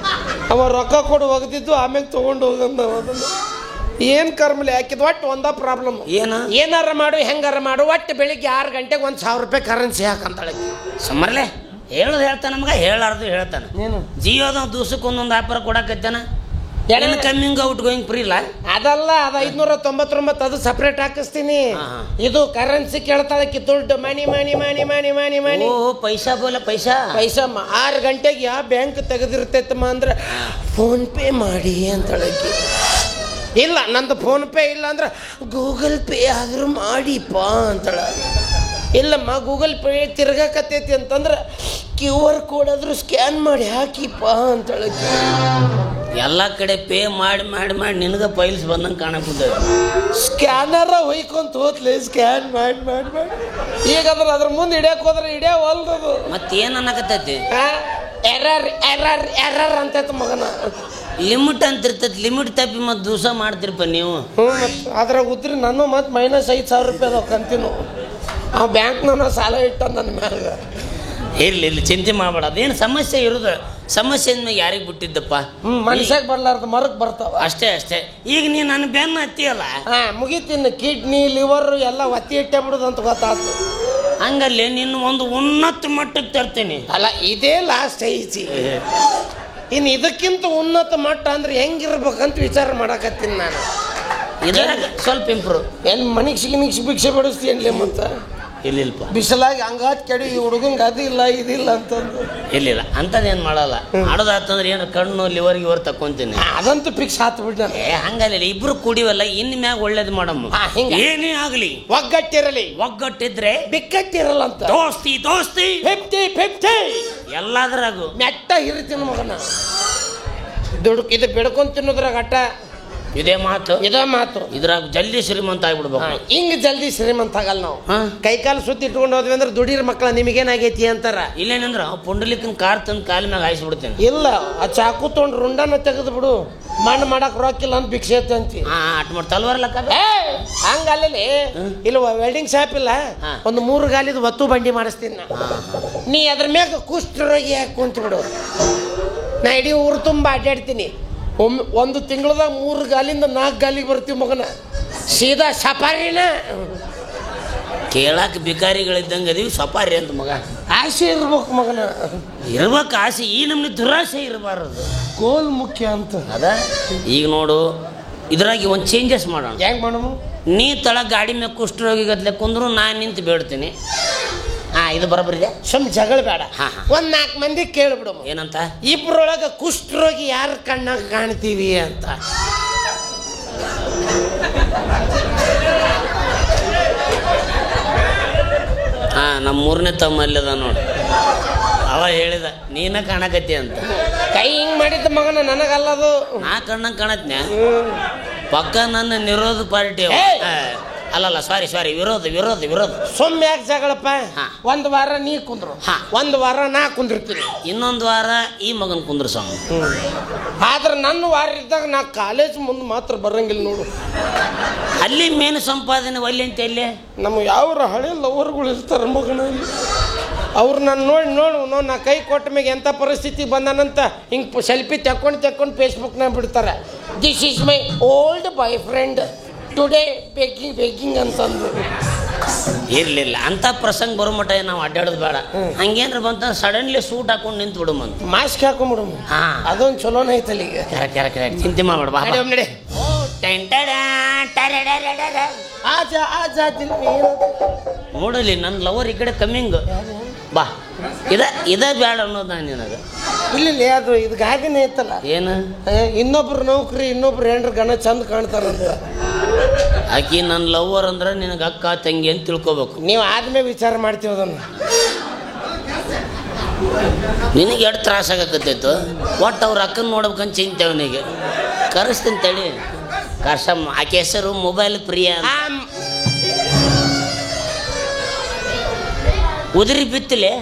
ಅವ ರೊಕ್ಕ ಕೊಡು ಒಗದಿದ್ದು ಆಮ್ಯಾಗ ತೊಗೊಂಡು ಹೋಗಂದ. ಅದನ್ನು ಏನು ಕರ್ಮಲಿ ಹಾಕಿದ್ ಒಟ್ಟು ಒಂದ ಪ್ರಾಬ್ಲಮ್. ಏನಾರ ಮಾಡು ಹೆಂಗಾರ ಮಾಡು ಒಟ್ಟು ಬೆಳಿಗ್ಗೆ 6 ಗಂಟೆಗೆ ₹1,000 ಕರೆನ್ಸಿ ಹಾಕಂತಾಳೆ. ಸುಮ್ಮರ್ಲೆ ಹೇಳೋದು ಹೇಳ್ತಾನ ನಮ್ಗೆ, ಹೇಳಾರ್ದು ಹೇಳ್ತಾನೆ. ಜಿಯೋದ ದಿವ್ಸಕ್ಕೆ ಒಂದೊಂದು ಆಫರ್ ಕೊಡಕತ್ತಾನ. ಕಮ್ಮಿಂಗ್ ಔಟ್ ಗೋಯಿಂಗ್ ಫ್ರೀ ಇಲ್ಲ. ಅದಲ್ಲ, ಅದು 599 ಅದು ಸಪ್ರೇಟ್ ಹಾಕಿಸ್ತೀನಿ. ಇದು ಕರೆನ್ಸಿ ಕೇಳ್ತಾಳಕ್ಕೆ ದುಡ್ಡು ಮನಿ ಮನಿ ಮನಿ ಮನಿ ಮನಿ ಮನಿ. ಓ ಪೈಸಾ ಬೋಲ ಪೈಸಾ 6 ಗಂಟೆಗೆ ಯಾವ ಬ್ಯಾಂಕ್ ತೆಗೆದಿರ್ತೈತಮ್ಮ ಅಂದ್ರೆ ಫೋನ್ ಪೇ ಮಾಡಿ ಅಂತಳಕ್ಕೆ. ಇಲ್ಲ ನಂದು ಫೋನ್ ಪೇ ಇಲ್ಲ ಅಂದ್ರೆ ಗೂಗಲ್ ಪೇ ಆದರೂ ಮಾಡಿಪ್ಪ ಅಂತಳ. ಇಲ್ಲಮ್ಮ ಗೂಗಲ್ ಪೇ ತಿರ್ಗಾಕತ್ತೈತಿ ಅಂತಂದ್ರೆ QR ಕೋಡ್ ಆದರೂ ಸ್ಕ್ಯಾನ್ ಮಾಡಿ ಹಾಕಿಪ್ಪ ಅಂತಳಕ್ಕೆ. ಎಲ್ಲ ಕಡೆ ಪೇ ಮಾಡಿ ಮಾಡಿ ಮಾಡಿ ನಿನಗೆ ಫೈಲ್ಸ್ ಬಂದಂಗೆ ಕಾಣಕ್ಬಿಟ್ಟೆ. ಸ್ಕ್ಯಾನರ ಹೊಯ್ಕೊಂತ ಹೋತ್ಲೆ ಸ್ಕ್ಯಾನ್ ಮಾಡಿ ಮಾಡಿ ಮಾಡಿ. ಈಗಂದ್ರೆ ಅದ್ರ ಮುಂದೆ ಹಿಡಿಯಕ್ಕೆ ಹೋದ್ರೆ ಹಿಡಿಯವಲ್ದು. ಮತ್ತೇನು ಅನ್ನಕತ್ತೈತಿ? ಎರರ್ ಎರರ್ ಎರರ್ ಅಂತೈತೆ ಮಗನ. ಲಿಮಿಟ್ ಅಂತ ಇರ್ತೈತಿ, ಲಿಮಿಟ್ ತಪ್ಪಿ ಮತ್ತೆ ದಿವಸ ಮಾಡ್ತಿರಪ್ಪ ನೀವು. ಮತ್ತು ಅದ್ರಾಗ ಉದ್ರಿ ನಾನು ಮತ್ತು -5,000 ಅದಾವ ಕಂತಿನೂ. ಆ ಬ್ಯಾಂಕ್ನ ಸಾಲ ಇಟ್ಟ ನನ್ನ ಮ್ಯಾಗ. ಇರ್ಲಿ ಚಿಂತೆ ಮಾಡಬೇಡ, ಅದೇನು ಸಮಸ್ಯೆ ಇರೋದು. ಸಮಸ್ಯೆ ಅಂದ್ಮೇಲೆ ಯಾರಿಗೆ ಬಿಟ್ಟಿದ್ದಪ್ಪ? ಮನುಷ್ಯಾಗ ಬರ್ಲಾರ್ದು ಮರಕ್ಕೆ ಬರ್ತಾವ. ಅಷ್ಟೇ. ಈಗ ನೀ ನನ್ನ ಬೆನ್ನ ಹತ್ತಿಯಲ್ಲ, ಮುಗಿತೀನಿ. ಕಿಡ್ನಿ ಲಿವರ್ ಎಲ್ಲ ಒತ್ತಿ ಇಟ್ಟೆ ಬಿಡುದು ಅಂತ ಗೊತ್ತಾಯ್ತು. ಹಂಗಲ್ಲೇ ನಿನ್ನ ಒಂದು ಉನ್ನತ ಮಟ್ಟಕ್ಕೆ ತರ್ತೀನಿ. ಅಲ್ಲ ಇದೇ ಲಾಸ್ಟ್ ಐತಿ. ಇನ್ನು ಇದಕ್ಕಿಂತ ಉನ್ನತ ಮಟ್ಟ ಅಂದ್ರೆ ಹೆಂಗಿರ್ಬೇಕಂತ ವಿಚಾರ ಮಾಡಕತ್ತೀನಿ ನಾನು. ಇದ್ರಾಗ ಸ್ವಲ್ಪ ಇಂಪ್ರೂವ್. ಏನು ಮನಿಕ್ಷಿ ಭಿಕ್ಷೆ ಬಿಡಿಸ್ತೀನ್ಲಿ ಮತ್ತೆ? ಇಲ್ಲಿಲ್ಪ ಬಿಸಿಲಾಗಿ ಹಂಗಾತ್ ಕೆಡಿ ಈ ಹುಡುಗಂಗೆ ಅದಿಲ್ಲ ಇದಿಲ್ಲ ಅಂತಂದು. ಇಲ್ಲ ಅಂಥದ್ದೇನು ಮಾಡಲ್ಲ. ಆಡೋದಾತಂದ್ರೆ ಏನು ಕಣ್ಣು ಲಿವರ್ಗೆ ಇವರು ತಕ್ಕೊಂತೀನಿ. ಅದಂತೂ ಫಿಕ್ಸ್ ಆತು ಬಿಡ. ಹಂಗಲ್ಲ, ಇಬ್ರು ಕೂಡಿವಲ್ಲ, ಇನ್ ಮ್ಯಾಗ ಒಳ್ಳೇದು ಮಾಡಮ್ಮ. ಏನೇ ಆಗಲಿ ಒಗ್ಗಟ್ಟಿರಲಿ. ಒಗ್ಗಟ್ಟಿದ್ರೆ ಬಿಕ್ಕಟ್ಟಿರಲ್ಲ ಅಂತ. ದೋಸ್ತಿ 50-50 ಎಲ್ಲಾದ್ರಾಗು ಮೆಟ್ಟ ಹಿರಿತೀನಿ ಮಗನ. ಇದು ಬಿಡ್ಕೊಂಡ್ ತಿನ್ನೋದ್ರಾಗ ಅಟ್ಟ ಇದೇ ಮಾತು. ಇದ್ರಾಗ ಜಲ್ದಿ ಶ್ರೀಮಂತ ಆಗ್ಬಿಡ್ಬೇಕು. ಹಿಂಗ್ ಜಲ್ದಿ ಶ್ರೀಮಂತ ಆಗಲ್ಲ ನಾವು. ಕೈಕಾಲು ಸುತ್ತಿ ಇಟ್ಕೊಂಡು ಹೋದ್ವಿ ಅಂದ್ರೆ ದುಡೀರ್ ಮಕ್ಕಳ ನಿಮಗೇನಾಗೈತಿ ಅಂತಾರ. ಇಲ್ಲೇನಂದ್ರ ಪುಂಡಲಿಕನ್ ಕಾರ್ ತಂದು ಕಾಲ ಮ್ಯಾಗ ಹಾಯಿಸ್ಬಿಡ್ತೇನೆ. ಇಲ್ಲ ಆ ಚಾಕು ತೊಗೊಂಡು ರುಂಡನ ತೆಗೆದು ಬಿಡು. ಮಣ್ಣು ಮಾಡಕ್ ರೊಕ್ಕಿಲ್ಲ ಅಂತ ಭಿಕ್ಷೆ ಅಂತಿ. ಅಟ್ ಮಾಡಿ ತಲ್ವಾರಲ್ಲ ಹಂಗಲ್ಲಿ ಇಲ್ವ ವೆಲ್ಡಿಂಗ್ ಶಾಪ್ ಇಲ್ಲ, ಒಂದು 3 ಗಾಲಿದ ಒತ್ತು ಬಂಡಿ ಮಾಡಿಸ್ತೀನಿ ನಾ. ನೀ ಅದ್ರ ಮ್ಯಾಗ ಕುಷ್ಠರೋಗಿ ಯಾಕೆ ಕುಂತ ಬಿಡು. ನಾ ಇಡೀ ಊರು ತುಂಬ ಅಡ್ಡಾಡ್ತೀನಿ. ಒಂದು ತಿಂಗಳದಾಗ 3 ಗಾಲಿಂದ 4 ಗಾಲಿಗೆ ಬರ್ತೀವಿ ಮಗನ. ಸೀದಾ ಸಫಾರಿನ. ಕೇಳಾಕ ಬಿಕಾರಿಗಳಿದ್ದಂಗೆ ಅದೀವಿ, ಸಫಾರಿ ಅಂತ ಮಗ. ಆಸೆ ಇರ್ಬೇಕು ಮಗನ. ಇರ್ಬೇಕು ಆಸೆ, ಈ ನಮ್ಗೆ ದುರಾಸೆ ಇರಬಾರದು. ಗೋಲ್ ಮುಖ್ಯ ಅಂತ ಅದ. ಈಗ ನೋಡು, ಇದ್ರಾಗಿ ಒಂದು ಚೇಂಜಸ್ ಮಾಡೋಣ. ಹೆಂಗೆ ಮಾಡೋಣ? ನೀ ತಳ ಗಾಡಿ ಮ್ಯಾಗ ಕುಷ್ಠರೋಗಿ ಗತ್ಲೆ ಕುಂದ್ರು ನಾನು ನಿಂತು ಬೇಡ್ತೀನಿ. ಇದು ಬರೋಬ್ಬರಿದೆ. ಸುಮ್ ಜಗಳ ಬೇಡ. ಒಂದ್ 4 ಮಂದಿ ಕೇಳ್ಬಿಡು. ಏನಂತ? ಇಬ್ರೊಳಗ ಕುಷ್ಠರೋಗಿ ಯಾರ ಕಣ್ಣಾಗ ಕಾಣ್ತೀವಿ ಅಂತ. ಹಾಂ ನಮ್ಮ ಮೂರನೇ ತಮ್ಮ ಅಲ್ಲದ ನೋಡಿ. ಅವ ಹೇಳಿದ ನೀನ ಕಾಣಕತ್ತಿ ಅಂತ. ಕೈ ಹಿಂಗ್ ಮಾಡಿದ್ದ ಮಗನ ನನಗಲ್ಲದು. ನಾ ಕಣ್ಣಂಗೆ ಕಾಣತ್ನ್ಯ ಪಕ್ಕ ನನ್ನ ನಿರೋಧ ಪಾರ್ಟಿ ಅಲ್ಲಲ್ಲ ಸಾರಿ ವಿರೋಧ. ಸುಮ್ಮನೆ ಯಾಕೆ ಜಗಳಪ್ಪ? ಹಾ. ಒಂದು ವಾರ ನೀ ಕುಂದ್ರು, ಹಾ. ಒಂದು ವಾರ ನಾ ಕುಂದಿರ್ತೀನಿ, ಇನ್ನೊಂದು ವಾರ ಈ ಮಗನ ಕುಂದ್ರಸೋಣ. ಆದ್ರೆ ನನ್ನ ವಾರ ಇದ್ದಾಗ ನಾ ಕಾಲೇಜ್ ಮುಂದೆ ಮಾತ್ರ ಬರಂಗಿಲ್ಲ ನೋಡು. ಅಲ್ಲಿ ಮೇನು ಸಂಪಾದನೆ ಒಲ್ಲಿ ಅಂತ ಎಲ್ಲಿ ನಮ್ಮ ಯಾವ ಹಳೆ ಲವರ್ಗಳು ಇರ್ತಾರ ಮಗನ, ಅವ್ರು ನಾನು ನೋಡು ನಾ ಕೈ ಕೊಟ್ಟ ಮ್ಯಾಗ ಎಂಥ ಪರಿಸ್ಥಿತಿಗೆ ಬಂದಾನಂತ ಹಿಂಗೆ ಸೆಲ್ಫಿ ತೆಕ್ಕೊಂಡು ಫೇಸ್ಬುಕ್ನಾಗ ಬಿಡ್ತಾರೆ. This is my old boy friend today baking ಅಂತಂದು. ಇರ್ಲಿಲ್ಲ ಅಂತ ಪ್ರಸಂಗ ಬರೋ ಮಟ್ಟ ನಾವು ಅಡ್ಡಾಡೋದು ಬೇಡ. ಹಂಗೇನ್ರ ಬಂತ ಸಡನ್ಲಿ ಸೂಟ್ ಹಾಕೊಂಡು ನಿಂತು ಬಿಡುಮಂತ. ಮಾಸ್ಕ್ ಹಾಕೊಂಬಿಡಮ್. ಹಾ, ಅದೊಂದು ಚಲೋನ ಐತಲ್ಲ ಈಗ. ಚಿಂತೆ ಮಾಡ್ಬೇಡ ಬಾ. ನಡೆ ನೋಡಲಿ ನನ್ನ ಲವರ್ ಈ ಕಡೆ ಕಮ್ಮಿಂಗ್ ಬಾ. ಇದ ಬ್ಯಾಡ ಅನ್ನೋದು ನಾನು ನಿನಗೆ. ಇಲ್ಲ ಅದು ಇದು ಗಾದಿನೇ ಐತಲ್ಲ ಏನು, ಇನ್ನೊಬ್ರು ನೌಕರಿ ಇನ್ನೊಬ್ರು ಹೆಂಡ್ರ ಗಣ ಚಂದ ಕಾಣ್ತಾರಂತ. ಆಕಿ ನನ್ನ ಲವರ್ ಅಂದ್ರೆ ನಿನಗೆ ಅಕ್ಕ ತಂಗಿ ಅಂತ ತಿಳ್ಕೊಬೇಕು. ನೀವು ಆದ್ಮೇಲೆ ವಿಚಾರ ಮಾಡ್ತೀವಿ ಅದನ್ನು. ನಿನಗೆ ಎಷ್ಟು ತ್ರಾಸ ಆಗಕತ್ತೈತು. ಒಟ್ಟು ಅವ್ರ ಅಕ್ಕನ ನೋಡ್ಬೇಕಂತ ಚಿಂತೆ ಅವನಿಗೆ. ಕರೆಸ್ತೀನಿ ತಡಿ ಕರ್ಸಮ್ಮ. ಆಕೆ ಹೆಸರು ಮೊಬೈಲ್ ಪ್ರಿಯ. ಉದುರಿ ಬಿತ್ತಲೆ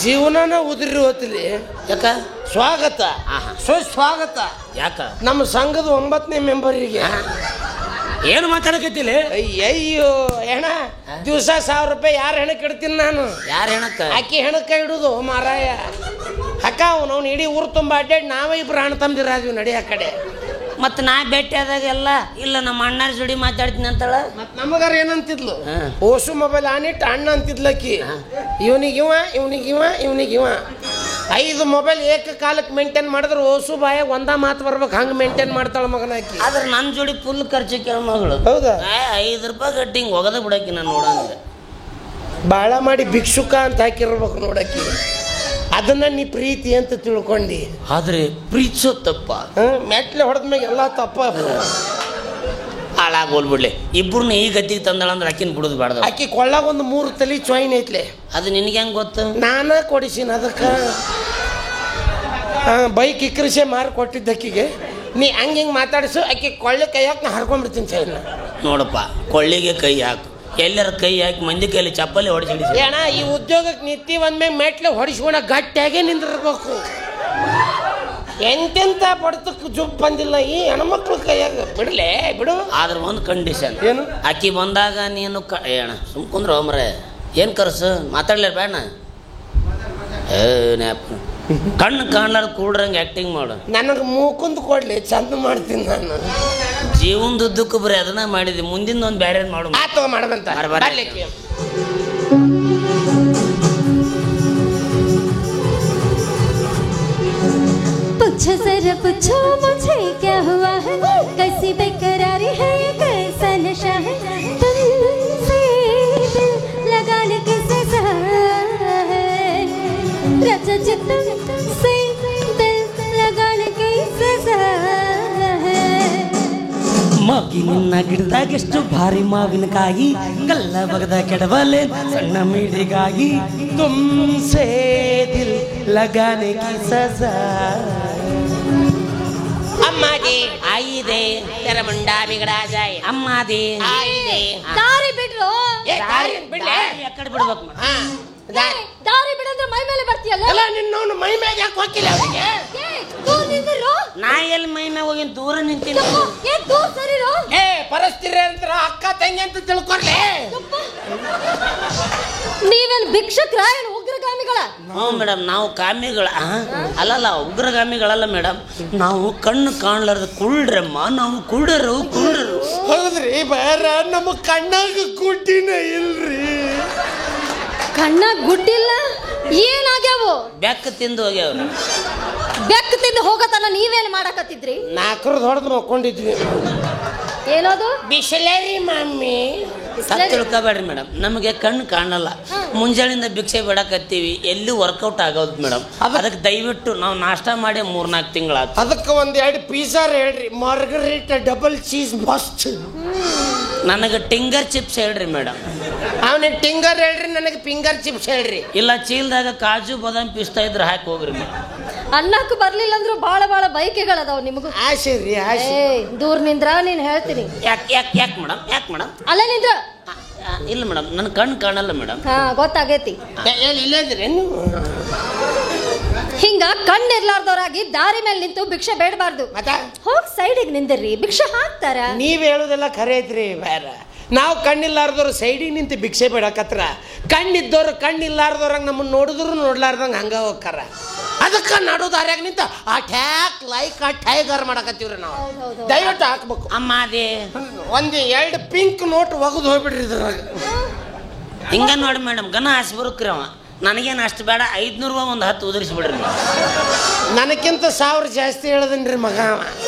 ಜೀವನನ ಉದುರಿ ಹೋಗ್ತಿಲಿ. ಯಾಕ ಸ್ವಾಗತ ಸುಸ್ವಾಗತ. ಯಾಕ ನಮ್ಮ ಸಂಘದ 9ನೇ ಮೆಂಬರಿಗೆ ಏನು ಮಾತಾಡಕತ್ತಿಲ್ಲ. ಅಯ್ಯಯ್ಯೋ ಹೆಣ ದಿವಸ 1000 ರೂಪಾಯಿ ಯಾರು ಹೆಣಕ್ಕೆ ಇಡ್ತೀನಿ ನಾನು. ಯಾರು ಹೆಣಕ್ಕ? ಆಕಿ ಹೆಣಕ್ಕೆ ಇಡುದು ಮಾರಾಯ. ಅಕ್ಕ ಅವ್ನು ಇಡೀ ಊರು ತುಂಬ ಅಡ್ಡಾಡಿ ನಾವೇ ಇಬ್ರು ಹಣ ತಂದಿರಾದ್ವಿ ನಡಿ ಆ ಕಡೆ. ಮತ್ತು ನಾ ಭೇಟಿ ಆದಾಗೆಲ್ಲ ಇಲ್ಲ ನಮ್ಮ ಅಣ್ಣರ ಜೋಡಿ ಮಾತಾಡ್ತೀನಿ ಅಂತಾಳ. ಮತ್ತು ನಮಗಾರ ಏನಂತಿದ್ಲು, ಓಸು ಮೊಬೈಲ್ ಆನಿಟ್ಟು ಅಣ್ಣ ಅಂತಿದ್ಲಕ್ಕಿ. ಇವನಿಗಿವ 5 ಮೊಬೈಲ್ ಏಕಕಾಲಕ್ಕೆ ಮೇಂಟೈನ್ ಮಾಡಿದ್ರೆ ಓಸು ಬಾಯಾಗ ಒಂದ ಮಾತು ಬರ್ಬೇಕು, ಹಂಗೆ ಮೇಂಟೈನ್ ಮಾಡ್ತಾಳ ಮಗನಾಕಿ. ಆದ್ರೆ ನನ್ನ ಜೋಡಿ ಫುಲ್ ಖರ್ಚು ಕೇಳ ಮಗಳು. ಹೌದಾ? 5 ರೂಪಾಯಿ ಗಟ್ಟಿ ಹಿಂಗೆ ಒಗದ ಬಿಡಾಕಿ ನಾನು ನೋಡಂದ್ರೆ. ಬಾಳ ಮಾಡಿ ಭಿಕ್ಷುಕ ಅಂತ ಹಾಕಿರ್ಬೇಕು ನೋಡಕ್ಕಿ. ಅದನ್ನ ನೀ ಪ್ರೀತಿ ಅಂತ ತಿಳ್ಕೊಂಡಿ. ಆದ್ರೆ ಪ್ರೀತಿಸೋ ತಪ್ಪ. ಮೆಟ್ಲೆ ಹೊಡೆದ್ಮ್ಯಾಗ ಎಲ್ಲ ತಪ್ಪ. ಹಾಳಾಗೋಲ್ಬಿಡ್ಲಿ. ಇಬ್ಬರನ್ನ ಈ ಗತಿಗೆ ತಂದಳಂದ್ರೆ ಅಕ್ಕಿನ ಬಿಡೋದು ಬೇಡ. ಆಕಿ ಕೊಳ್ಳಾಗ ಒಂದು 3 ತಲೆ ಚೊಯ್ನ್ ಐತ್ಲೆ. ಅದು ನಿನಗೆ ಹೆಂಗೆ ಗೊತ್ತು? ನಾನ ಕೊಡಿಸಿನ ಅದಕ್ಕೆ. ಬೈಕ್ ಇಕ್ಕರಿಸೆ ಮಾರಿ ಕೊಟ್ಟಿದ್ದ ಅಕ್ಕಿಗೆ. ನೀ ಹಂಗೆ ಮಾತಾಡಿಸು, ಆಕಿ ಕೊಳ್ಳೆ ಕೈ ಹಾಕಿ ನಾ ಹರ್ಕೊಂಡ್ಬಿಡ್ತೀನಿ ಚೈನ. ನೋಡಪ್ಪ, ಕೊಳ್ಳಿಗೆ ಕೈ ಹಾಕು, ಎಲ್ಲರ ಕೈ ಹಾಕಿ ಮಂದಿ ಕೈಲಿ ಚಪ್ಪಲಿ ಹೊಡಿಸಿ. ಏಣ ಈ ಉದ್ಯೋಗಕ್ಕೆ ನಿತ್ತಿ ಒಂದ್ಮೇಲೆ ಮೆಟ್ಲೆ ಹೊಡಿಸ್ಕೊಂಡ ಗಟ್ಟಿಯಾಗೆ ನಿಂದಿರ್ಬೇಕು. ಎಂತೆಂತ ಬಡತಕ್ಕೆ ಜುಬ್ ಬಂದಿಲ್ಲ ಈ ಹೆಣ್ಮಕ್ಳು ಕೈಯಾಗ. ಬಿಡು. ಆದ್ರೆ ಒಂದು ಕಂಡೀಷನ್ ಏನು? ಅಕ್ಕಿ ಬಂದಾಗ ನೀನು ಏಣ ಸುಮ್ಕೊಂಡ್ರ ಒಮ್ರೆ ಏನು ಕರ್ಸು ಮಾತಾಡ್ಲಿಲ್ಲ ಬೇಡ. ಕಣ್ಣು ಕಾಣ್ಲಾರ ಕೂಡ್ರಂಗೆ ಆ್ಯಕ್ಟಿಂಗ್ ಮಾಡು. ನನಗೆ ಮೂಕುಂದು ಕೊಡ್ಲಿ, ಚಂದ ಮಾಡ್ತೀನಿ ನಾನು. ಜೀವನದುದ್ದಕ್ಕೂ ಬರೀ ಅದನ್ನ ಮಾಡಿದ್ವಿ, ಮುಂದಿನ ಒಂದು ಬೇರೆ ಮಾಡು. ಆತ ಮಾಡಬಂತ पूछो जरा पूछो मुझे क्या हुआ है, कैसी बेकरारी है ये कैसा नशा है, तुमसे दिल लगाने की सजा है, रचा तुमसे दिल लगाने की सजा है. ಮಾಗಿ ನಿನ್ನ ಗಿಡದಾಗೆಷ್ಟು ಭಾರಿ ಮಾವಿನಕಾಯಿ, ಕಲ್ಲ ಬಗದ ಕೆಡವಲೆ ಸಣ್ಣ ಮೀಡಿಗಾಗಿ, ತುಮ್ಸೆ ದಿಲ್ ಲಗಾನೆ ಕಿ ಸಜಾ. अम्मा जी आई दे तेरा मुंडा बिगड़ा जाए. अम्मा जी आई दे. ದಾರಿ ಬಿಡ್ರು. ದಾರಿ ಬಿಡ್ಲೆ ಎಕ್ಕಡೆ ಬಿಡ್ಬೇಕು. ದಾರಿ ಬಿಡಂದ್ರೆ ಮೈ ಮೇಲೆ ಬರ್ತೀಯಲ್ಲ. ಎಲ್ಲ ನಿನ್ನವನು ಮೈ ಮೇಲೆ ಯಾಕೆ ಹೋಗಿಲ್ಲ ಅವರಿಗೆ? ದೂರ ನಿಂತಿರು. ನಾ ಎಲ್ಲಿ ಮೈ ಮೇಲೆ ಹೋಗಿ ದೂರ ನಿಂತೀನಿ. ದೂರ ಸರಿರು. ಪರಿಸ್ಥಿತಿ ಅಂದ್ರೆ ಅಕ್ಕ ತಂಗಿ ಅಂತ ತಿಳ್ಕೊರ್ಲೆ. ನೀವೇನು ಭಿಕ್ಷುಕ್ರ ಏನು ಉಗ್ರಗಾಮಿಗಳ? ಹ್ಞೂ ಮೇಡಮ್, ನಾವು ಕಾಮಿಗಳ. ಅಲ್ಲಲ್ಲ ಉಗ್ರಗಾಮಿಗಳಲ್ಲ ಮೇಡಮ್, ನಾವು ಕಣ್ಣು ಕಾಣ್ಲಾರ್ದ ಕುಳ್ರಮ್ಮ. ನಾವು ಕುಳ್ಳರು. ಹೌದ್ರಿ, ಬೇರ ನಮ್ಮ ಕಣ್ಣಾಗ ಗುಡ್ಡಿನ ಇಲ್ರಿ. ಕಣ್ಣಾಗ ಗುಡ್ಡಿಲ್ಲ? ಏನಾಗ್ಯಾವು? ಬೆಕ್ಕ ತಿಂದು ಹೋಗ್ಯಾವ್ರಿ. ಬೆಕ್ಕ ತಿಂದು ಹೋಗತನ ನೀವೇನು ಮಾಡಕತ್ತಿದ್ರಿ? 4 ಹೊಡೆದು ನೋಡ್ಕೊಂಡಿದ್ವಿ. ಏನದು? ಬಿಸಿಲೇರಿ ಮಮ್ಮಿ. ತಿಳ್ಕೊಬೇಡ್ರಿ ಮೇಡಮ್, ನಮಗೆ ಕಣ್ಣು ಕಾಣಲ್ಲ. ಮುಂಜಾನೆಯಿಂದ ಭಿಕ್ಷೆ ಬಿಡಕತ್ತೀವಿ, ಎಲ್ಲಿ ವರ್ಕೌಟ್ ಆಗೋದು ಮೇಡಮ್. ಅದಕ್ಕೆ ದಯವಿಟ್ಟು ನಾವು ನಾಷ್ಟ ಮಾಡಿ 3-4 ತಿಂಗಳಾಯ್ತು. ಅದಕ್ಕೆ 1-2 ಪಿಜ್ಜಾ ಹೇಳ್ರಿ, ಮಾರ್ಗರೀಟ ಡಬಲ್ ಚೀಸ್ ಮಸ್ತ್. ನನಗೆ ಟಿಂಗರ್ ಚಿಪ್ಸ್ ಹೇಳ್ರಿ ಮೇಡಮ್. ಅವನಿಗೆ ಟಿಂಗರ್ ಹೇಳ್ರಿ, ನನಗೆ ಫಿಂಗರ್ ಚಿಪ್ಸ್ ಹೇಳ್ರಿ. ಇಲ್ಲ ಚೀಲದಾಗ ಕಾಜು ಬಾದಾಮ್ ಪಿಸ್ತಾ ಇದ್ರೆ ಹಾಕಿ ಹೋಗ್ರಿ ಮೇಡಮ್. ಅನ್ನಕ್ಕೆ ಬರ್ಲಿಲ್ಲ ಅಂದ್ರೂ ಭಾಳ ಭಾಳ ಬೈಕೆಗಳದಾವ ನಿಮಗೂ. ಆಸೆ ರೀ ಆಸೆ. ದೂರ ನಿಂದ್ರ ನೀನ್ ಹೇಳ್ತೀನಿ. ಯಾಕೆ ಮೇಡಮ್? ಅಲ್ಲ ನಿಂದ್ರ. ಇಲ್ಲ ಮೇಡಮ್, ನನ್ನ ಕಣ್ಣು ಕಾಣಲ್ಲ ಮೇಡಮ್. ಹಾ ಗೊತ್ತಾಗೈತಿ. ಇಲ್ಲದ್ರಿ ಹಿಂಗ ಕಣ್ಣು ಇರ್ಲಾರ್ದವ್ರಾಗಿ ದಾರಿ ಮೇಲೆ ನಿಂತು ಭಿಕ್ಷೆ ಬೇಡಬಾರ್ದು. ಹೋಗ್ ಸೈಡಿಗೆ ನಿಂದಿರ್ರಿ, ಭಿಕ್ಷೆ ಹಾಕ್ತಾರ. ನೀವ್ ಹೇಳುದೆಲ್ಲ ಖರೆ ಐತ್ರಿ ಬೇರ. ನಾವು ಕಣ್ಣಿಲ್ಲಾರ್ದವ್ರು ಸೈಡಿಗೆ ನಿಂತು ಭಿಕ್ಷೆ ಬೇಡಕತ್ರ, ಕಣ್ಣಿದ್ದವ್ರು ಕಣ್ಣಿಲ್ಲಾರ್ದವ್ರಂಗೆ ನಮ್ಮನ್ನು ನೋಡಿದ್ರು ನೋಡ್ಲಾರ್ದಂಗೆ ಹಂಗ ಹೋಗ್ತಾರ. ಅದಕ್ಕೆ ನಡು ದಾರ್ಯಾಗ ನಿಂತ ಅಟ್ಯಾಕ್ ಲೈಕ್ ಆ ಟೈಗರ್ ಮಾಡಕತ್ತೀವ್ರಿ ನಾವು. ದಯವಿಟ್ಟು ಹಾಕ್ಬೇಕು. ಅಮ್ಮ ಅದೇ ಒಂದು 2 ಪಿಂಕ್ ನೋಟ್ ಒಗದು ಹೋಗ್ಬಿಡ್ರಿ ಇದ್ರಾಗ. ಹಿಂಗ ನೋಡಿ ಮೇಡಮ್, ಗನ ಆಸೆ ಬರುಕ್ರಿ ಅವ. ನನಗೇನು ಅಷ್ಟು ಬೇಡ, 500 ಒಂದು 10 ಉದುರಿಸ್ಬಿಡ್ರಿ. ನನಕ್ಕಿಂತ 1000 ಜಾಸ್ತಿ ಹೇಳದನ್ರಿ ಮಗ.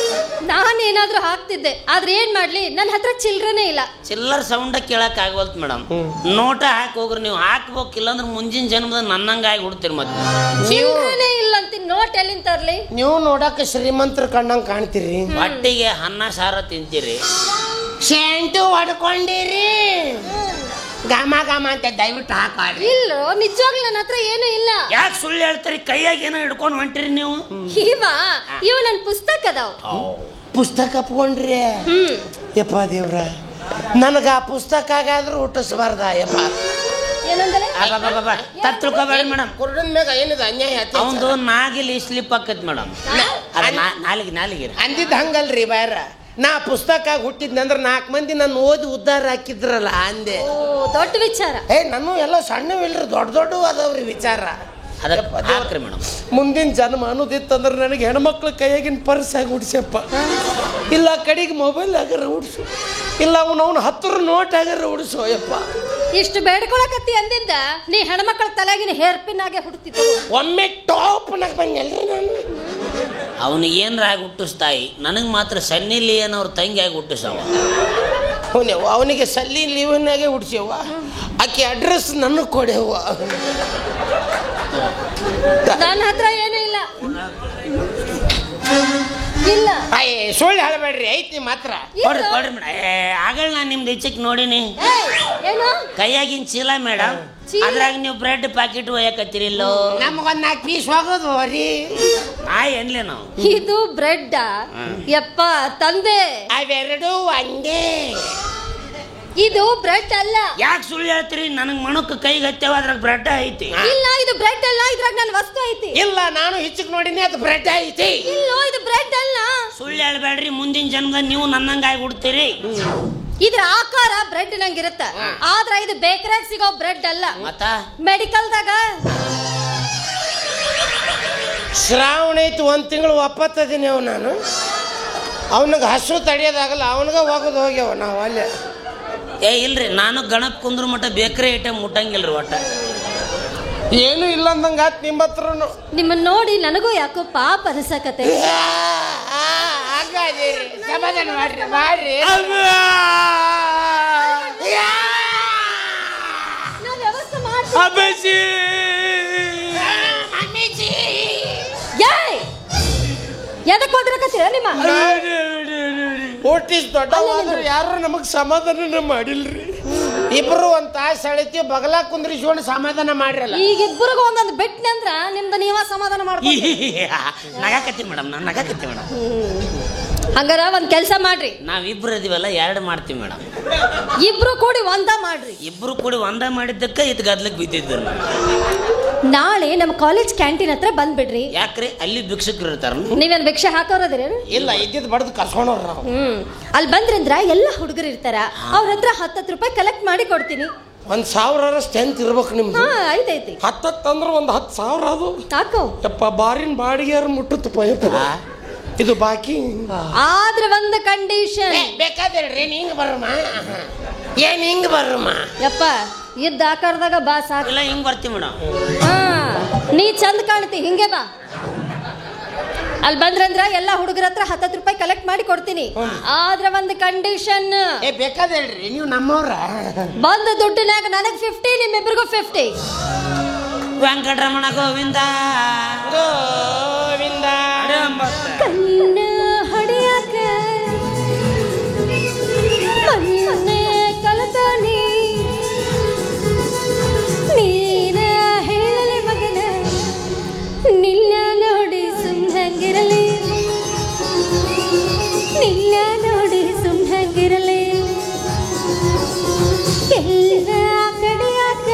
ನಾನೇನಾದ್ರೂ ಹಾಕ್ತಿದ್ದೆ, ಆದ್ರೆ ಏನ್ ಮಾಡ್ಲಿ, ನನ್ನ ಹತ್ರ ಚಿಲ್ಡ್ರನೇ ಇಲ್ಲ. ಚಿಲ್ಲರ್ ಸೌಂಡ ಕೇಳಕ್ ಆಗವಲ್ತು ಮೇಡಮ್. ನೋಟ ಹಾಕಿ ಹೋಗ್ರಿ ನೀವು. ಹಾಕ್ಬೇಕಿಲ್ಲ ಅಂದ್ರೆ ಮುಂಜಿನ ಜನ್ಮದ ನನ್ನಂಗ ಆಗಿ ಹುಡ್ತೀರಿ. ಮತ್ತೆ ಚಿಲ್ಡ್ರನೇ ಇಲ್ಲ ಅಂತೀನಿ, ನೋಟ್ ಎಲ್ಲಿಂದ ತರ್ಲಿ? ನೀವು ನೋಡಕ್ಕೆ ಶ್ರೀಮಂತರ ಕಂಡಂಗೆ ಕಾಣ್ತೀರಿ. ಹೊಟ್ಟಿಗೆ ಅನ್ನ ಸಾರ ತಿಂತೀರಿ, ಶೆಂಟು ಹೊಡ್ಕೊಂಡಿರಿ, ಗಾಮ ಗಾಮ ಅಂತ. ದಯವಿಟ್ಟು ಹಾಕಾಡ್ರಿ. ಇಲ್ಲ ನಿಜವಾಗ್ಲೂ ನನ್ನ ಹತ್ರ ಏನು ಇಲ್ಲ. ಯಾಕೆ ಸುಳ್ಳು ಹೇಳ್ತೀರಿ? ಕೈಯಾಗ ಏನೋ ಹಿಡ್ಕೊಂಡು ಹೊಂಟಿರಿ ನೀವು. ಇವ ನನ್ನ ಪುಸ್ತಕ ಅದಾವ. ಪುಸ್ತಕ ಅಪ್ಕೊಂಡ್ರಿ? ಯಪ್ಪ ದೇವ್ರ, ನನಗ ಆ ಪುಸ್ತಕ ಆಗಾದ್ರೂ ಹುಟ್ಟಿಸ್ಬಾರ್ದ ಯಪ್ಪ. ಏನಂದ್ರೆ ತಿಳ್ಕೊಬೇಡಿ ಮೇಡಮ್. ಕುರುಡನ ಮ್ಯಾಗ ಏನಿದೆ ಅನ್ಯಾಯ? ಅವಂದು ನಾಗಿಲಿ ಸ್ಲಿಪ್ ಆಕೈತಿ ಮೇಡಮ್. ನಾಲಿಗೆ ಅಂದಿದ್ದು ಹಂಗಲ್ರಿ ಬಾರ. ನಾ ಪುಸ್ತಕ ಹುಟ್ಟಿದ್ನಂದ್ರೆ 4 ಮಂದಿ ನನ್ನ ಓದಿ ಉದ್ಧಾರ ಹಾಕಿದ್ರಲ್ಲ ಅಂದೆ. ದೊಡ್ಡ ವಿಚಾರ. ನಾನು ಎಲ್ಲ ಸಣ್ಣವಿಲ್ರಿ, ದೊಡ್ಡ ಅದಾವ್ರಿ ವಿಚಾರ. ಮೇಡಮ್ ಮುಂದಿನ ಜನ್ಮ ಅನ್ನೋದಿತ್ತಂದ್ರೆ ನನಗೆ ಹೆಣ್ಮಕ್ಳ ಕೈಯಾಗಿನ ಪರ್ಸ್ ಆಗಿ ಹುಡ್ಸಪ್ಪ, ಇಲ್ಲ ಕಡೆಗೆ ಮೊಬೈಲ್ ಆಗ್ಯಾರ ಹುಡ್ಸು, ಇಲ್ಲ ಅವನು 10 ನೋಟ್ ಆಗ್ಯಾರ ಹುಡ್ಸು ಯಪ್ಪ. ಇಷ್ಟು ಬೇಡ್ಕೊಳಕತ್ತಿ ಅಂದಿಂದ ನೀ ಹೆಣ್ಮಕ್ಳ ತಲೆಗಿನ ಹೇರ್ ಪಿನ್ ಆಗೇ ಹುಡ್ತಿತ್ತು. ಒಮ್ಮೆ ಟಾಪ್ ನಾಗ ಬಂದಲ್ರಿ ನಾನು. ಅವನಿಗೆ ಏನ್ರ ಆಗಿ ಹುಟ್ಟಿಸ್ತಾಯಿ, ನನಗೆ ಮಾತ್ರ ಸನ್ನಿ ಲಿಯೋನ್ ಅವ್ರ ತಂಗಿ ಆಗಿ ಹುಟ್ಟಿಸವ. ಅವನಿಗೆ ಸಲ್ಲಿ ಲೀವನ್ನಾಗೆ ಹುಡ್ಸ್ಯವ. ಆಕೆ ಅಡ್ರೆಸ್ ನನಗೆ ಕೊಡೆವ. ನನ್ನ ಹತ್ರ ಏನೂ ಇಲ್ಲ. ಇಲ್ಲ ಸುಳ್ಳು ಹೇಳಬೇಡ್ರಿ, ಐತಿ ಮಾತ್ರ. ಕೊಡ್ರಿ ಮೇಡಮ್. ಆಗಲ್ ನಾನು ನಿಮ್ದು ಹೆಚ್ಚಕ್ಕೆ ನೋಡಿನಿ. ಏನು ಕೈಯಾಗಿನ ಚೀಲ ಮೇಡಮ್, ಅದ್ರಾಗ ನೀವು ಬ್ರೆಡ್ ಪ್ಯಾಕೆಟ್ ಒಯ್ಯಕತ್ತೀರಿಲ್ಲೋ. ನಮಗೊಂದು 4 ಪೀಸ್ ಹೋಗೋದು ರೀ. ಏನ್ಲೇ ನಾವು ಇದು ಬ್ರೆಡ್ ಯಪ್ಪ ತಂದೆ, ಅವೆರಡು ಹಂಗೆ. ಇದು ಬ್ರೆಡ್ ಅಲ್ಲ. ಯಾಕೆ ಸುಳ್ಳು ಹೇಳ್ತೀರಿ? ನನಗೆ ಮಣಕ್ಕೆ ಕೈಗೆ ಹತ್ತೇವ, ಅದ್ರಾಗ ಬ್ರೆಡ್ ಐತಿ. ಇಲ್ಲ ಇದು ಬ್ರೆಡ್ ಅಲ್ಲ, ಇದ್ರಾಗ ನನ್ನ ವಸ್ತು ಐತಿ. ಇಲ್ಲ ನಾನು ಹೆಚ್ಚಿಗೆ ನೋಡಿನಿ, ಅದು ಬ್ರೆಡ್ ಐತಿ. ಇಲ್ಲ ಇದು ಬ್ರೆಡ್ ಅಲ್ಲ. ಸುಳ್ಳು ಹೇಳ್ಬೇಡ್ರಿ, ಮುಂದಿನ ಜನ್ಮದಾಗ ನೀವು ನನ್ನಂಗಾಗಿ ಹುಡ್ತೀರಿ. ಇದ್ರ ಆಕಾರ ಬ್ರೆಡ್ ನಂಗಿರುತ್ತ, ಆದ್ರ ಇದು ಬೇಕರಿಯಾಗ ಸಿಗೋ ಬ್ರೆಡ್ ಅಲ್ಲ. ಮತ್ತ ಮೆಡಿಕಲ್ದಾಗ ಶ್ರಾವಣ ಐತಿ, 1 ತಿಂಗಳು ಒಪ್ಪತ್ತದೀನಿ ಅವ್. ನಾನು ಅವನಿಗೆ ಹಸು ತಡೆಯೋದಾಗಲ್ಲ, ಅವನಿಗೆ ಹೋಗೋದು ಹೋಗ್ಯವ. ನಾವು ಅಲ್ಲೇ ಇಲ್ರಿ, ನಾನು ಗಣಪ್ ಕುಂದ್ರ ಮಟ್ಟ ಬೇಕರಿ ಐಟಮ್ ಮುಟ್ಟಂಗಿಲ್ರಿ. ಒಟ್ಟ ಏನು ಇಲ್ಲ ಅಂದಂಗ ಆತ್ ನಿಮ್ಮ ಹತ್ರ. ನಿಮ್ಮನ್ನ ನೋಡಿ ನನಗೂ ಯಾಕೋ ಪಾಪ ಅನ್ಸಕತ್ತೆ. ಸಮಾಧಾನ ಮಾಡ್ರಿ ಮಾಡ್ರಿ. ವ್ಯವಸ್ಥೆ ಮಾಡಿ ಎದಕ್ಕೆ ಹೋದ್ರಕತ್ತೀರ ನಿಮ್ಮ ಓಟಿಸ್ ದೊಡ್ಡವಾದ್ರೆ ಯಾರು ನಮಗ್ ಸಮಾಧಾನ ಮಾಡಿಲ್ರಿ. ಇಬ್ರು 1 ತಾಸು ಅಳಿತಿ ಬಗಲ ಕುಂದ್ರಿಸ್ಕೊಂಡು ಸಮಾಧಾನ ಮಾಡ್ರಲ್ಲ. ಈಗ ಇಬ್ಬರಿಗೂ ಒಂದೊಂದು ಬಿಟ್ನೆ ಅಂದ್ರ ನಿಮ್ದು ನೀವ ಸಮಾಧಾನ ಮಾಡ್ತೀವಿ. ನಗಾಕತ್ತಿ ಮೇಡಮ್, ನಾನು ನಗಾಕತ್ತಿ ಮೇಡಮ್. ಹಂಗಾರ ಒಂದ್ ಕೆಲಸ ಮಾಡ್ರಿ, ನಾವಿಬ್ರು ಇದೀವಲ್ಲ 2 ಮಾಡ್ತೀವಿ ಮೇಡಮ್. ಇಬ್ರು ಕೂಡಿ ಒಂದ ಮಾಡ್ರಿ. ಇಬ್ರು ಕೂಡಿ ಒಂದ ಮಾಡಿದ್ದಕ್ಕೆ ಇದು ಗದ್ಲಕ್ಕೆ ಬಿದ್ದಿದ್ರು. ನಾಳೆ ನಮ್ಮ ಕಾಲೇಜ್ ಕ್ಯಾಂಟೀನ್ ಹತ್ರ ಬಂದ್ಬಿಡ್ರಿ. ಯಾಕ್ರಿ? ಅಲ್ಲಿ ಭಿಕ್ಷಕರು ಇರ್ತಾರ. ನೀವೇನ್ ಭಿಕ್ಷೆ ಹಾಕೋರದಿರೇನು? ಇಲ್ಲ, ಇದ್ದಿದ್ದು ಬಡ್ದು ಕರ್ಕೊಂಡವ್ರ ನಾವು. ಅಲ್ಲಿ ಬಂದ್ರಂದ್ರ ಎಲ್ಲ ಹುಡುಗರು ಇರ್ತಾರ, ಅವ್ರ ಹತ್ರ 10 ರೂಪಾಯಿ ಕಲೆಕ್ಟ್ ಮಾಡಿ ಕೊಡ್ತೀನಿ. 1,000 ಸ್ಟ್ರೆಂತ್ ಇರ್ಬೇಕು ನಿಮ್ದು. ಐತೈತಿ. 10 ಅಂದ್ರೆ 10,000 ಅದು. ಸಾಕು ಯಪ್ಪ, ಬಾರಿನ ಬಾಡಿಗೆ ಮುಟ್ಟುತ್ತಪ್ಪ ಯಪ್ಪ. ಇದು ಬಾಕಿ. ಆದ್ರೆ ಒಂದು ಕಂಡೀಷನ್. ಬೇಕಾದ್ರಿ ಹಿಂಗ ಬರಮ್ಮ. ಏನ್ ಹಿಂಗ ಬರಮ್ಮ? ಯಪ್ಪ ಇದ್ದ ಆಕಾರದಾಗ ಬಾ ಸಾಕು. ಇಲ್ಲ ಹಿಂಗ್ ಬರ್ತೀವಿ ಮೇಡಮ್. ನೀ ಚಂದ ಕಾಣ್ತಿ, ಹಿಂಗೆ ಬಾ. ಅಲ್ಲಿ ಬಂದ್ರಂದ್ರ ಎಲ್ಲ ಹುಡುಗರ ಹತ್ರ 10 ರೂಪಾಯಿ ಕಲೆಕ್ಟ್ ಮಾಡಿ ಕೊಡ್ತೀನಿ. ಆದ್ರೆ ಒಂದು ಕಂಡೀಷನ್. ಬೇಕಾದ್ರಿ ನೀವು ನಮ್ಮವ್ರ. ಬಂದ ದುಡ್ಡಿನಾಗ ನನಗ್ 50, ನಿಮ್ಮಿಬ್ರಿಗೂ 50. ವೆಂಕಟರಮಣ ಗೋವಿಂದ ಗೋವಿಂದ. ಕಣ್ಣ ಹೊಡೆಯಾಕ ಮೊನ್ನೆ ಸುಮ್ನಂಗಿರಲಿ ನಿನ್ನ ನೋಡಿ ಸುಮ್ನಂಗಿರಲಿ ಎಲ್ಲ ಕಡೆಯಾಕ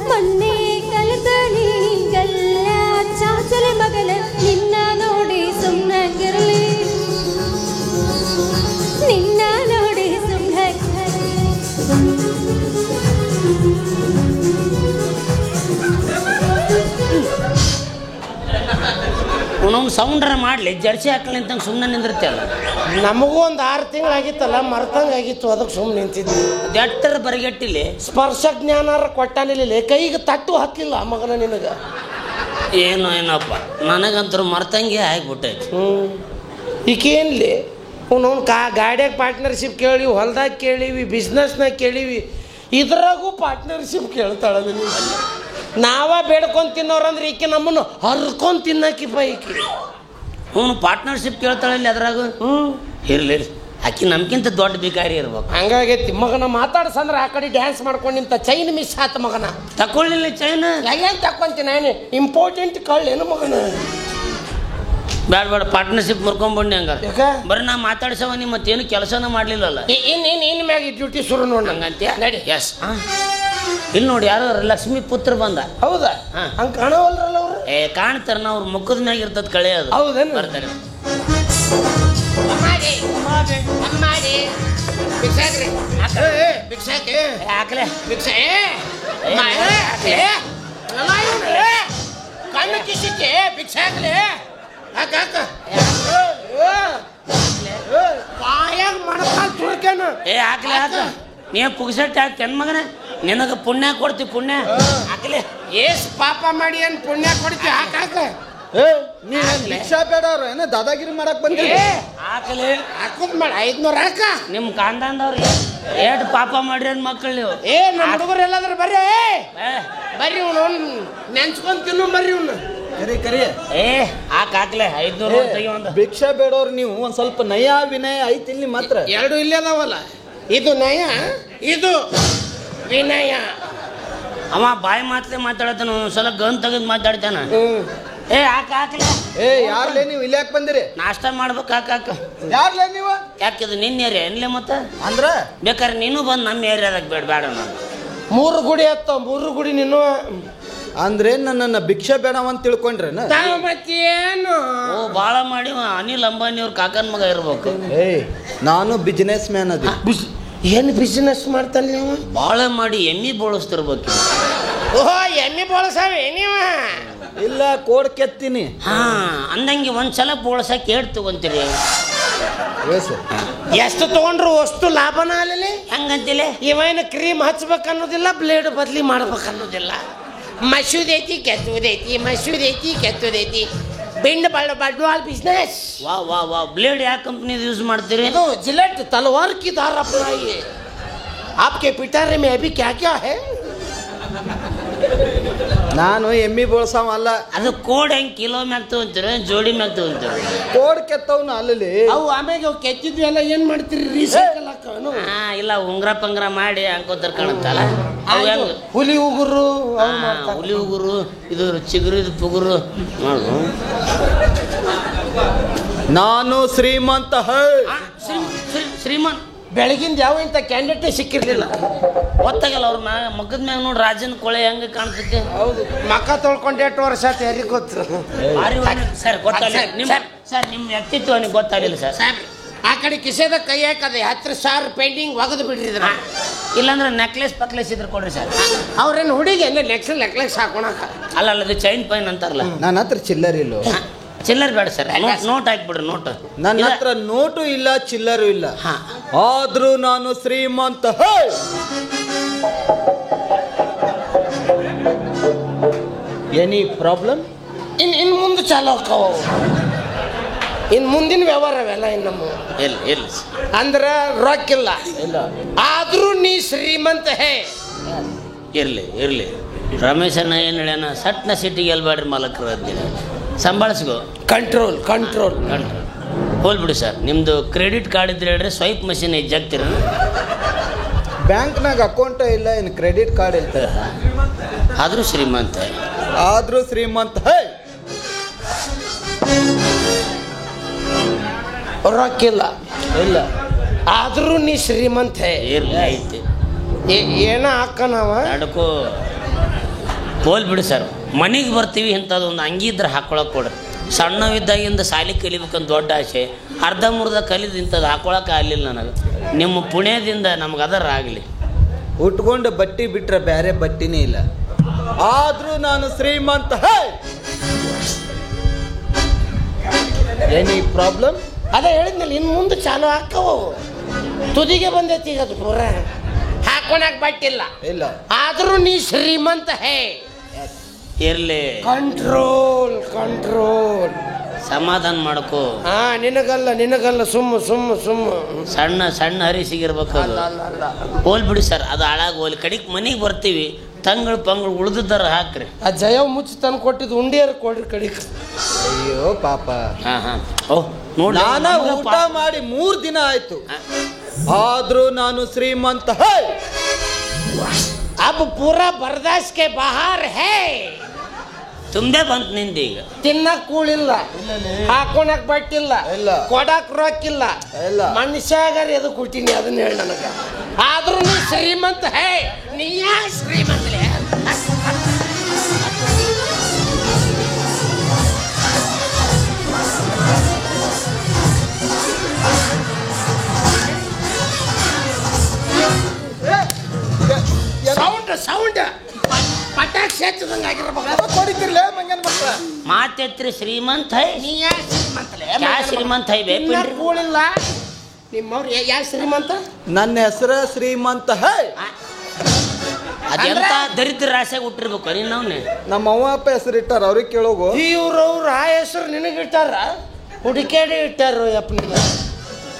ಮೊನ್ನೆ ಕಲಿತಲಿ ಗಲ್ಲ ಚಾಚಲ ಮಗನ ನಿನ್ನ ನೋಡಿ ಸುಮ್ನಂಗಿರಲಿ ನಿನ್ನ ನೋಡಿ ಸುಮ್ನಂಗಿರಲಿ ಅವನವ್ನು ಸೌಂಡ್ರ ಮಾಡಲಿ ಜರ್ಸಿ ಹಾಕಲಿ ಅಂತ ಸುಮ್ಮನೆ ನಿಂದಿರ್ತೇವಲ್ಲ. ನಮಗೂ ಒಂದು 6 ತಿಂಗಳಾಗಿತ್ತಲ್ಲ ಮರ್ತಂಗಾಗಿತ್ತು, ಅದಕ್ಕೆ ಸುಮ್ಮನೆ ನಿಂತಿದ್ವಿ. ಎಟ್ಟರ ಬರಿಗಟ್ಟಿಲಿ ಸ್ಪರ್ಶ ಜ್ಞಾನಾರ ಕೊಟ್ಟಾನಿಲ್ಲ, ಕೈಗೆ ತಟ್ಟು ಹತ್ತಿಲ್ಲ ಮಗನ ನಿನಗೆ. ಏನಪ್ಪ ನನಗಂತೂ ಮರ್ತಂಗೆ ಆಗಿಬಿಟ್ಟೈತಿ. ಈಗೇನ್ಲಿ ಅವನವ್ನು ಗಾಡಿಯಾಗ ಪಾರ್ಟ್ನರ್ಶಿಪ್ ಕೇಳಿವಿ, ಹೊಲ್ದಾಗ ಕೇಳೀವಿ, ಬಿಸ್ನೆಸ್ನಾಗ ಕೇಳೀವಿ, ಇದ್ರಾಗೂ ಪಾರ್ಟ್ನರ್ಶಿಪ್ ಕೇಳ್ತಾಳ ನೀವು. ನಾವ ಬೇಡ್ಕೊಂಡು ತಿನ್ನೋರಂದ್ರೆ ಈಕೆ ನಮ್ಮನ್ನು ಹರ್ಕೊಂಡು ತಿನ್ನಕಿಪ್ಪ ಈಕೆ. ಅವನು ಪಾರ್ಟ್ನರ್ಶಿಪ್ ಕೇಳ್ತಾಳಲ್ಲಿ ಅದ್ರಾಗ. ಇರ್ಲಿ ಆಕಿ ನಮ್ಗಿಂತ ದೊಡ್ಡ ಬಿಕಾರಿ ಇರ್ಬೇಕು. ಹಂಗಾಗೈತಿ ಮಗನ. ಮಾತಾಡ್ಸಂದ್ರೆ ಆ ಕಡೆ ಡ್ಯಾನ್ಸ್ ಮಾಡ್ಕೊಂಡು ನಿಂತ ಚೈನ್ ಮಿಸ್ ಆತ ಮಗನ. ತಕೊಳ್ಳಿಲ್ಲ ಚೈನ್ ಏನು ತಕ್ಕೊಂತೀನಿ ನಾನು, ಇಂಪಾರ್ಟೆಂಟ್ ಕಳ್ಳೇನು ಮಗನ. ಬೇಡ ಪಾರ್ಟ್ನರ್ಶಿಪ್ ಮುರ್ಕೊಂಡ್ಬಂಡಿ ಹಂಗ. ಯಾಕೆ ಬರೀ ನಾ ಮಾತಾಡ್ಸವ ನೀ ಮತ್ತೇನು ಕೆಲಸನ ಮಾಡ್ಲಿಲ್ಲಲ್ಲ. ಇನ್ ಮ್ಯಾಗ ಡ್ಯೂಟಿ ಶುರು ನೋಡಿ ಹಂಗಂತೀಯ ನಡಿ. ಎಸ್ ಇಲ್ಲಿ ನೋಡಿ ಯಾರು ಲಕ್ಷ್ಮೀ ಪುತ್ರ ಬಂದ. ಹೌದಾ? ಹಂಗೆ ಕಾಣವಲ್ರಲ್ಲ ಅವ್ರು. ಕಾಣ್ತಾರ ನಾ ಅವ್ರ ಮುಖದ ಮ್ಯಾಗ ಇರ್ತದ ಕಳೆ ಅದು. ಹೌದೇನು? ಬರ್ತಾರೆ ಹಾಕ್ಲೆ ಕಣ್ಣು ಕಿಸಿಕೆ ಭಿಕ್ಷೆ ಹಾಕ್ಲಿ. ಬಾಯಾಗ ಮಾಡ್ಕೊಂಡು ತುಳ್ಕೇನು. ಹಾಕ್ಲೆ ಹಾಕ. ನೀ ಪುಗ್ಸಟ್ಟೆ ಹಾಕ್ತೇನ್ ಮಗನ, ನಿನಗೆ ಪುಣ್ಯ ಕೊಡ್ತಿ. ಪುಣ್ಯ ಹಾಕ್ಲೆ. ಏಸ್ ಪಾಪ ಮಾಡಿ ಏನು ಪುಣ್ಯ ಕೊಡ್ತಿ. ಹಾಕಾಕ ಭಿಕ್ಷಾ ಬೇಡವ್ರು ಏನೋ ದಾದಾಗಿರಿ ಮಾಡಕ್ ಬಂದ್ರಿ. ಹಾಕಲಿ ಹಾಕುದ್ ಮಾಡಿ 500 ಹಾಕ. ನಿಮ್ಮ ಕಾಂದಂದವ್ರಿಗೆ ಏಟ್ ಪಾಪ ಮಾಡ್ರಿ ಅನ್ ಮಕ್ಕಳು ನೀವು. ನಮ್ಮ ಹುಡುಗರು ಎಲ್ಲಾದ್ರೂ ಬರ್ರಿ ಬರ್ರಿ ಇವನು ನೆನ್ಸ್ಕೊಂಡ್ ತಿನ್ನು ಬರ್ರಿ ಇವನು. ಕರಿ ಹಾಕ್ಲೆ 500 ತೆಗಿವಂದ. ಭಿಕ್ಷಾ ಬೇಡವ್ರು ನೀವು ಒಂದ್ ಸ್ವಲ್ಪ ನಯ ವಿನಯ ಐತಿ ಇಲ್ಲಿ ಮಾತ್ರ. ಎರಡು ಇಲ್ಲೇ ಅದಾವಲ್ಲ, ಇದು ನಯ ಇದು ವಿನಯ. ಅವ ಬಾಯಿ ಮಾತೇ ಮಾತಾಡತಾನ, ಒಂದ್ಸಲ ಗನ್ ತೆಗೆದು ಮಾತಾಡ್ತಾನ. ಹಾಕ್ಲೆ. ಯಾರ್ಲೇ ನೀವು ಇಲ್ಲಿ ಯಾಕೆ ಬಂದಿರಿ? ನಾಷ್ಟ ಮಾಡ್ಬೇಕು. ಹಾಕಾಕ. ಯಾರ್ಲೇ ನೀವು? ಯಾಕಿದು ನಿನ್ನ ಏರಿಯಾ ಏನ್ಲೇ ಮತ್ತೆ? ಅಂದ್ರ ಬೇಕಾದ್ರೆ ನೀನು ಬಂದು ನಮ್ಮ ಏರಿಯಾದಾಗ ಬೇಡ ನಾನು. 3 ಗುಡಿ ಹತ್ತವ, 3 ಗುಡಿ ನೀನು ಅಂದ್ರೆ ನನ್ನನ್ನ ಭಿಕ್ಷೆ ಬೇಡವಂತ ತಿಳ್ಕೊಂಡ್ರೇನ? ಮತ್ತೇನು ಭಾಳ ಮಾಡಿ ಅನಿಲ್ ಅಂಬಾನಿ ಅವ್ರ ಕಾಕನ ಮಗ ಇರ್ಬೇಕು. ನಾನು ಬಿಸ್ನೆಸ್ ಮ್ಯಾನ್ ಅದ. ಏನು ಬಿಸ್ನೆಸ್ ಮಾಡ್ತಾನೆ ನೀವು? ಭಾಳ ಮಾಡಿ ಎಮ್ಮಿ ಬೋಳಿಸ್ತಿರ್ಬೇಕು. ಓಹೋ, ಎಮ್ಮಿ ಬೋಳಸಾವೆ ನೀವು? ಇಲ್ಲ, ಕೋಡ್ ಕೆತ್ತೀನಿ. ಅಂದಂಗೆ ಒಂದ್ಸಲ ಬೋಳ್ಸಕ್ಕೆ ಏಟ್ ತಗೊಂತೀರಿ? ಎಷ್ಟು ತಗೊಂಡ್ರು ಅಷ್ಟು ಲಾಭನ ಅಲ್ಲಿ. ಹೆಂಗಂತಿಲ್ಲ? ಇವೇನು ಕ್ರೀಮ್ ಹಚ್ಬೇಕು ಅನ್ನೋದಿಲ್ಲ, ಬ್ಲೇಡ್ ಬದ್ಲಿ ಮಾಡ್ಬೇಕು ಅನ್ನೋದಿಲ್ಲ. ಮಸೂದೈತಿ ಕೆತ್ತುದೈತಿ, ಮಸೂದೈತಿ ಕೆತ್ತುದೈತಿ. ಬೆಂಡ್ ಬಂಡವಾಳ ಬಿಸ್ನೆಸ್. ವಾ ಬ್ಲೇಡ್ ಯಾವ ಕಂಪ್ನಿದು ಯೂಸ್ ಮಾಡ್ತೀರಿ? ಇದು जिलेट तलवार की धार अपनाइए. आपके पिटारे में अभी क्या क्या है? ನಾನು ಎಮ್ಮಿ ಬೋಳ್ಸವ ಅಲ್ಲ. ಅದು ಕೋಡ್ ಹೆಂಗ್ ಕಿಲೋ ಮ್ಯಾಗ ತಗೊಂತೀರ, ಜೋಡಿ ಮ್ಯಾಗ ತಗೊಂತೀರ? ಕೋಡ್ ಕೆತ್ತವ್ನ ಅಲ್ಲಿ. ಅವು ಆಮ್ಯಾಗ ಅವು ಕೆತ್ತಿದ್ವಿ ಎಲ್ಲ ಏನ್ ಮಾಡ್ತೀರಿ? ರೀಸೈಕಲ್ ಹಾಕವನು. ಇಲ್ಲ, ಉಂಗ್ರ ಪಂಗ್ರ ಮಾಡಿ ಹಾಕೋತಾರ ಕಾಣುತ್ತಲ್ಲ. ಹುಲಿ ಉಗುರು, ಹುಲಿ ಉಗುರು, ಇದು ಚಿಗುರು, ಇದು ಪುಗುರು. ನಾನು ಶ್ರೀಮಂತ. ಶ್ರೀಮಂತ್ ಬೆಳಗಿಂದ ಯಾವ ಇಂಥ ಕ್ಯಾಂಡಿಡೇಟೇ ಸಿಕ್ಕಿರ್ಲಿಲ್ಲ. ಗೊತ್ತಾಗಲ್ಲ ಅವ್ರ ಮಗದ ಮ್ಯಾಗ ನೋಡಿ ರಾಜನ ಕೊಳೆ ಹೆಂಗ ಕಾಣ್ತೈತೆ. ಹೌದು, ಮಕ್ಕ ತೊಳ್ಕೊಂಡು 8 ವರ್ಷ ಆಯ್ತು, ಯಾರಿಗೆ ಗೊತ್ತು? ಸರ್ ಗೊತ್ತಾಗಲಿಲ್ಲ ಸರ್, ನಿಮ್ಮ ವ್ಯಕ್ತಿತ್ವ ನನಗೆ ಗೊತ್ತಾಗಲಿಲ್ಲ ಸರ್. ಆ ಕಡೆ ಕಿಸೆದ ಕೈ ಹಾಕದೆ 10,000 ಪೇಂಟಿಂಗ್ ಒಗದು ಬಿಡ್ರಿದ್ರ. ಇಲ್ಲಾಂದ್ರೆ ನೆಕ್ಲೆಸ್ ಪಕ್ಲೆಸ್ ಇದ್ರೆ ಕೊಡ್ರಿ ಸರ್. ಅವ್ರೇನು ಹುಡುಗಿ ನೆಕ್ಲೆಸ್ ಹಾಕೋಣಕ? ಅಲ್ಲ ಅದು ಚೈನ್ ಪೈನ್ ಅಂತಾರಲ್ಲ. ನನ್ನ ಹತ್ರ ಚಿಲ್ಲರ್ ಇಲ್ಲ. ಚಿಲ್ಲರ್ ಬೇಡ ಸರ್, ನೋಟ್ ಹಾಕ್ಬಿಡ್ರಿ. ನೋಟ್ ನನ್ನ ಹತ್ರ ನೋಟು ಇಲ್ಲ, ಚಿಲ್ಲರು ಇಲ್ಲ. ಆದ್ರೂ ನಾನು ಶ್ರೀಮಂತ. Any problem? ಇನ್ ಮುಂದೆ ಚಾಲೋ ಆಕಾವ. ಇನ್ ಮುಂದಿನ ವ್ಯವಹಾರ ಅವೆಲ್ಲ ನಮ್ಮ ಇಲ್ಲ ಅಂದ್ರ ರೊಕ್ಕಿಲ್ಲ. ಆದ್ರೂ ನೀ ಶ್ರೀಮಂತ ಹೇ. ಇರ್ಲಿ ರಮೇಶನ ಏನು ಹೇಳ್ಯಾನ, ಸಟ್ನ ಸಿಟ್ಟಿಗೆ ಎಲ್ಬೇಡ್ರಿ ಮಾಲಕರು ಅಂತೀನಿ. ಸಂಭಾಳಿಸ್ಕೋ. ಕಂಟ್ರೋಲ್ ಹೋಲ್ಬಿಡಿ ಸರ್. ನಿಮ್ಮದು ಕ್ರೆಡಿಟ್ ಕಾರ್ಡ್ ಇದ್ರೆ ಹೇಳ್ರಿ, ಸ್ವೈಪ್ ಮಷೀನ್ ಇಜ್ಜಾಗ್ತೀರ. ಬ್ಯಾಂಕ್ನಾಗ ಅಕೌಂಟ್ ಇಲ್ಲ, ಏನು ಕ್ರೆಡಿಟ್ ಕಾರ್ಡ್ ಇರ್ತದೆ. ಆದರೂ ಶ್ರೀಮಂತ. ಆದ್ರೂ ಶ್ರೀಮಂತ. ರೊಕ್ಕಿಲ್ಲ ಇಲ್ಲ ಆದ್ರೂ ನೀ ಶ್ರೀಮಂತ ಇರ್ಲಿ ಐತಿ ಏನ ಹಾಕನವ ನಡ್ಕೋ ಹೋಲ್ ಬಿಡಿ ಸರ್. ಮನೆಗೆ ಬರ್ತೀವಿ ಇಂಥದ್ದು ಒಂದು ಅಂಗಿ ಇದ್ರೆ ಹಾಕೊಳಕ್ಕೆ ಕೊಡ್ರಿ. ಸಣ್ಣವಿದ್ದಾಗಿಂದ ಸಾಲಿ ಕಲಿಬೇಕಂತ ದೊಡ್ಡ ಆಸೆ, ಅರ್ಧಂಬರ್ಧ ಕಲಿದು ಇಂಥದ್ದು ಹಾಕೊಳಕ್ಕೆ ಆಗಲಿಲ್ಲ ನನಗೆ. ನಿಮ್ಮ ಪುಣ್ಯದಿಂದ ನಮ್ಗೆ ಅದರ ಆಗಲಿ. ಉಟ್ಕೊಂಡು ಬಟ್ಟಿ ಬಿಟ್ರೆ ಬೇರೆ ಬಟ್ಟಿನೇ ಇಲ್ಲ, ಆದ್ರೂ ನಾನು ಶ್ರೀಮಂತ. Any problem? ಅದೇ ಹೇಳಿದ್ನಲ್ಲಿ ಇನ್ನು ಮುಂದೆ ಚಾಲು ಹಾಕವು. ತುದಿಗೆ ಬಂದೈತಿ ಈಗ ಅದು ಪೂರ ಹಾಕೊಳಕ್ ಬಟ್ಟಿಲ್ಲ ಇಲ್ಲ, ಆದ್ರೂ ನೀ ಶ್ರೀಮಂತ ಇರ್ಲಿ, ಕಂಟ್ರೋಲ್ ಕಂಟ್ರೋಲ್. ಸಮಾಧಾನ ಮಾಡ್ಕೋ. ಹಾ ನಿನಗಲ್ಲ ಸುಮ್ಮ ಸಣ್ಣ ಸಣ್ಣ ಹರಿಸಿಗಿರ್ಬೇಕು. ಹೋಲ್ ಬಿಡಿ ಸರ್, ಅದು ಹಾಳಾಗಿ ಹೋಲಿ. ಕಡಿಗೆ ಮನೆಗೆ ಬರ್ತೀವಿ, ತಂಗಳು ಪಂಗಳು ಉಳಿದದ್ದಾರ ಹಾಕ್ರಿ. ಆ ಜಯ ಮುಚ್ಚಿ ತಂದು ಕೊಟ್ಟಿದ್ದು ಉಂಡಿಯರ್ ಕೊಡ್ರಿ ಕಡಿಗೆ. ಅಯ್ಯೋ ಪಾಪ. ಹಾಂ ಓಹ್ ನೋಡಿ, ನಾನು ಊಟ ಮಾಡಿ 3 ದಿನ ಆಯ್ತು, ಆದ್ರೂ ನಾನು ಶ್ರೀಮಂತ. अब पूरा बर्दाश्त के बाहर है. ತುಂಬೇ ಬಂತು ನಿಂದ ಈಗ. ತಿನ್ನಕ್ ಕೂಳಿಲ್ಲ, ಹಾಕೊಳಕ್ ಬಟ್ಟಿಲ್ಲ, ಇಲ್ಲ, ಕೊಡಕ್ ರೊಕ್ಕಿಲ್ಲ, ಇಲ್ಲ. ಮನುಷ್ಯಾಗಾರ ಎದು ಕೊಟ್ಟಿನಿ ಅದನ್ನ ಹೇಳಿ ನನಗ. ಆದ್ರೂ ನೀ ಶ್ರೀಮಂತ ಹೇ. ನೀ ಯಾ ಶ್ರೀಮಂತಲೇ? ಸೌಂಡ್ ಪಟಾಕ್ಷಿ ಹಚ್ಚದಂಗ ಕೊಡಿತಿರ್ಲೇ ಮಂಗನ ಮಕ್ಕಳ. ಮಾತೆತ್ರಿ ಶ್ರೀಮಂತ ಹೈ. ನೀ ಯಾ ಶ್ರೀಮಂತಲೇ? ಯಾ ಶ್ರೀಮಂತ ಹೈ ಬೇ ಪಿಂಡ್ರಿ? ಕೂಳಿಲ್ಲ ನಿಮ್ಮವ್ರು ಯಾ ಶ್ರೀಮಂತ? ನನ್ನ ಹೆಸರು ಶ್ರೀಮಂತ. ಅದೆಂತ ದರಿದ್ರ ರಾಶಿಯಾಗಿ ಹುಟ್ಟಿರ್ಬೇಕು ನೀನು. ಅವನೇ ನಮ್ಮ ಅವ್ವ ಅಪ್ಪ ಹೆಸರು ಇಟ್ಟಾರ, ಅವ್ರಿಗೆ ಕೇಳೋಗು. ಇವ್ರವ್ರು ಆ ಹೆಸರು ನಿನಗಿಟ್ಟಾರ, ಹುಡುಕೇಡಿ ಇಟ್ಟಾರ ಅಪ್ಪನಿಗೆ.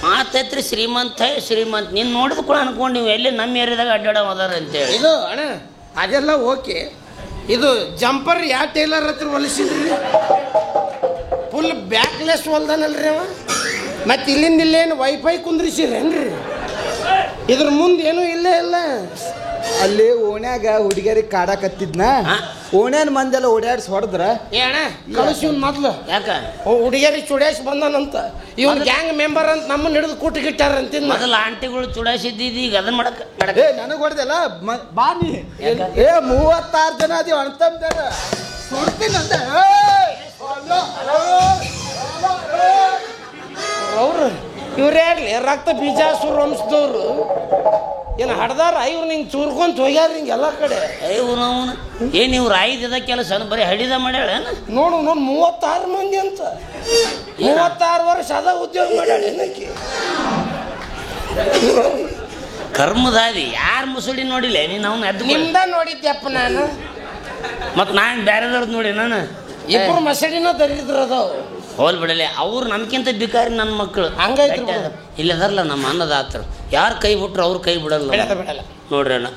ಮಾತೈತ್ರಿ ಶ್ರೀಮಂತ ಹೈ ಶ್ರೀಮಂತ. ನೀನು ನೋಡಿದ ಕೂಡ ಅನ್ಕೊಂಡು ನೀವು ಎಲ್ಲಿ ನಮ್ಮ ಏರಿಯಾದಾಗ ಅಡ್ಡಾಡೋ ಅದಾರ ಅಂತೇಳಿ. ಇದು ಅಣ್ಣ ಅದೆಲ್ಲ ಓಕೆ. ಇದು ಜಂಪರ್ ಯಾವ ಟೈಲರ್ ಹತ್ರ ಹೊಲಿಸಿದ್ರಿ? ಫುಲ್ ಬ್ಯಾಕ್ಲೆಸ್ ಹೊಲ್ದಾನಲ್ರಿ ಅವ. ಮತ್ತು ಇಲ್ಲಿಂದ ಇಲ್ಲೇನು ವೈಫೈ ಕುಂದ್ರಿಸಿರೇನ್ರಿ? ಇದ್ರ ಮುಂದೆ ಏನೂ ಇಲ್ಲೇ ಇಲ್ಲ. ಅಲ್ಲಿ ಓಣ್ಯಾಗ ಹುಡುಗಿಯರಿಗೆ ಕಾಡಕತ್ತಿದ್ನ, ಓಣ್ಯಾನ ಮಂದೆಲ್ಲ ಓಡಾಡ್ಸಿ ಹೊಡೆದ್ರ. ಅಣ್ಣ ಕಳಿಸಿ ಇವ್ನು ಮೊದ್ಲು. ಯಾಕ ಹುಡುಗಿಯರಿಗೆ ಚುಡಾಯಿಸಿ ಬಂದಾನಂತ. ಇವನ್ ಗ್ಯಾಂಗ್ ಮೆಂಬರ್ ಅಂತ ನಮ್ಮನ್ನ ಹಿಡಿದು ಕೂಟಿಗಿಟ್ಟಾರ ಅಂತಿದ್. ಮೊದಲು ಆಂಟಿಗಳು ಚುಡಾಯಿಸಿದ್ದಿದ್ದು, ಈಗ ಅದನ್ನ ಮಾಡಕ್ ನನಗೆ ಹೊಡೆದಲ್ಲ ಬಾನಿ. 36 ಜನ ಅದೀವಿ ಅಣ್ತಂದಾರ ಸುಡ್ತೀನಂತ. ಅವ್ರು ಇವ್ರ್ಯಾರ್ಲಿ ರಕ್ತ ಬೀಜಾಸುರ ವಂಶದವ್ರು ಏನು ಹಡ್ದಾರ ಇವ್ರು ನಿಂಗೆ ಚೂರ್ಕೊಂತ ಹೋಗ್ಯಾರ ಹಿಂಗೆಲ್ಲ ಕಡೆ. ಏನು ಇವ್ರು ಆಯ್ದ ಕೆಲಸ ಬರೀ ಹಡಿದ ಮಾಡ್ಯಾಳ. ನೋಡು 36 ಮಂದಿ ಅಂತ. 36 ವರ್ಷ ಅದ ಉದ್ಯೋಗ ಮಾಡ್ಯಾಳ ಏನಕ್ಕೆ? ಕರ್ಮದಾದಿ ಯಾರು ಮುಸುಡಿ ನೋಡಿಲ್ಲ ನೀನು. ಅವ್ನು ಎದ್ದು ನಿಮ್ದ ನೋಡಿದ್ಯಪ್ಪ ನಾನು. ಮತ್ತು ನಾನು ಬೇರೆದವ್ರದ್ದು ನೋಡಿ ನಾನು. ಇಬ್ಬರು ಮಸಡಿನ ದರಿದ್ರ ಅದಾವ. ಹೋಲ್ ಬಿಡಲಿ, ಅವ್ರು ನಮ್ಗಿಂತ ಬಿಕಾರಿ ನನ್ನ ಮಕ್ಕಳು. ಹಂಗೈತಿ ಇಲ್ಲದಾರಲ್ಲ ನಮ್ಮ ಅನ್ನದಾತರು. ಯಾರು ಕೈ ಬಿಟ್ರು ಅವ್ರು ಕೈ ಬಿಡಲ್ಲ. ನೋಡ್ರಿ ಅಣ್ಣ,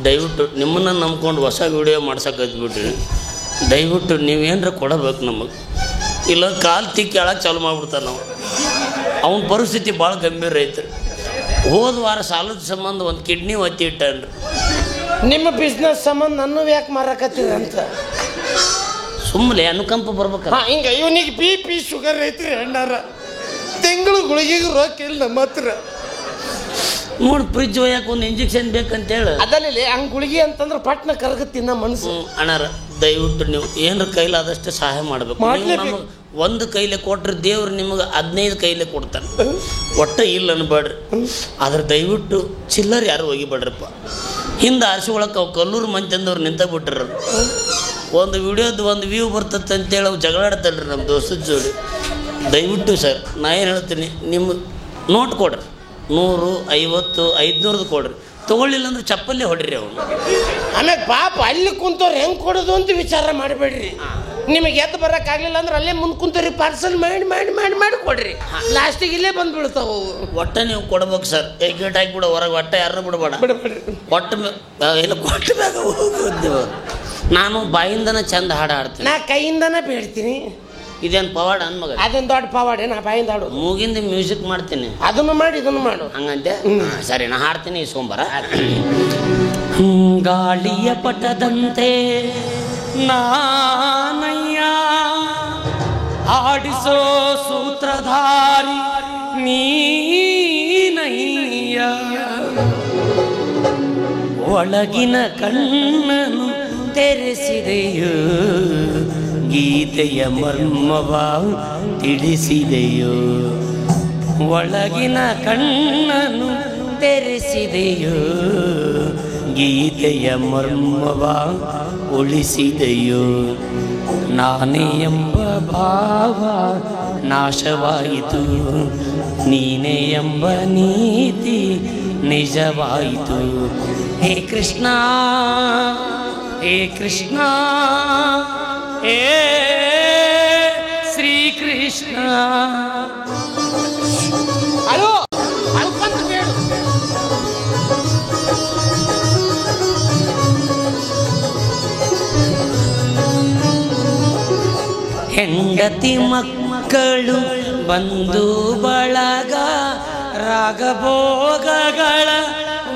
ದಯವಿಟ್ಟು ನಿಮ್ಮನ್ನ ನಂಬ್ಕೊಂಡು ಹೊಸ ವಿಡಿಯೋ ಮಾಡ್ಸಕ್ಕೆ ಹತ್ಬಿಟ್ರಿ. ದಯವಿಟ್ಟು ನೀವೇನ್ರ ಕೊಡಬೇಕು ನಮಗೆ, ಇಲ್ಲ ಕಾಲು ತಿಕ್ಕಿ ಹೇಳಕ್ಕೆ ಚಾಲು ಮಾಡ್ಬಿಡ್ತಾರೆ ನಾವು. ಅವನ ಪರಿಸ್ಥಿತಿ ಭಾಳ ಗಂಭೀರ ಐತ್ರಿ. ಹೋದ ವಾರ ಸಾಲದ ಸಂಬಂಧ ಒಂದು ಕಿಡ್ನಿ ಒತ್ತಿ ಇಟ್ಟನ್ರಿ. ನಿಮ್ಮ ಬಿಸ್ನೆಸ್ ಸಂಬಂಧ ನನ್ನ ಯಾಕೆ ಮಾರಕತ್ತೀರ ಅಂತ ಸುಮ್ಮನೆ ಅನುಕಂಪ ಬರ್ಬೇಕಲ್ಲ. ಹಿಂಗ ಇವನಿಗೆ BP ಶುಗರ್ ಐತ್ರಿ ಅಣ್ಣಾರ. ತಿಂಗಳು ಗುಳಿಗೆಗೆ ರೊಕ್ಕ ಇಲ್ಲ ನಮ್ಮ ಹತ್ರ. ನೋಡಿ ಫ್ರಿಜ್ ಒಯ್ಯಕ್ಕೆ ಒಂದು ಇಂಜೆಕ್ಷನ್ ಬೇಕಂತೇಳಿ ಅದರಲ್ಲಿ ಹಂಗೆ ಗುಳಿಗೆ ಅಂತಂದ್ರೆ ಪಟ್ನ ಕರಗತ್ತಿನ ಮನಸ್ಸು. ಅಣ್ಣಾರ ದಯವಿಟ್ಟು ನೀವು ಏನಾರ ಕೈಲಾದಷ್ಟು ಸಹಾಯ ಮಾಡಬೇಕು. ನಮಗೆ ಒಂದು ಕೈಲೇ ಕೊಟ್ರೆ ದೇವ್ರು ನಿಮಗೆ 15 ಕೈಲೇ ಕೊಡ್ತಾನೆ. ಒಟ್ಟ ಇಲ್ಲ ಅನ್ಬೇಡ್ರಿ. ಆದ್ರೆ ದಯವಿಟ್ಟು ಚಿಲ್ಲರ್ ಯಾರು ಒಗಿಬೇಡ್ರಪ್ಪ. ಹಿಂದೆ ಆರಿಸಿಕೊಳಕ್ಕೆ ಅವು ಕಲ್ಲೂರು ಮಂದಿ ಅಂದವ್ರು ನಿಂತ ಬಿಟ್ರ. ಒಂದು ವಿಡಿಯೋದು ಒಂದು ವ್ಯೂ ಬರ್ತದೆ ಅಂತೇಳಿ ಅವು ಜಗಳಾಡ್ತಾಳ್ರಿ ನಮ್ಮ ದೋಸ್ತದ ಜೋಡಿ. ದಯವಿಟ್ಟು ಸರ್ ನಾ ಏನು ಹೇಳ್ತೀನಿ, ನಿಮ್ಮ ನೋಟ್ ಕೊಡ್ರಿ, 100, 50, 500 ಕೊಡ್ರಿ. ತೊಗೊಳ್ಳಿಲ್ಲ ಅಂದ್ರೆ ಚಪ್ಪಲ್ಲೇ ಹೊಡ್ರಿ ಅವನು. ಆಮೇಲೆ ಪಾಪ ಅಲ್ಲಿ ಕುಂತವ್ರು ಹೆಂಗೆ ಕೊಡೋದು ಅಂತ ವಿಚಾರ ಮಾಡಬೇಡ್ರಿ. ನಿಮಗೆ ಎದ್ದು ಬರೋಕ್ಕಾಗಲಿಲ್ಲ ಅಂದ್ರೆ ಅಲ್ಲೇ ಮುಂದೆ ಕುಂತವ್ರಿ ಪಾರ್ಸಲ್ ಮಾಡಿ ಮಾಡಿ ಮಾಡಿ ಮಾಡಿ ಕೊಡ್ರಿ. ಲಾಸ್ಟಿಗೆ ಇಲ್ಲೇ ಬಂದು ಬೀಳ್ತಾವು. ಒಟ್ಟ ನೀವು ಕೊಡ್ಬೇಕು ಸರ್. ಗೇಟ್ ಹಾಕಿಬಿಡ ಹೊರಗೆ, ಒಟ್ಟ ಯಾರನ್ನೂ ಬಿಡಬೇಡ. ಕೊಟ್ಟ ಇಲ್ಲ ಕೊಟ್ಟ ಮ್ಯಾಗ ಹೋಗುತ್ತೇವೆ. ನಾನು ಬಾಯಿಂದನೇ ಚಂದ ಹಾಡು ಹಾಡ್ತೀನಿ. ನಾ ಕೈಯಿಂದನೇ ಬೇಡ್ತೀನಿ. ಇದೇನು ಪವಾಡ ಅನ್ಮಗ? ಅದೊಂದು ದೊಡ್ಡ ಪವಾಡ. ನಾ ಬಾಯಿಂದ ಹಾಡು ಮೂಗಿಂದ ಮ್ಯೂಸಿಕ್ ಮಾಡ್ತೀನಿ. ಅದನ್ನು ಮಾಡಿ ಇದನ್ನು ಮಾಡು ಹಂಗಂತೆ. ಸರಿ ನಾ ಹಾಡ್ತೀನಿ ಈ ಸೋಮವಾರ. ಗಾಳಿಯ ಪಟದಂತೆ ನಾನಯ್ಯ, ಆಡಿಸೋ ಸೂತ್ರಧಾರಿ ನೀನಯ್ಯ ಒಳಗಿನ ಕಣ್ಣನು ತೆರೆಸಿದೆಯೋ ಗೀತೆಯ ಮರ್ಮವ ತಿಳಿಸಿದೆಯೋ ಒಳಗಿನ ಕಣ್ಣನು ತೆರೆಸಿದೆಯೋ ಗೀತೆಯ ಮರ್ಮವ ಉಳಿಸಿದೆಯೋ ನಾನೇ ಎಂಬ ಭಾವ ನಾಶವಾಯಿತು ನೀನೇ ಎಂಬ ನೀತಿ ನಿಜವಾಯಿತು ಹೇ ಕೃಷ್ಣ ಹೇ ಕೃಷ್ಣ ಹೇ ಶ್ರೀಕೃಷ್ಣ ಅಲೋ ಅಲ್ಪಂತ ಬೇಡು ಹೆಂಡತಿ ಮಕ್ಕಳು ಬಂಧು ಬಳಗ ರಾಗಭೋಗಗಳ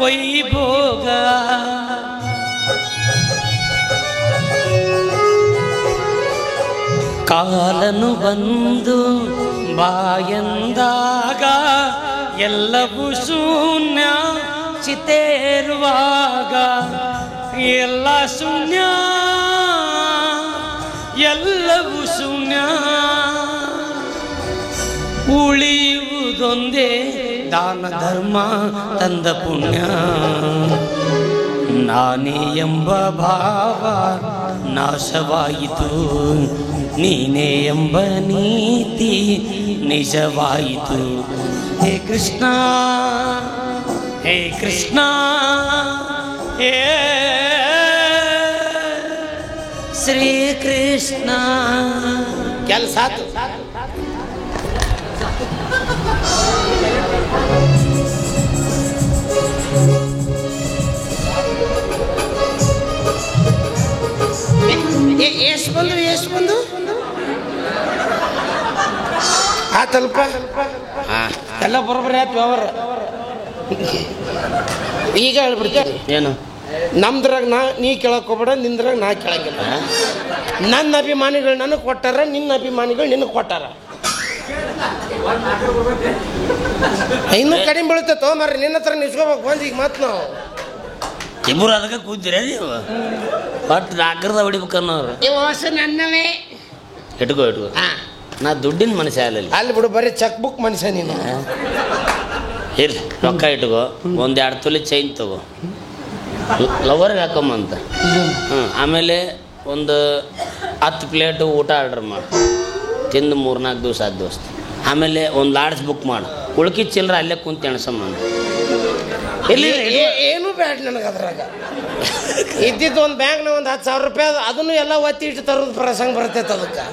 ವೈಭೋಗ ಕಾಲನು ಬಂದು ಬಾಯಂದಾಗ ಎಲ್ಲವೂ ಶೂನ್ಯ ಚಿತೇರುವಾಗ ಎಲ್ಲ ಶೂನ್ಯ ಎಲ್ಲವೂ ಶೂನ್ಯ ಉಳಿಯುವುದೊಂದೇ ದಾನ ಧರ್ಮ ತಂದ ಪುಣ್ಯ ನಾನೇ ಎಂಬ ಭಾವ ನಾಶವಾಯಿತು ನೀನೇ ಎಂಬ ನೀತಿ ನಿಜವಾಯಿತು ಹೇ ಕೃಷ್ಣ ಹೇ ಕೃಷ್ಣ ಹೇ ಶ್ರೀಕೃಷ್ಣ ಕೆಲಸ ಆತು ಎಷ್ಟು ಬಂದು ಆತಲ್ಪ ಎಲ್ಲ ಬರೋಬ್ಬರಿ ಆಯ್ತು ವ್ಯವಹಾರ ಈಗ ಹೇಳ್ಬಿಡ್ತೀನಿ ಏನು ನಮ್ದ್ರಾಗ ನೀ ಕೇಳಕ್ ಹೋಗ್ಬೇಡ ನಿಂದ್ರಾಗ ನಾ ಕೇಳಂಗಿಲ್ಲ ನನ್ನ ಅಭಿಮಾನಿಗಳು ನನಗೆ ಕೊಟ್ಟಾರ ನಿನ್ನ ಅಭಿಮಾನಿಗಳು ನಿನಗೆ ಕೊಟ್ಟಾರ ಇನ್ನೂ ಕಡಿಮೆ ಬೀಳುತ್ತೆ ತೊಗೊಂಬರ್ರಿ ನಿನ್ನ ಹತ್ರ ನಿಲ್ಸ್ಕೋಬೇಕು ಬಂದು ಈಗ ಮಾತು ನಾವು ಇಬ್ಬರು ಅದಕ್ಕೆ ಕೂತಿರ ನೀವು ಬಟ್ ನಾಲ್ಕರದ ಹೊಡಿಬೇಕನ್ನೋರು ನನ್ನವೇ ಇಟ್ಕೋ ಇಟ್ಕೋ ನಾ ದುಡ್ಡಿನ ಮನುಷ್ಯ ಅಲ್ಲ ಅಲ್ಲಿ ಬಿಡು ಬರೀ ಚೆಕ್ ಬುಕ್ ಮನುಷ್ಯ ನೀನು ಇರ್ಲಿ ರೊಕ್ಕ ಇಟ್ಕೋ ಒಂದು 2 ತೊಲೆ ಚೈನ್ ತಗೋ ಲವರ್ಗೆ ಹಾಕೊಂಬಂತ ಆಮೇಲೆ ಒಂದು 10 ಪ್ಲೇಟು ಊಟ ಆರ್ಡ್ರ್ ಮಾಡು ತಿಂದು 3-4 ದಿವಸ ಆದ ದೋಸ್ತ ಆಮೇಲೆ ಒಂದು ಲಾಡ್ಜ್ ಬುಕ್ ಮಾಡು ಉಳ್ಕಿದ ಚಿಲ್ಲರೆ ಅಲ್ಲೇ ಕುಂತು ಎಣಸಂಬಂದು ಇಲ್ಲಿ ಏನೂ ಬ್ಯಾಡ ನನಗೆ ಅದ್ರಾಗ ಇದ್ದಿದ್ದು ಒಂದು ಬ್ಯಾಂಕ್ನ ಒಂದು 10,000 ರೂಪಾಯಿ ಅದನ್ನು ಎಲ್ಲ ಒತ್ತಿ ಇಟ್ಟು ತರೋದು ಪ್ರಸಂಗ ಬರ್ತೈತೆ ಅದಕ್ಕೆ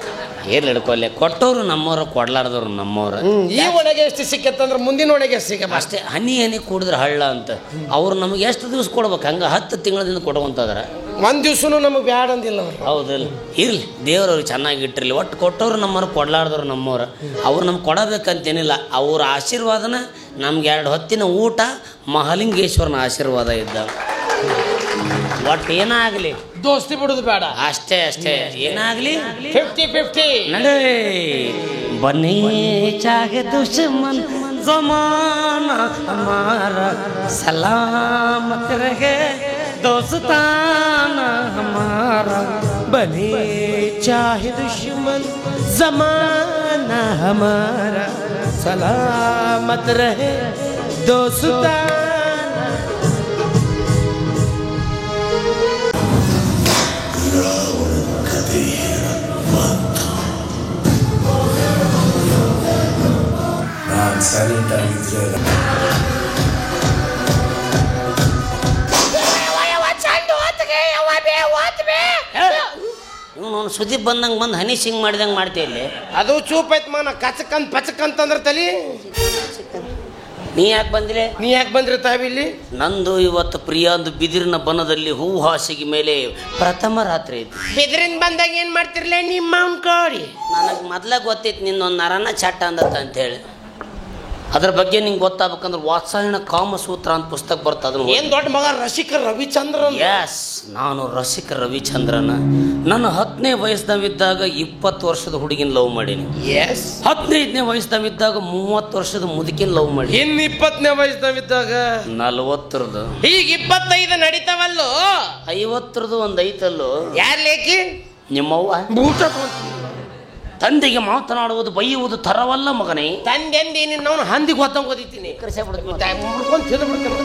ಏರ್ಲಿ ಹಿಡ್ಕೊಲ್ಲೆ ಕೊಟ್ಟವ್ರು ನಮ್ಮವ್ರು ಕೊಡ್ಲಾರ್ದವ್ರು ನಮ್ಮವ್ರು ಈ ಒಳಗೆ ಎಷ್ಟು ಸಿಕ್ಕತ್ತಂದ್ರೆ ಮುಂದಿನ ಒಳಗೆ ಎಷ್ಟು ಸಿಕ್ಕ ಅಷ್ಟೇ ಹನಿ ಕುಡಿದ್ರೆ ಹಳ್ಳ ಅಂತ ಅವ್ರು ನಮಗೆ ಎಷ್ಟು ದಿವಸ ಕೊಡ್ಬೇಕು ಹಂಗೆ 10 ತಿಂಗಳದಿಂದ ಕೊಡುವಂತದ್ರ ಒಂದು ದಿವ್ಸನೂ ನಮಗೆ ಬ್ಯಾಡ ಅಂದಿಲ್ಲ ಅವ್ರು ಹೌದಿಲ್ಲ ಇರ್ಲಿ ದೇವ್ರವ್ರಿಗೆ ಚೆನ್ನಾಗಿ ಇಟ್ಟಿರಲಿ ಒಟ್ಟು ಕೊಟ್ಟವ್ರು ನಮ್ಮವ್ರು ಕೊಡ್ಲಾರ್ದವ್ರು ನಮ್ಮವ್ರು ಅವ್ರು ನಮ್ಗೆ ಕೊಡಬೇಕಂತೇನಿಲ್ಲ ಅವ್ರ ಆಶೀರ್ವಾದನ ನಮ್ಗೆ 2 ಹೊತ್ತಿನ ಊಟ ಮಹಾಲಿಂಗೇಶ್ವರನ ಆಶೀರ್ವಾದ ಇದ್ದ ಒಟ್ಟು ಏನಾಗಲಿ ದೋಸ್ತಿ ಬಿಡುದು ಬೇಡ ಅಷ್ಟೇ ಅಷ್ಟೇ ಏನಾಗಲಿ 50-50 ನಡೆ ಬನ್ನಿ ಚಾಗೆ ದುಶ್ಮನ್ ಜಮಾನಾ ಹಮಾರಾ ಸಲಾಮತ್ ರಹೆ दोस्ताना हमारा बने चाहे दुश्मन जमाना हमारा सलामत रहे दोस्ताना ಸೈಲೆಂಟ್ ಆಗಿದ್ರೆ ಇವನು ಸುದೀಪ್ ಬಂದಂಗೆ ಬಂದು ಹನಿ ಸಿಂಗ್ ಮಾಡಿದಂಗೆ ಮಾಡ್ತೀಯ ಇಲ್ಲಿ ಅದು ಚೂಪ್ ಐತ್ ಮಾನ ಕಚಕಂತ ಪಚಕಂತಂದ್ರ ತಲಿ ನೀ ಯಾಕೆ ಬಂದಿಲೆ ನೀ ಯಾಕೆ ಬಂದ್ರಿ ತಾವಿ ಇಲ್ಲಿ ನಂದು ಇವತ್ತು ಪ್ರಿಯಾಂದು ಬಿದಿರಿನ ಬನದಲ್ಲಿ ಹೂ ಹಾಸಿಗೆ ಮೇಲೆ ಪ್ರಥಮ ರಾತ್ರಿ ಇತ್ತು ಬಿದ್ರಿಂದ ಬಂದಾಗ ಏನ್ ಮಾಡ್ತಿರ್ಲೇ ನಿಮ್ಮ ಕೋಡಿ ನನಗೆ ಮೊದ್ಲ ಗೊತ್ತಿತ್ತು ನಿನ್ನೊಂದು ನರನ ಚಟ್ಟ ಅಂದತ್ತ ಅಂತೇಳಿ ಅದ್ರ ಬಗ್ಗೆ ನಿಂಗೆ ಗೊತ್ತಾಗ್ಬೇಕಂದ್ರೆ ವಾತ್ಸಾಯನ ಕಾಮಸೂತ್ರ ಅಂತ ಪುಸ್ತಕ ಬರ್ತದೆ ಅದನ್ನು ಏನ್ ದೊಡ್ಡ ಮಗ ರಸಿಕ ರವಿಚಂದ್ರನ್. ಎಸ್, ನಾನು ರಸಿಕ ರವಿಚಂದ್ರನ. ನನ್ನ 10ನೇ ವಯಸ್ಸಿನವಿದ್ದಾಗ 20 ವರ್ಷದ ಹುಡುಗಿನ ಲವ್ ಮಾಡೀನಿ. ಎಸ್. 15ನೇ ವಯಸ್ಸಿನವಿದ್ದಾಗ 30 ವರ್ಷದ ಮುದುಕಿನ ಲವ್ ಮಾಡಿ. ಇನ್ 20ನೇ ವಯಸ್ಸಿನವಿದ್ದಾಗ 40ರದು, ಈಗ 25 ನಡೀತಾವಲ್ಲೋ, 50ರದು ಒಂದು ಐತಲ್ಲೋ. ಯಾರ್ ಲೇಕಿ? ನಿಮ್ಮವ್ವ ಬೂಟ ತಂದೆಗೆ ಮಾತನಾಡುವುದು ಬೈಯುವುದು ತರವಲ್ಲ ಮಗನೇ. ತಂದೆಂದು ಏನಿಲ್ಲ, ನಾವು ಹಂದಿಗೆ ಗೊತ್ತಂಗೆ ಓದಿತೀನಿ. ಮುಡ್ಕೊಂಡು ತಿಂದು ಬಿಡ್ತೀನಿ.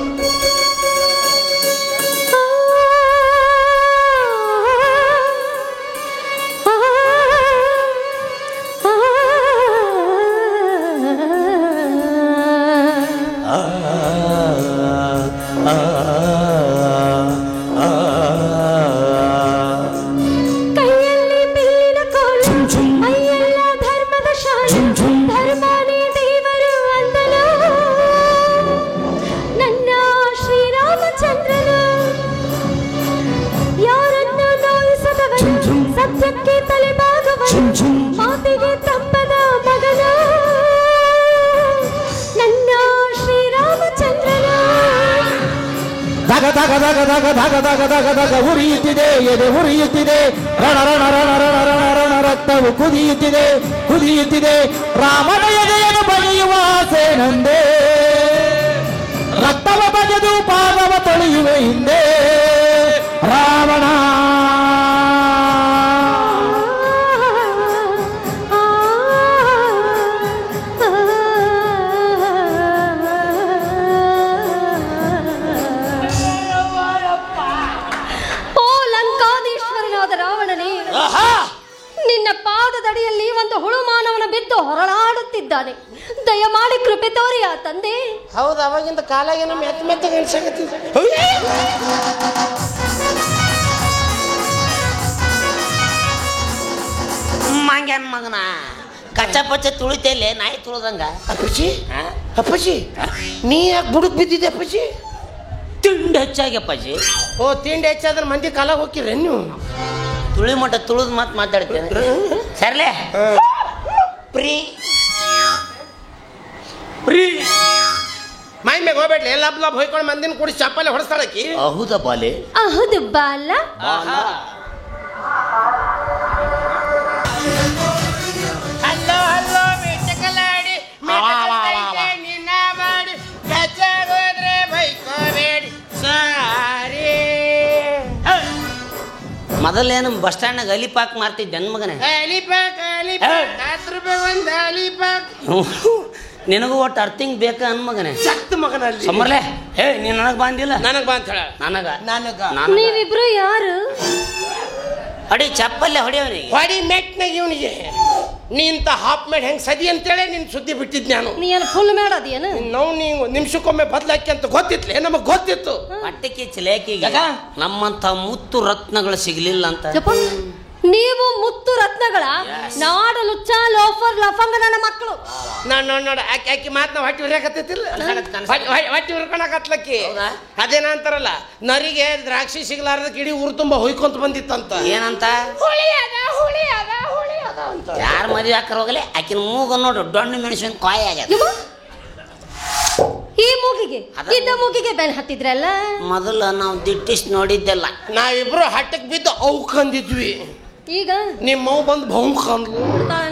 ಮಾತಿಗೆ ತಪ್ಪದ ಮಗನ ನನ್ನ ಶ್ರೀರಾಮಚಂದ್ರನ. ಧಗ ಧಗ ಧಗ ಧಗ ಧಗ ಧಗ ಧಗ ಧಗ ಉರಿಯುತ್ತಿದೆ, ಎದೆ ಉರಿಯುತ್ತಿದೆ, ರಣ ರಣ ರಣ ರಣ ರಣ ರಣ ರಕ್ತವು ಕುದಿಯುತ್ತಿದೆ ಕುದಿಯುತ್ತಿದೆ. ರಾಮನ ಎದೆಯನ್ನು ಬಗೆಯುವ ಆಸೆ ನಂದೇ, ರಕ್ತವ ಬಗೆದು ಪಾದವ ತೊಳೆಯುವೆ ಹಿಂದೆ. ರಾವಣ ನಿನ್ನ ಪಾದದಡಿಯಲ್ಲಿ ಒಂದು ಹುಳು ಮಾನವನ ಬಿದ್ದು ಹೊರಳಾಡುತ್ತಿದ್ದಾನೆ. ದಯಮಾಡಿ ಕೃಪೆ ತೋರಿ ಆ ತಂದೆ. ಹೌದು, ಅವಾಗಿಂದ ಕಾಲಾಗ ನಮ್ಮ ಮೆತ್ತ ಅನ್ಸಾಕತ್ತಿದ್ದ. ಮಂಗ್ಯಾನ ಮಗನ ಕಚ್ಚ ಪಚ್ಚ ತುಳಿತೇಲೆ ನಾಯಿ ತುಳಿದಂಗ. ಅಪ್ಪಾಜಿ ಅಪ್ಪಾಜಿ ನೀ ಯಾಕೆ ಬುಡಕ್ ಬಿದ್ದಿದ್ದೆ ಅಪ್ಪಾಜಿ? ತಿಂಡಿ ಹೆಚ್ಚಾಗಿ ಅಪ್ಪಾಜಿ. ಓ, ತಿಂಡಿ ಹೆಚ್ಚಾದ್ರೆ ಮಂದಿ ಕಾಲಾಗ ಹೋಗಿರ ನೀವು? ತುಳಿ ಮಟ್ಟ ತುಳಿದ್ ಮಾತು ಮಾತಾಡ್ತೇನೆ ಸರ್ಲೆ. ಪ್ರೀ ಪ್ರೀ ಮೈ ಮ್ಯಾಗ ಹೋಗ್ಬೇಡ್ಲಿ, ಲಬ್ ಲಬ್ ಹೊಯ್ಕೊಂಡು ಮಂದಿನ ಕೂಡಿ ಚಪ್ಪಲೆ ಹೊಡೆಸ್ತಾಳಕಿ. ಹೌದಾ ಬಾಲೆ? ಹೌದು ಬಾಲ. ಹಲ್ಲೋ ಹಲ್ಲೋ ಮಿಟಕಲಾಡಿ ನಿನ್ನ ಮಾಡಿ ಹೋದ್ರೆ ಬೈಕೋಬೇಡಿ ಸಾರಿ. ಮೊದಲೇನು ಬಸ್ ಸ್ಟ್ಯಾಂಡ್ನಾಗ ಅಲಿಪಾಕ್ ಮಾರ್ತಿದ್ದೆ ನನ್ನ ಮಗನೇ. ಅಲಿಪಾಕ್ ಅಲಿಪಾಕ್ 10 ರೂಪಾಯಿ ಒಂದು ಅಲಿಪಾಕ್. ನಿನಗೂ ಒಟ್ಟು ಅರ್ಥಿಂಗ್ ಬೇಕಾ ಅನ್ ಮಗನೇ? ಸಕ್ತ ಮಗನಲ್ಲಿ ಸಮರ್ಲೆ. ಹೇ, ನೀ ನನಗೆ ಬಂದಿಲ್ಲ? ನನಗೆ ಬಾ ಅಂತ ಹೇಳ. ನನಗ ನೀವಿಬ್ರು ಯಾರು? ಹೊಡಿ ಚಪ್ಪಲ್ಲೇ ಹೊಡಿಯವನಿಗೆ. ಹೊಡಿ ಮೆಟ್ನಾಗ ಇವನಿಗೆ. ನೀಂತ ಹಾಫ್ ಮೇಡ್ ಹೆಂಗ್ ಸದಿ ಅಂತೇಳಿ ನಿನ್ ಸುದ್ದಿ ಬಿಟ್ಟಿದ್ ನಾನು. ನೀ ಏನು ಫುಲ್ ಮಾಡೋದೇನು? ನಾವು ನೀವು ನಿಮಿಷಕ್ಕೊಮ್ಮೆ ಬದಲಾಕಿ ಅಂತ ಗೊತ್ತಿತ್ಲೆ, ನಮಗ್ ಗೊತ್ತಿತ್ತು. ಹೊಟ್ಟೆಗೆ ಚಿಲೇಕಿಗೆ ನಮ್ಮಂತ ಮುತ್ತು ರತ್ನಗಳು ಸಿಗ್ಲಿಲ್ಲ ಅಂತ. ನೀವು ಮುತ್ತು ರತ್ನಗಳ ನಾಡು ಲುಚ್ಚ ಲೋಫರ್ ಲಫಂಗ ನನ್ನ ಮಕ್ಕಳು. ನೋಡ ಆಕಿ ಮಾತ್ ನಾವು ಹೊಟ್ಟಿ ಉರಿಯಾಕತ್ತಿಲ್ಲ, ಹೊಟ್ಟಿ ಉರ್ಕೊಳಕತ್ಲಕ್ಕಿ. ಅದೇನ ಅಂತಾರಲ್ಲ, ನರಿಗೆ ದ್ರಾಕ್ಷಿ ಸಿಗ್ಲಾರ್ದಕ್ಕೆ ಇಡೀ ಊರು ತುಂಬಾ ಹೊಯ್ಕೊಂತ ಬಂದಿತ್ತಂತ. ಏನಂತ? ಹುಳಿ ಅದ ಹುಳಿ ಅದ ಹುಳಿ ಅದ ಅಂತ. ಯಾರ ಮದುವೆ ಹಾಕರ್ ಹೋಗಲಿ, ಆಕಿನ ಮೂಗ ನೋಡು ಡೊಣ್ಣು ಮೆಣಸಿನ ಕಾಯಿ ಆಗ್ಯದ. ಈ ಮೂಗಿಗೆ ಇದ್ದ ಮೂಗಿಗೆ ಬೆನ್ ಹತ್ತಿದ್ರಲ್ಲ. ಮೊದಲ ನಾವು ದಿಟ್ಟಿಸ್ ನೋಡಿದ್ದೆಲ್ಲ. ನಾವಿಬ್ರು ಹಟ್ಟಕ್ ಬಿದ್ದು ಅವು ಕಂದಿದ್ವಿ. ಈಗ ನಿಮ್ಮವ್ ಬಂದು ಬಹುಕ್ ಅಂದ್ಲು.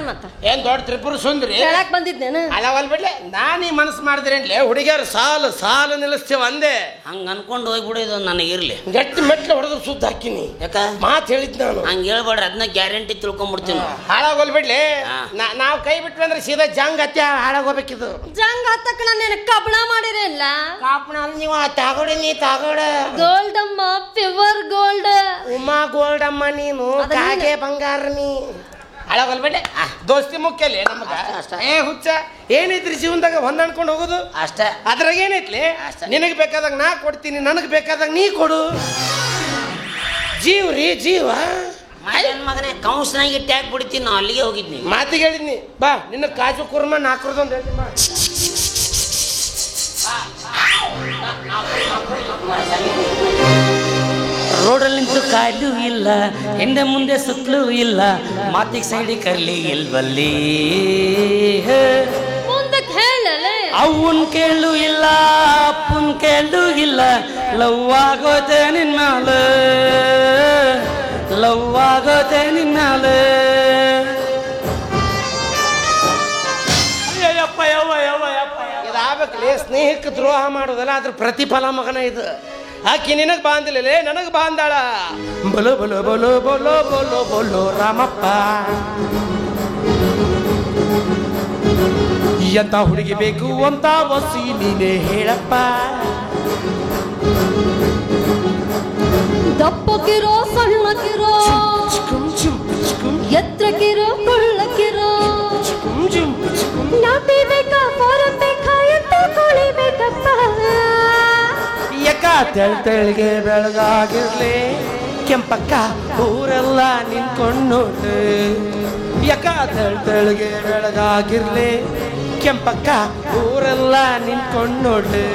ಮತ್ತ ಏನ್ ದೊಡ್ಡ ತ್ರಿಪುರ ಸುಂದ್ರಿ ಹೇಳಕ್ ಬಂದಿದ್ದೇನೆ. ಅಲ್ಲವಲ್ ಬಿಡ್ಲೆ, ನಾನ್ ಈ ಮನಸ್ಸು ಮಾಡಿದ್ರೇನ್ಲೆ ಹುಡುಗಿಯರು ಸಾಲು ಸಾಲು ನಿಲ್ಲಿಸ್ತೇವ ಅಂದೆ. ಹಂಗ ಅನ್ಕೊಂಡು ಹೋಗ್ಬಿಡಿದು ನನಗಿರ್ಲಿ. ಗಟ್ಟಿ ಮೆಟ್ಲು ಹೊಡೆದು ಸುದ್ದ ಹಾಕಿನಿ. ಯಾಕ ಮಾತು ಹೇಳಿದ್ ನಾನು. ಹಂಗ ಹೇಳ್ಬೇಡ್ರಿ, ಅದನ್ನ ಗ್ಯಾರಂಟಿ ತಿಳ್ಕೊಂಡ್ಬಿಡ್ತೀನಿ. ಹಾಳಾಗೋಲ್ ಬಿಡ್ಲಿ. ನಾವ್ ಕೈ ಬಿಟ್ವಿ ಅಂದ್ರೆ ಸೀದಾ ಜಂಗ್ ಹತ್ತಿ ಹಾಳಾಗೋಬೇಕಿದು. ಜಂಗ್ ಹತ್ತಕ್ಕ ನಾನು ಕಬ್ಬಣ ಮಾಡಿರಲ್ಲ. ಕಾಪಣ ನೀವು ತಾಗೋಡಿ, ನೀ ತಾಗೋಡ. ಗೋಲ್ಡ್ ಅಮ್ಮ, ಪ್ಯೂರ್ ಗೋಲ್ಡ್. ಉಮಾ ಗೋಲ್ಡ್ ಅಮ್ಮ ನೀನು, ಕಾಗೆ ಬಂಗಾರ ನೀ. ಹಾಳಾಗೋಲ್ ಬಿಡ್ಲೆ. ದೋಸ್ತಿ ಮುಖ್ಯಲಿ ನಮಗ. ಏ ಹುಚ್ಚ, ಏನೈತ್ರಿ ಜೀವನದಾಗ ಹೊಂದಾಣ್ಕೊಂಡು ಹೋಗೋದು ಅಷ್ಟ. ಅದ್ರಾಗ ಏನೈತ್ಲಿ? ನಿನಗ್ ಬೇಕಾದಾಗ ನಾ ಕೊಡ್ತೀನಿ, ನನಗ್ ಬೇಕಾದಾಗ ನೀ ಕೊಡು. ಜೀವ ರೀ ಜೀವ. ಮಗನೇ ಕೌನ್ಸ್ನಾಗ ಇಟ್ಟು ಯಾಕೆ ಬಿಡ್ತೀನಿ, ನಾವು ಅಲ್ಲಿಗೆ ಹೋಗಿದ್ನಿ. ಮಾತಿಗೆ ಹೇಳಿದ್ನಿ, ಬಾ ನಿನ್ನ ಕಾಜು ಕುರ್ಮ ನಾಲ್ಕರದೊಂದು ಹೇಳ್ತೀನಿ. ರೋಡಲ್ಲಿ ನಿಂತು ಕಾಲು ಇಲ್ಲ, ಹಿಂದೆ ಮುಂದೆ ಸುತ್ತಲೂ ಇಲ್ಲ, ಮಾತಿಗೆ ಸೈಡಿ ಕರ್ಲಿ ಇಲ್ವಲ್ಲಿ. ಮುಂದಕ್ಕೆ ಹೇಳಲೆ. ಅವು ಅವ್ವನ್ ಕೇಳು ಇಲ್ಲ ಅಪ್ಪನ್ ಕೇಳು ಇಲ್ಲ ಲವ್ ಆಗೋದೆ ನಿನ್ನಾಲ ಲವ್ ಆಗೋದೆ ನಿನ್ನಾಲ ಇದಾಗಬೇಕಲೇ ಸ್ನೇಹಕ್ಕೆ ದ್ರೋಹ ಮಾಡೋದಲ್ಲ ಅದ್ರ ಪ್ರತಿಫಲ ಮಗನ ಇದು. ಆಕಿ ನಿನಗೆ ಬಾಂದಿಲ್ಲಲೇ ನನಗೆ ಬಾಂದಾಳ. ಬಲೋ ಬಲೋ ಬಲೋ ಬಲೋ ಬಲೋ ಬಲೋ ರಾಮಪ್ಪ ಎಂತ ಹುಡುಗಿ ಬೇಕು ಅಂತ ಬಸಿ ನೀನೇ ಹೇಳಪ್ಪ. ದಪ್ಪಕ್ಕಿರೋ ಸಣ್ಣಕ್ಕಿರೋ ಎತ್ತರಕ್ಕಿರೋ ಕೊಳ್ಳಕ್ಕಿರೋ ನಾಟಿ ಬೇಕಾ ಫಾರಂ ಬೇಕಾ ಎಂತ ಕೋಳಿ ಬೇಕಪ್ಪ. ಯಕ್ಕ ತೆಳ್ಗೆ ಬೆಳಗಾಗಿರ್ಲಿ ಕೆಂಪಕ್ಕ ಊರೆಲ್ಲ ನಿಂತ್ಕೊಂಡು ಯಕ್ಕ ತೆಳ್ಗೆ ಬೆಳಗಾಗಿರ್ಲಿ ಕೆಂಪಕ್ಕ ಊರೆಲ್ಲ ನಿಂತ್ಕೊಂಡು ನೋಡ್ಲಿ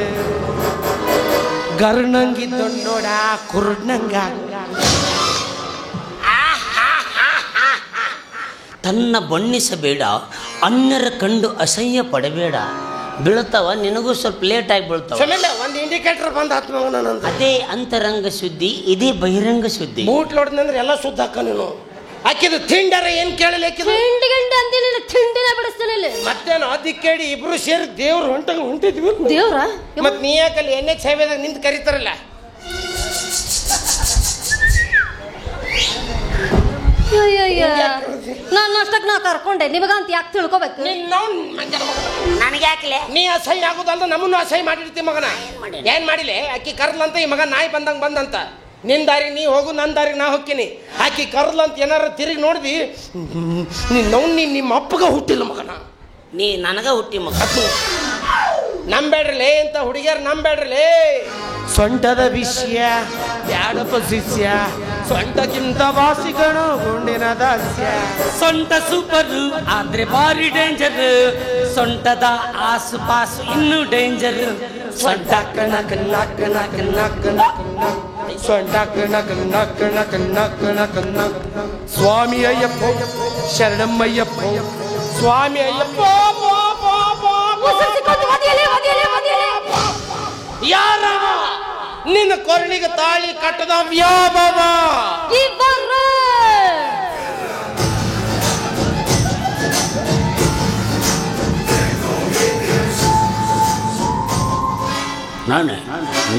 ಗರ್ನಂಗಿದ್ದು ನೋಡ ಕುರುಡ್ನಂಗ. ತನ್ನ ಬಣ್ಣಿಸಬೇಡ ಅನ್ಯರ ಕಂಡು ಅಸಹ್ಯ ಪಡಬೇಡ. ಬೀಳ್ತಾವ ನಿನಗೂ ಸ್ವಲ್ಪ ಲೇಟ್ ಆಗಿ ಬೀಳ್ತಾವ. ಒಂದು ಇಂಡಿಕೇಟರ್ ಬಂದ ಆತ್ಮ ನಂದು. ಅದೇ ಅಂತರಂಗ ಸುದ್ದಿ ಇದೇ ಬಹಿರಂಗ ಸುದ್ದಿ. ಬೂಟ್ ನೋಡಿದ್ರೆ ಎಲ್ಲ ಸುದ್ದ ಹಾಕ ನೀನು. ಆಕಿದು ತಿಂಡರ ಏನ್ ಕೇಳಲಿ ತಿಂಡಿ ಗಂಟೆ ಅಂದಿಲ್ಲ ತಿಂಡಿನ ಬಿಡಿಸ್ತಿಲ್ಲ. ಮತ್ತೇನು ಅದಕ್ಕೇಳಿ ಇಬ್ರು ಸೇರಿ ದೇವ್ರು ಹೊಂಟಿದ್ವಿ. ದೇವ್ರ ಮತ್ ನೀ ಯಾಕಲ್ಲಿ NH ಹೈವೇದಾಗ ನಿಂತು ಕರೀತಾರಲ್ಲ. ನಾನು ಅಷ್ಟಕ್ಕೆ ನಾ ಕರ್ಕೊಂಡೆ ನಿಮಗಂತ ಯಾಕೆ ತಿಳ್ಕೊಬೇಕು. ನನಗೆ ಯಾಕಲೆ ನೀ ಅಸಹ್ಯ ಆಗುದಲ್ದ ನಮ್ಮನ್ನು ಅಸಹ್ಯ ಮಾಡಿರ್ತಿ ಮಗನ. ಏನ್ ಮಾಡಿಲ್ಲ ಆಕಿ ಕರ್ಲಂತ ಈ ಮಗ ನಾಯಿ ಬಂದಂಗ ಬಂದಂತ. ನಿನ್ ದಾರಿಗೆ ನೀ ಹೋಗು ನನ್ನ ದಾರಿಗೆ ನಾ ಹೋಗ್ತೀನಿ. ಆಕಿ ಕರ್ಲಂತ ಏನಾರ ತಿರುಗಿ ನೋಡಿದಿ ನಿಮ್ಮ ಅಪ್ಪಗ ಹುಟ್ಟಿಲ್ಲ ಮಗನ. ನೀ ನನಗ ಹುಟ್ಟಿ ಮಗ. ನಂಬೇಡ್ರಲೇ ಅಂತ ಹುಡುಗಿಯರು ನಂಬೇಡ್ರಲೇ. ಸೊಂಟದ ವಿಷಯ ಬ್ಯಾಡಪ್ಪ ಶಿಷ್ಯ ಸೊಂಟಕ್ಕಿಂತ ವಾಸಿಗಣು ಗುಂಡಿನ ದಾಸ್ಯ. ಸೊಂಟ ಸೂಪರ್ ಆದ್ರೆ ಬಾರಿ ಡೇಂಜರ್ ಸೊಂಟದ ಆಸುಪಾಸು ಇನ್ನೂ ಡೇಂಜರ್. ಸೊಂಟ ಕಣಕ ನಕ್ಕ ನಕ್ಕ ನಕ್ಕ ನಕ್ಕ ಸೊಂಟ ಕಣಕ ನಕ್ಕ ನಕ್ಕ ನಕ್ಕ ನಕ್ಕ ನಕ್ಕ. ಸ್ವಾಮಿ ಅಯ್ಯಪ್ಪ ಶರಣಮ್ಮಯ್ಯಪ್ಪ ಸ್ವಾಮಿ ಅಯ್ಯಪ್ಪ. ಯಾರ ನಿನ್ನ ಕೊರಳಿಗೆ ತಾಳಿ ಕಟ್ಟದ ವ್ಯಾಭವ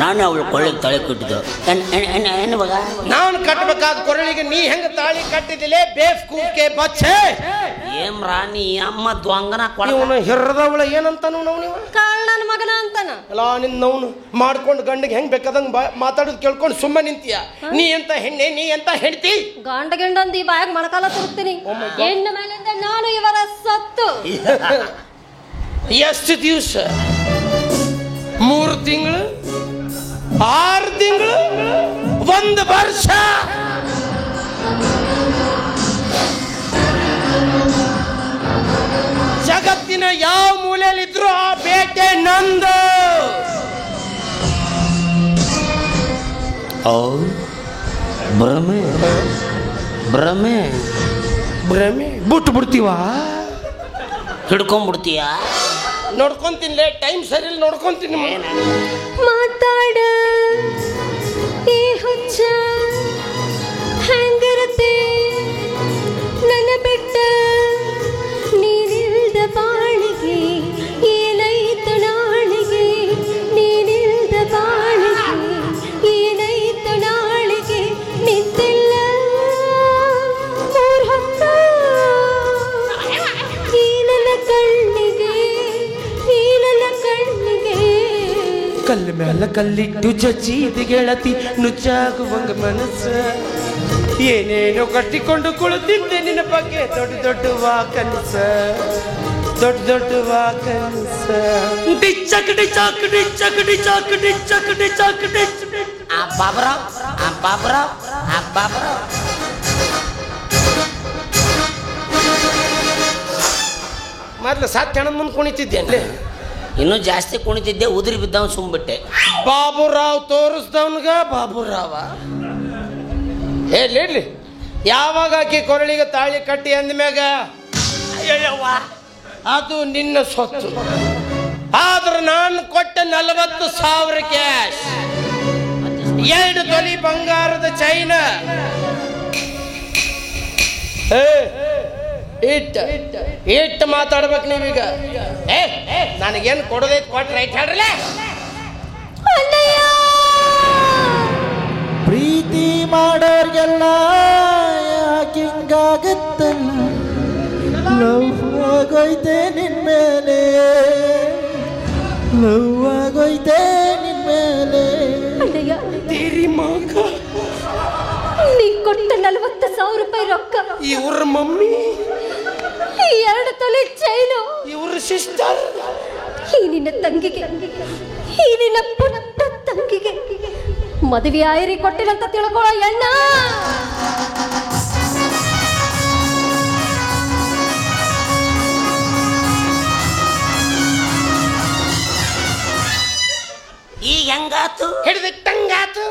ನಾನು ಅವಳು ಕೊಳ್ಳಿಗೆ ತಾಳಿ ಕಟ್ಟಿದ್ದು ಏನು ಮಗ. ನಾನು ಕಟ್ಟಬೇಕಾದ ಕೊರಳಿಗೆ ನೀ ಹೆಂಗ ತಾಳಿ ಕಟ್ಟಿದಿಲೆ ಬೇಫ್ ಕೂಕೆ ಬಚ್ಚೆ. ಏನ್ ರಾಣಿ ಅಮ್ಮ ದ್ವಂಗನ ಇವನು ಹಿರದವಳ ಏನಂತಾನು ನಾವು ಕಳ್ಳನ ಮಗನ ಅಂತಾನ. ಅಲ್ಲ ನಿನ್ನವನು ಮಾಡ್ಕೊಂಡು ಗಂಡಿಗೆ ಹೆಂಗ್ ಬೇಕಾದಂಗ ಮಾತಾಡೋದು ಕೇಳ್ಕೊಂಡು ಸುಮ್ಮನೆ ನಿಂತೀಯ. ನೀ ಎಂತ ಹೆಣ್ಣೆ ನೀ ಎಂತ ಹೆಂಡ್ತಿ. ಗಂಡ ಗಿಂಡಂದು ಈ ಬಾಯಾಗ ಮಣಕಾಲ ತುರುಕ್ತೀನಿ. ಹೆಣ್ಣ ಮೇಲಿಂದ ನಾನು ಇವರ ಸತ್ತು. ಎಷ್ಟು ದಿವಸ 3 ತಿಂಗಳು 6 ತಿಂಗಳು 1 ವರ್ಷ ಜಗತ್ತಿನ ಯಾವ ಮೂಲೆಯಲ್ಲಿದ್ರು ಆ ಬೇಟೆ ನಂದು. ಭ್ರಮೆ ಭ್ರಮೆ ಭ್ರಮೆ ಬಿಟ್ಟು ಬಿಡ್ತೀವ ಹಿಡ್ಕೊಂಡ್ಬಿಡ್ತೀಯ. ನೋಡ್ಕೊಂತೀನಿ ಟೈಮ್ ಸರಿ ಇಲ್ಲ ನೋಡ್ಕೊಂತೀನಿ. ಮಾತಾಡ ಈ ಹುಚ್ಚ ಹೆಂಗಿರುತ್ತೆ ನನ್ನ ಬೆಟ್ಟ ನೀನಿಲ್ದ ಬಾಳಿಗೆ ಏನಾಯ್ತು ನಾಳಿಗೆ ನೀನಿಲ್ದ ಬಾಳಿಗೆ ಏನಾಯ್ತು ನಾಳಿಗೆ ನಿಂತಿಲ್ಲ 3 ಹೊತ್ತ ಈ ನನ್ನ ಕಣ್ಣಿಗೆ ಈ ನನ್ನ ಕಣ್ಣಿಗೆ ಕಲ್ಲು ಮೇಲೆ ಕಲ್ಲಿಟ್ಟು ಜಜ್ಜಿದ ಗೆಳತಿ ನುಚ್ಚಾಗುವಂಗ ಮನಸ್ಸು ಏನೇನೋ ಕಟ್ಟಿಕೊಂಡು ಕುಳಿತಿದ್ದೆ ನಿನ್ನ ಬಗ್ಗೆ ದೊಡ್ಡ ದೊಡ್ಡವ ಕನಸ ದೊಡ್ಡ ದೊಡ್ಡವ ಕನಸ. ಡಿಚ್ಚಕ್ ಡಿಚ್ಚಕ್ ಡಿಚ್ಚಕ್ ಡಿಚ್ಚಕ್ ಡಿಚ್ಚಕ್ ಡಿಚ್ಚಕ್ ಡಿಚ್ ಬಾಬರಾವ್ ಬಾಬರಾವ್ ಬಾಬರಾವ್ ಮೊದ್ಲು ಸಾತ್ ಹೆಣದ ಮುಂದೆ ಕುಣಿತಿದ್ದೆ. ಇನ್ನೂ ಜಾಸ್ತಿ ಕುಣಿತಿದ್ದೆ ಉದುರಿ ಬಿದ್ದವ್ ಸುಮ್ಬಿಟ್ಟೆ. ಬಾಬುರಾವ್ ತೋರಿಸ್ದವನ್ಗ ಬಾಬುರಾವ ಹೇಳಿ ಯಾವಾಗ ಆಕಿ ಕೊರಳಿಗೆ ತಾಳಿ ಕಟ್ಟಿ ಅಂದ್ಮ್ಯಾಗ ಅದು ನಿನ್ನ ಸೊತ್ತು ಆದ್ರೆ ನಾನು ಕೊಟ್ಟ 40,000 ಕ್ಯಾಶ್, 2 ತೊಲಿ ಬಂಗಾರದ ಚೈನ. ಇಟ್ಟು ಮಾತಾಡ್ಬೇಕು ನೀವೀಗ. ನನಗೇನು ಕೊಡೋದೈತೆ ಕೊಟ್ರೆ ರೈಟ್ ಹೇಳ್ರಲ್ಲ. ಪ್ರೀತಿ ಮಾಡೋರ್ಗೆಲ್ಲ ಯಾಕಿಂಗಾಗತ್ತಲ್ಲ, ಲವ್ ಆಗೋಯ್ತೆ ನಿನ್ಮೇಲೆ, ಲವ್ ಆಗೋಯ್ತೆ ನಿನ್ಮೇಲೆ. ನೀ ಕೊಟ್ಟ 40,000 ರೂಪಾಯಿ ರೊಕ್ಕ, ಇವ್ರ ಮಮ್ಮಿ, 2 ತೊಲೆ ಚೈನು, ಇವ್ರ ಸಿಸ್ಟರ್, ಈ ನಿನ್ನ ತಂಗಿಗೆ, ಈ ನಿನ್ನ ಪುಟ್ಟ ತಂಗಿಗೆ ಮದುವೆ ಆಯ್ರಿ ಕೊಟ್ಟಿರಂತ ತಿಳ್ಕೊಳ್ಳೋ ಎಣ್ಣ. ಈಗ ಹೆಂಗಾತು? ಹಿಡಿದಿಟ್ಟಂಗಾತು.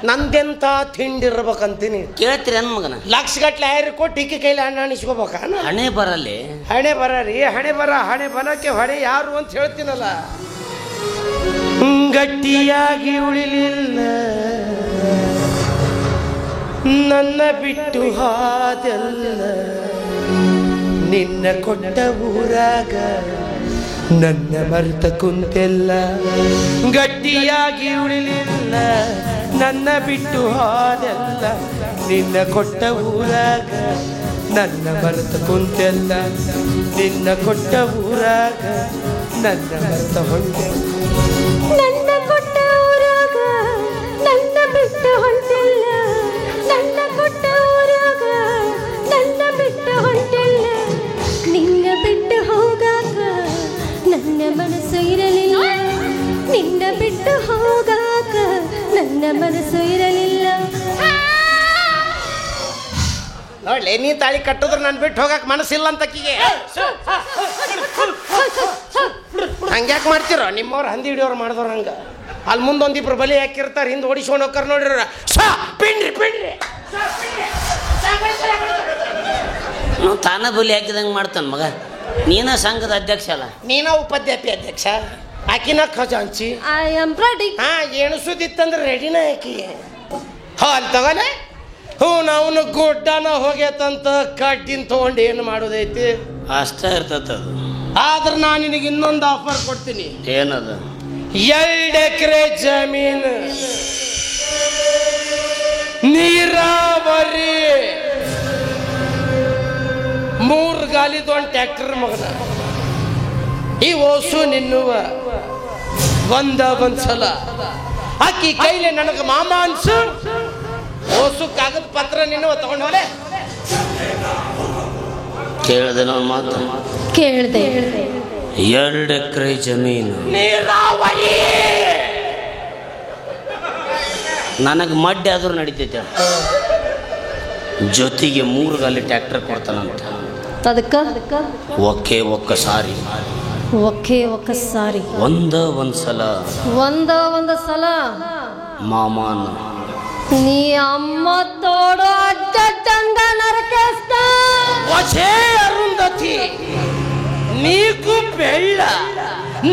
ನಂದೆಂತ ತಿಂಡಿರ್ಬೇಕಂತೀನಿ. ಕೇಳ್ತೀರಿ ಅನ್ ಮಗನ? ಲಕ್ಷಗಟ್ಲೆ ಆಯ್ರಿ ಕೊಟ್ಟು ಈಕೆ ಕೈಲಿ ಹಣ್ಣು ಅಣಿಸ್ಕೋಬೇಕ? ಹಣೆ ಬರಲಿ. ಹಣೆ ಬರ ರೀ, ಹಣೆ ಬರ. ಹಣೆ ಬರಕ್ಕೆ ಹೊಣೆ ಯಾರು ಅಂತ ಹೇಳ್ತೀನಲ್ಲ. ಗಟ್ಟಿಯಾಗಿ ಉಳಿಲಿಲ್ಲ, ನನ್ನ ಬಿಟ್ಟು ಹಾದಲ್ಲ, ನಿನ್ನ ಕೊಟ್ಟ ಊರಾಗ ನನ್ನ ಮರೆತ ಕುಂತೆಲ್ಲ. ಗಟ್ಟಿಯಾಗಿ ಉಳಿಲಿಲ್ಲ, ನನ್ನ ಬಿಟ್ಟು ಹಾದಲ್ಲ, ನಿನ್ನ ಕೊಟ್ಟ ಊರಾಗ ನನ್ನ ಮರೆತ ಕುಂತೆಲ್ಲ, ನಿನ್ನ ಕೊಟ್ಟ ಊರಾಗ ನನ್ನ ಮರೆತ ಹೊಂಟೆ. ನನ್ನ ಕೊಟ್ಟ ಊರಾಗ ನನ್ನ ಬಿಟ್ಟು ಹೊಂಟಿಲ್ಲ, ನನ್ನ ಕೊಟ್ಟ ಊರಾಗ ನನ್ನ ಬಿಟ್ಟು ಹೊಂಟಿಲ್ಲ, ನಿನ್ನ ಬಿಟ್ಟು ಹೋಗಾಕ ನನ್ನ ಮನಸ್ಸು ಇರಲಿಲ್ಲ, ನಿನ್ನ ಬಿಟ್ಟು ಹೋಗಾಕ ನನ್ನ ಮನಸ್ಸು ಇರಲಿಲ್ಲ. ನೋಡ್ಲಿ, ನೀ ತಾಳಿ ಕಟ್ಟಿದ್ರೆ ನಾನು ಬಿಟ್ಟು ಹೋಗಕ್ ಮನಸ್ಸಿಲ್ಲ ಅಂತ ಅಕ್ಕಿಗೆ. ಹಂಗ್ಯಾಕೆ ಮಾಡ್ತಿರೋ? ನಿಮ್ಮವ್ರು ಹಂದಿ ಹಿಡಿಯೋರು ಮಾಡಿದವ್ರು ಹಂಗ. ಅಲ್ಲಿ ಮುಂದೊಂದಿಬ್ರು ಬಲಿ ಹಾಕಿರ್ತಾರೆ, ಹಿಂದೆ ಓಡಿಸ್ಕೊಂಡು ಹೋಗ್ತಾರ ನೋಡಿರ. ಪಿಂಡ್ರಿ ಪಿಂಡ್ರಿ ನಾವು ತಾನ ಬಲಿ ಹಾಕಿದಂಗೆ ಮಾಡ್ತಾನ ಮಗ. ನೀನ ಸಂಘದ ಅಧ್ಯಕ್ಷ ಅಲ್ಲ? ನೀನ ಉಪಾಧ್ಯಾಪಿ ಅಧ್ಯಕ್ಷ, ಆಕಿನ ಖಜಾಂಚಿ. I am ready. ಎಣಸುದಿತ್ತಂದ್ರೆ ರೆಡಿನ ಆಕಿಗೆ. ಅಲ್ಲಿ ತಗೋಲೆ. ಅವನು ಗುಡ್ಡನ ಹೋಗ್ಯತಂತ ಕಡ್ಡಿನ ತಗೊಂಡು ಏನು ಮಾಡೋದೈತಿ? ಅಷ್ಟೇ ಇರ್ತದ ಅದು. ಆದ್ರೆ ನಾನು ನಿನಗೆ ಇನ್ನೊಂದು ಆಫರ್ ಕೊಡ್ತೀನಿ. ಏನದು? 2 ಎಕರೆ ಜಮೀನು, ನೀರಾವರಿ, 3 ಗಾಲಿದು ಒಂದು ಟ್ಯಾಕ್ಟರ್ ಮಗನ. ಈ ಓಸು ನಿನ್ನುವ ಒಂದ್ಸಲ ಆಕಿ ಕೈಲೆ ನನಗೆ ಮಾಮ ಅನ್ಸು. ಓಸು ಕಾಗದ ಪತ್ರ ನಿನ್ನುವ ತಗೊಂಡು ಹೋಲೆ. ಕೇಳಿದೆ ನಾವು ಮಾತು? ಕೇಳಿದೆ. 2 ಎಕರೆ ಜಮೀನು, ನೀರಾವರಿ. ನನಗೆ ಮಡ್ಡಿ ಆದ್ರೂ ನಡೀತೈತೆ. ಜೊತೆಗೆ 3 ಗಾಲಿ ಟ್ಯಾಕ್ಟರ್ ಕೊಡ್ತಾನಂತ. ಅದಕ್ಕ ಒಕ್ಕ ಸಾರಿ, ಒಕ್ಕ ಸಾರಿ, ಒಂದ್ಸಲ ಸಲ ಮಾಮಾನ ನೀ ಅಮ್ಮ ತೋಡು ಅಡ್ಡಂಗ ನರಕೇಸ್ತ. ವಶೇ ಅರುಂಧತಿ, ನೀಕು ಬೆಳ್ಳ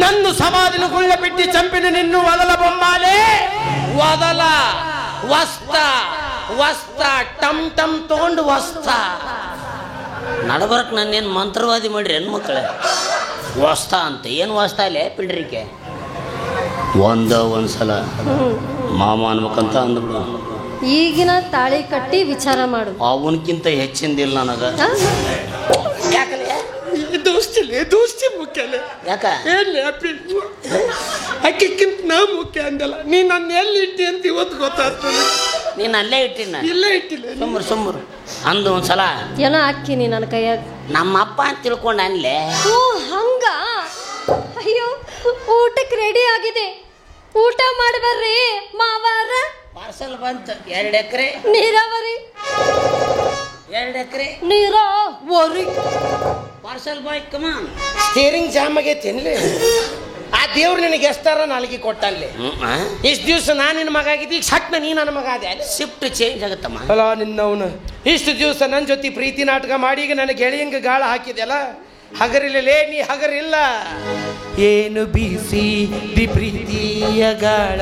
ನನ್ನ ಸಮಾಧಿನ ಗುಳ್ಳ ಬಿಟ್ಟಿ ಚಂಪಿನ ನಿನ್ನು ಒದಲ ಬೊಮ್ಮಾಲೆ ಒದಲ ವಸ್ತ ಟಮ್ ಟಮ್ ತಗೊಂಡು ವಸ್ತ. ನಡಬರಕ್ ನಾನೇನು ಮಂತ್ರವಾದಿ ಮಾಡ್ರಿ ಹೆಣ್ಮಕ್ಳೆ? ವಸ್ತ ಅಂತ ಏನು ವಸ್ತ ಅಲ್ಲೇ ಪಿಡ್ರಿಕೆ? ಒಂದ್ಸಲ ಮಾಮ ಅನ್ಬೇಕಂತ ಅಂದ್ಬಿಡು. ಈಗಿನ ತಾಳಿ ಕಟ್ಟಿ ವಿಚಾರ ಮಾಡು. ಅವನಕ್ಕಿಂತ ಹೆಚ್ಚಿಂದಿಲ್ಲ ನನಗ. ದೋಸ್ತಿ ಮುಖ್ಯನೇ. ಯಾಕ? ಅಕ್ಕಿಕ್ಕಿಂತ ನಾ ಮುಖ್ಯ ಅಂದಲ್ಲ. ನೀ ನನ್ನ ಎಲ್ಲಿ ಇಟ್ಟಿ ಅಂತ ಇವತ್ತು ಗೊತ್ತಾಗ್ತದೆ. ನೀನು ಅಲ್ಲೇ ಇಟ್ಟಿನ? ಇಲ್ಲೇ ಇಟ್ಟಿಲ್ಲ. ಸುಮ್ಮರು ಅಂದು ಒಂದ್ಸಲ ಏನೋ ಹಾಕಿನಿ ನನ್ನ ಕೈಯಾಗ. ನಮ್ಮಪ್ಪ ಅಂತ ತಿಳ್ಕೊಂಡು ಅನ್ಲೆ. ಓ ಹಂಗ? ಅಯ್ಯೋ, ಊಟಕ್ಕೆ ರೆಡಿ ಆಗಿದೆ, ಊಟ ಮಾಡಿ ಬರ್ರಿ ಮಾವಾರ. ಪಾರ್ಸಲ್ ಬಂತು. 2 ಎಕರೆ ನೀರಾವರಿ, 2 ಎಕರೆ ನೀರಾವರಿ. ಪಾರ್ಸಲ್ ಬಾಯ್ ಕಮಾನ್. ಸ್ಟೇರಿಂಗ್ ಜಾಮ್ ಆಗೈತಿ ಏನ್ಲಿ? ಆ ದೇವ್ರು ನಿನಗೆ ಎಷ್ಟಾರ ನಾಲ್ಗೆ ಕೊಟ್ಟಲ್ಲಿ. ಇಷ್ಟು ದಿವಸ ನಾನು ನಿನ್ನ ಮಗ ಆಗಿದ್ದಿ, ಈಗ ಸಟ್ನ ನೀ ನನ್ನ ಮಗ ಅದೇ. ಶಿಫ್ಟ್ ಚೇಂಜ್ ಆಗುತ್ತಮ್ಮ. ಅಲ್ಲ ನಿನ್ನವನು ಇಷ್ಟು ದಿವಸ ನನ್ನ ಜೊತೆ ಪ್ರೀತಿ ನಾಟಕ ಮಾಡಿ ಈಗ ನನಗೆ ಗೆಳೆಯಂಗೆ ಗಾಳ ಹಾಕಿದೆಲ್ಲ. ಹಗರಿಲ್ಲಲೇ ನೀ ಹಗರಿಲ್ಲ. ಏನು ಬೀಸಿ ದಿ ಪ್ರೀತಿಯ ಗಾಳ,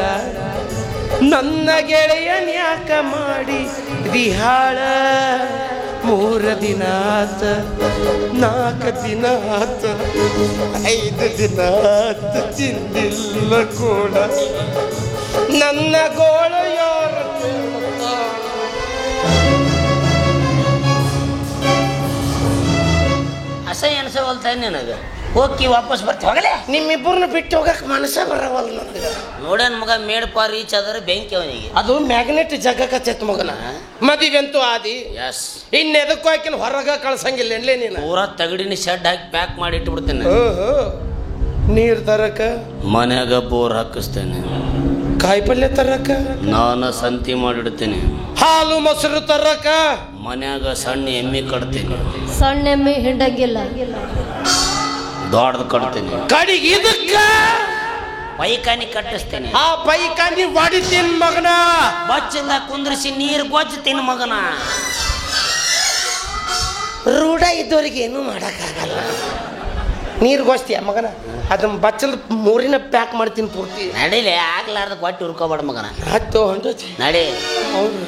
ನನ್ನ ಗೆಳೆಯನ್ಯಾಕ ಮಾಡಿ ದಿಹಾಳ. 3 ದಿನ ಆತ, 4 ದಿನ ಆತ, 5 ದಿನ ಆತ, ತಿಂದಿಲ್ಲ ಕೂಡ ನನ್ನ ಗೋಳ ಯಾರ. ಅಸಹ್ಯ ಅನ್ಸವಲ್ತ ನನಗೆ. ಹೋಗಿ ವಾಪಸ್ ಬರ್ತೀವಿ ಹೋಗಲೇ. ನಿಮ್ಮಿಬ್ಬರನ್ನ ಬಿಟ್ಟು ಹೋಗಕ್ಕೆ ಮನಸ್ಸ ಬರವಲ್ಲ ನನಗೆ. ನೋಡ್ಯಾನ ಮಗ ಮೇಡ್ ಪಾರ್ ರೀಚ್ ಆದ್ರೆ ಬೆಂಕಿ ಅವನಿಗೆ. ಅದು ಮ್ಯಾಗ್ನೆಟ್ ಜಗಕತ್ತೈತ್ ಮಗನ. ಮದುವೆಂತೂ ಆದಿ. ಎಸ್. ಇನ್ನೆದಕ್ಕೂ ಹಾಕಿನ ಹೊರಗ ಕಳ್ಸಂಗಿಲ್ಲ ಎನ್ಲೇ ನೀನು. ಪೂರಾ ತಗಡಿನ ಶೆಡ್ ಹಾಕಿ ಪ್ಯಾಕ್ ಮಾಡಿ ಇಟ್ಬಿಡ್ತೇನೆ. ನೀರ್ ತರಕ, ಮನ್ಯಾಗ ಬೋರ್ ಹಾಕಿಸ್ತೇನೆ. ಕಾಯಿಪಲ್ಯ ತರಕ, ನಾನು ಸಂತಿ ಮಾಡಿಡ್ತೇನೆ. ಹಾಲು ಮೊಸರು ತರಕ, ಮನ್ಯಾಗ ಸಣ್ಣ ಎಮ್ಮೆ ಕಟ್ತೇನೆ. ಸಣ್ಣ ಎಮ್ಮೆ ಹಿಂಡಂಗಿಲ್ಲ, ದೊಡ್ಡದು ಕಟ್ತೇನೆ. ಕಡಿಗೆ ಇದಕ್ಕ ಪೈಖಾನಿ ಕಟ್ಟಿಸ್ತೇನೆ. ಆ ಪೈಖಾನಿ ಹೊಡಿತೀನಿ ಮಗನ. ಬಚ್ಚಿಂದ ಕುಂದ್ರಿಸಿ ನೀರು ಗೊಜ್ಜುತ್ತೀನಿ ಮಗನ. ರೂಢ ಇದ್ದವ್ರಿಗೆ ಏನೂ ಮಾಡೋಕ್ಕಾಗಲ್ಲ. ನೀರು ಗೊಸ್ತೀಯ ಮಗನ, ಅದನ್ನ ಬಚ್ಚಲ್ ಮೂರಿನ ಪ್ಯಾಕ್ ಮಾಡ್ತೀನಿ ಪೂರ್ತಿ. ನಡಿಲೆ, ಆಗ್ಲಾರ್ದ ಕೊಟ್ಟು ಹುರ್ಕೋಬೇಡ ಮಗನ. ಹತ್ತು ಹೊಂಟೋತಿ ನಡಿ. ಹೌದು.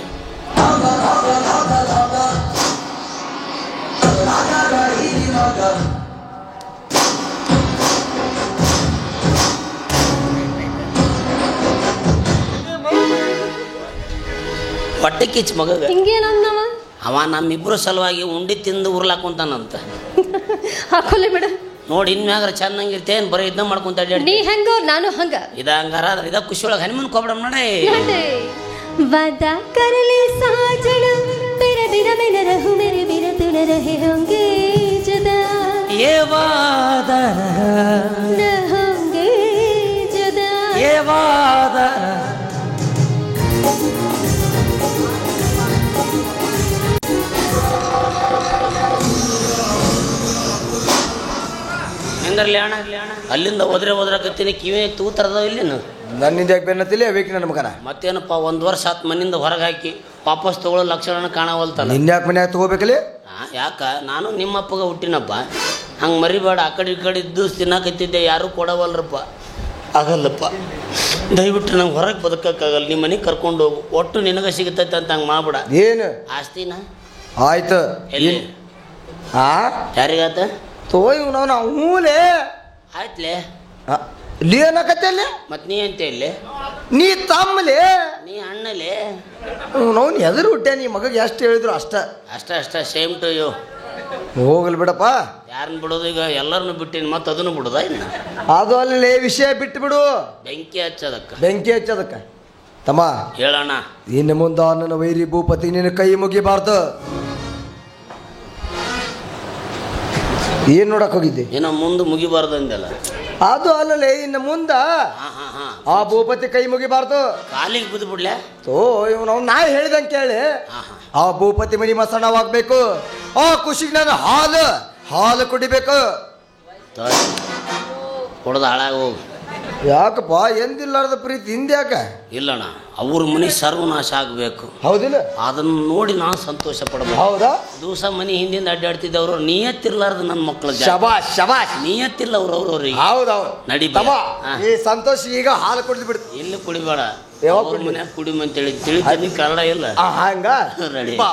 ಹೊಟ್ಟೆ ಕಿಚ್ಚ ಮಗಗ. ಹಿಂಗೇನಂದವ ಅವ ನಮ್ಮಿಬ್ರು ಸಲುವಾಗಿ ಉಂಡಿ ತಿಂದು ಉರ್ಲಾಕೊಂತಾನಂತ. ಹಾಕೊಲಿ ಬಿಡ. ನೋಡಿ ಇನ್ಮ್ಯಾಗ್ರ ಚೆನ್ನಾಗಿರ್ತೇನ್, ಬರೀ ಇದನ್ನ ಮಾಡ್ಕೊಂತ ಅಡ್ಡಾಡಿ. ನೀ ಹೆಂಗೋ ನಾನು ಹಂಗ. ಇದ ಹಂಗಾರ ಇದ ಖುಷಿ ಒಳಗೆ ಹನಿಮನ್ ಕೊಬ್ಬಿಡಮ್ ನೋಡಿ. वादा कर ले साजन, तेरा बिना मैं न रहूं, मेरे बिना तू न रहे, होंगे जुदा. ये वादा न होंगे जुदा. ये वादा. ಹೆಂಗರ್ಲಿ ಅಣ್ಣ, ಅಲ್ಲಿಂದ ಹೋದ್ರಕತ್ತೀನಿ. ಕಿವಿ ತೂತರದ ಇಲ್ಲೇನು ನನ್ನಿಂದ ಯಾಕೆ ಬೆನ್ನತ್ತಿಲ್ಲ ಬೇಕು ನನ್ನ ಮಗನ. ಮತ್ತೇನಪ್ಪ 1 ವರ್ಷ ಆತ್ ಮನಿಂದ ಹೊರಗೆ ಹಾಕಿ ವಾಪಸ್ ತಗೊಳ್ಳೋ ಲಕ್ಷಣ ಕಾಣವಲ್ತಲ್ಲ. ನಿನ್ಯಾಕೆ ಮನ್ಯಾಗ ತಗೋಬೇಕಲ್ಲಿ? ಯಾಕ ನಾನು ನಿಮ್ಮಪ್ಪಗ ಹುಟ್ಟಿನಪ್ಪ, ಹಂಗೆ ಮರಿಬೇಡ. ಆ ಕಡೆ ಈ ಕಡೆ ಇದ್ದು ತಿನ್ನಕತ್ತಿದ್ದೆ, ಯಾರೂ ಕೊಡವಲ್ರಪ್ಪ. ಆಗಲ್ಲಪ್ಪ, ದಯವಿಟ್ಟು ನಂಗೆ ಹೊರಗೆ ಬದುಕಕ್ಕಾಗಲ್ಲ. ನಿಮ್ಮ ಮನೆಗೆ ಕರ್ಕೊಂಡು ಹೋಗು, ಒಟ್ಟು ನಿನಗೆ ಸಿಗುತ್ತೈತೆ ಅಂತ ಹಂಗೆ ಮಾಡ್ಬಿಡ. ಏನು ಆಸ್ತಿನ ಆಯ್ತು ಎಲ್ಲಿ ಯಾರಿಗಾತ ತಗೋ ನಾವು ಹೂಲೇ ಆಯ್ತ್ಲೆ. ಏನಕತ್ತಲ್ಲಿ ಮತ್ತು ನೀ ಅಂತ ಇಲ್ಲಿ, ನೀ ತಮ್ಮಲೇ, ನೀ ಅಣ್ಣಲೇ. ನಾವು ಎದುರು ಹುಟ್ಟೆ, ನೀ ಮಗಗೆ ಎಷ್ಟು ಹೇಳಿದ್ರು ಅಷ್ಟ ಸೇಮ್ ಟು ಯು. ಹೋಗಲ್ ಬಿಡಪ್ಪ. ಯಾರನ್ನ ಬಿಡೋದು ಈಗ? ಎಲ್ಲರನ್ನು ಬಿಟ್ಟಿನಿ, ಮತ್ತೆ ಅದನ್ನು ಬಿಡೋದ ಇನ್ನು? ಅದು ಅಲ್ಲಿ ವಿಷಯ ಬಿಟ್ಟು ಬಿಡು. ಬೆಂಕಿ ಬೆಂಕಿ ಹಚ್ಚದಕ್ಕ ತಮ್ಮ ಹೇಳಣ್ಣ. ಇನ್ನು ಮುಂದ ನನ್ನ ವೈರಿ ಭೂಪತಿ ನಿನ್ನ ಕೈ ಮುಗಿಬಾರ್ದು. ಏನ್ ನೋಡಕ್ ಹೋಗಿದ್ದೆ? ಏನೋ ಮುಂದೆ ಮುಗಿಬಾರ್ದು ಅಂದಲ್ಲ. ಅದು ಅಲ್ಲಲೇ, ಇನ್ನು ಮುಂದ ಆ ಭೂಪತಿ ಕೈ ಮುಗಿಬಾರ್ದು. ಕಾಲಿಗೆ ಬಿದ್ದು ಬಿಡ್ಲೆ. ಇವನು ನಾ ಹೇಳಿದಂಗೆ ಕೇಳಿ. ಆ ಭೂಪತಿ ಮನಿ ಮಸಣವಾಗ್ಬೇಕು. ಆ ಖುಷಿಗೆ ನಾನು ಹಾಲು ಕುಡಿಬೇಕು. ಹೊಡೆದ ಹಾಳಾಗ ಹೋಗು. ಯಾಕಪ್ಪ ಎಂದಿಲ್ಲಾರ್ದ ಪ್ರೀತಿ ಹಿಂದ್ಯಾಕ? ಇಲ್ಲಣ್ಣ, ಅವ್ರ ಮನೆ ಸರ್ವನಾಶ ಆಗಬೇಕು. ಹೌದಿಲ್ಲ? ಅದನ್ನು ನೋಡಿ ನಾನು ಸಂತೋಷ ಪಡಬೇಕು. ಹೌದಾ? ದಿವಸ ಮನೆ ಹಿಂದಿಂದ ಅಡ್ಡಾಡ್ತಿದ್ದವ್ರು ನಿಯತ್ತಿರ್ಲಾರ್ದ ನನ್ನ ಮಕ್ಕಳು. ಶಬಾಷ್ ನಿಯತ್ತಿಲ್ಲ ಅವ್ರವ್ರಿಗೆ. ಹೌದೌದು. ನಡಿ ಈ ಸಂತೋಷ ಈಗ ಹಾಲು ಕುಡಿದು ಬಿಡ್ತು. ಎಲ್ಲಿ ಕುಡಿಬೇಡ, ಯಾವಾಗ ಮನ್ಯಾಗ ಕುಡಿಮಂತೇಳಿ ತಿಳಿತೀನಿ. ಕನ್ನಡ ಇಲ್ಲ ಹಂಗ ರೆಡಿ. ಬಾ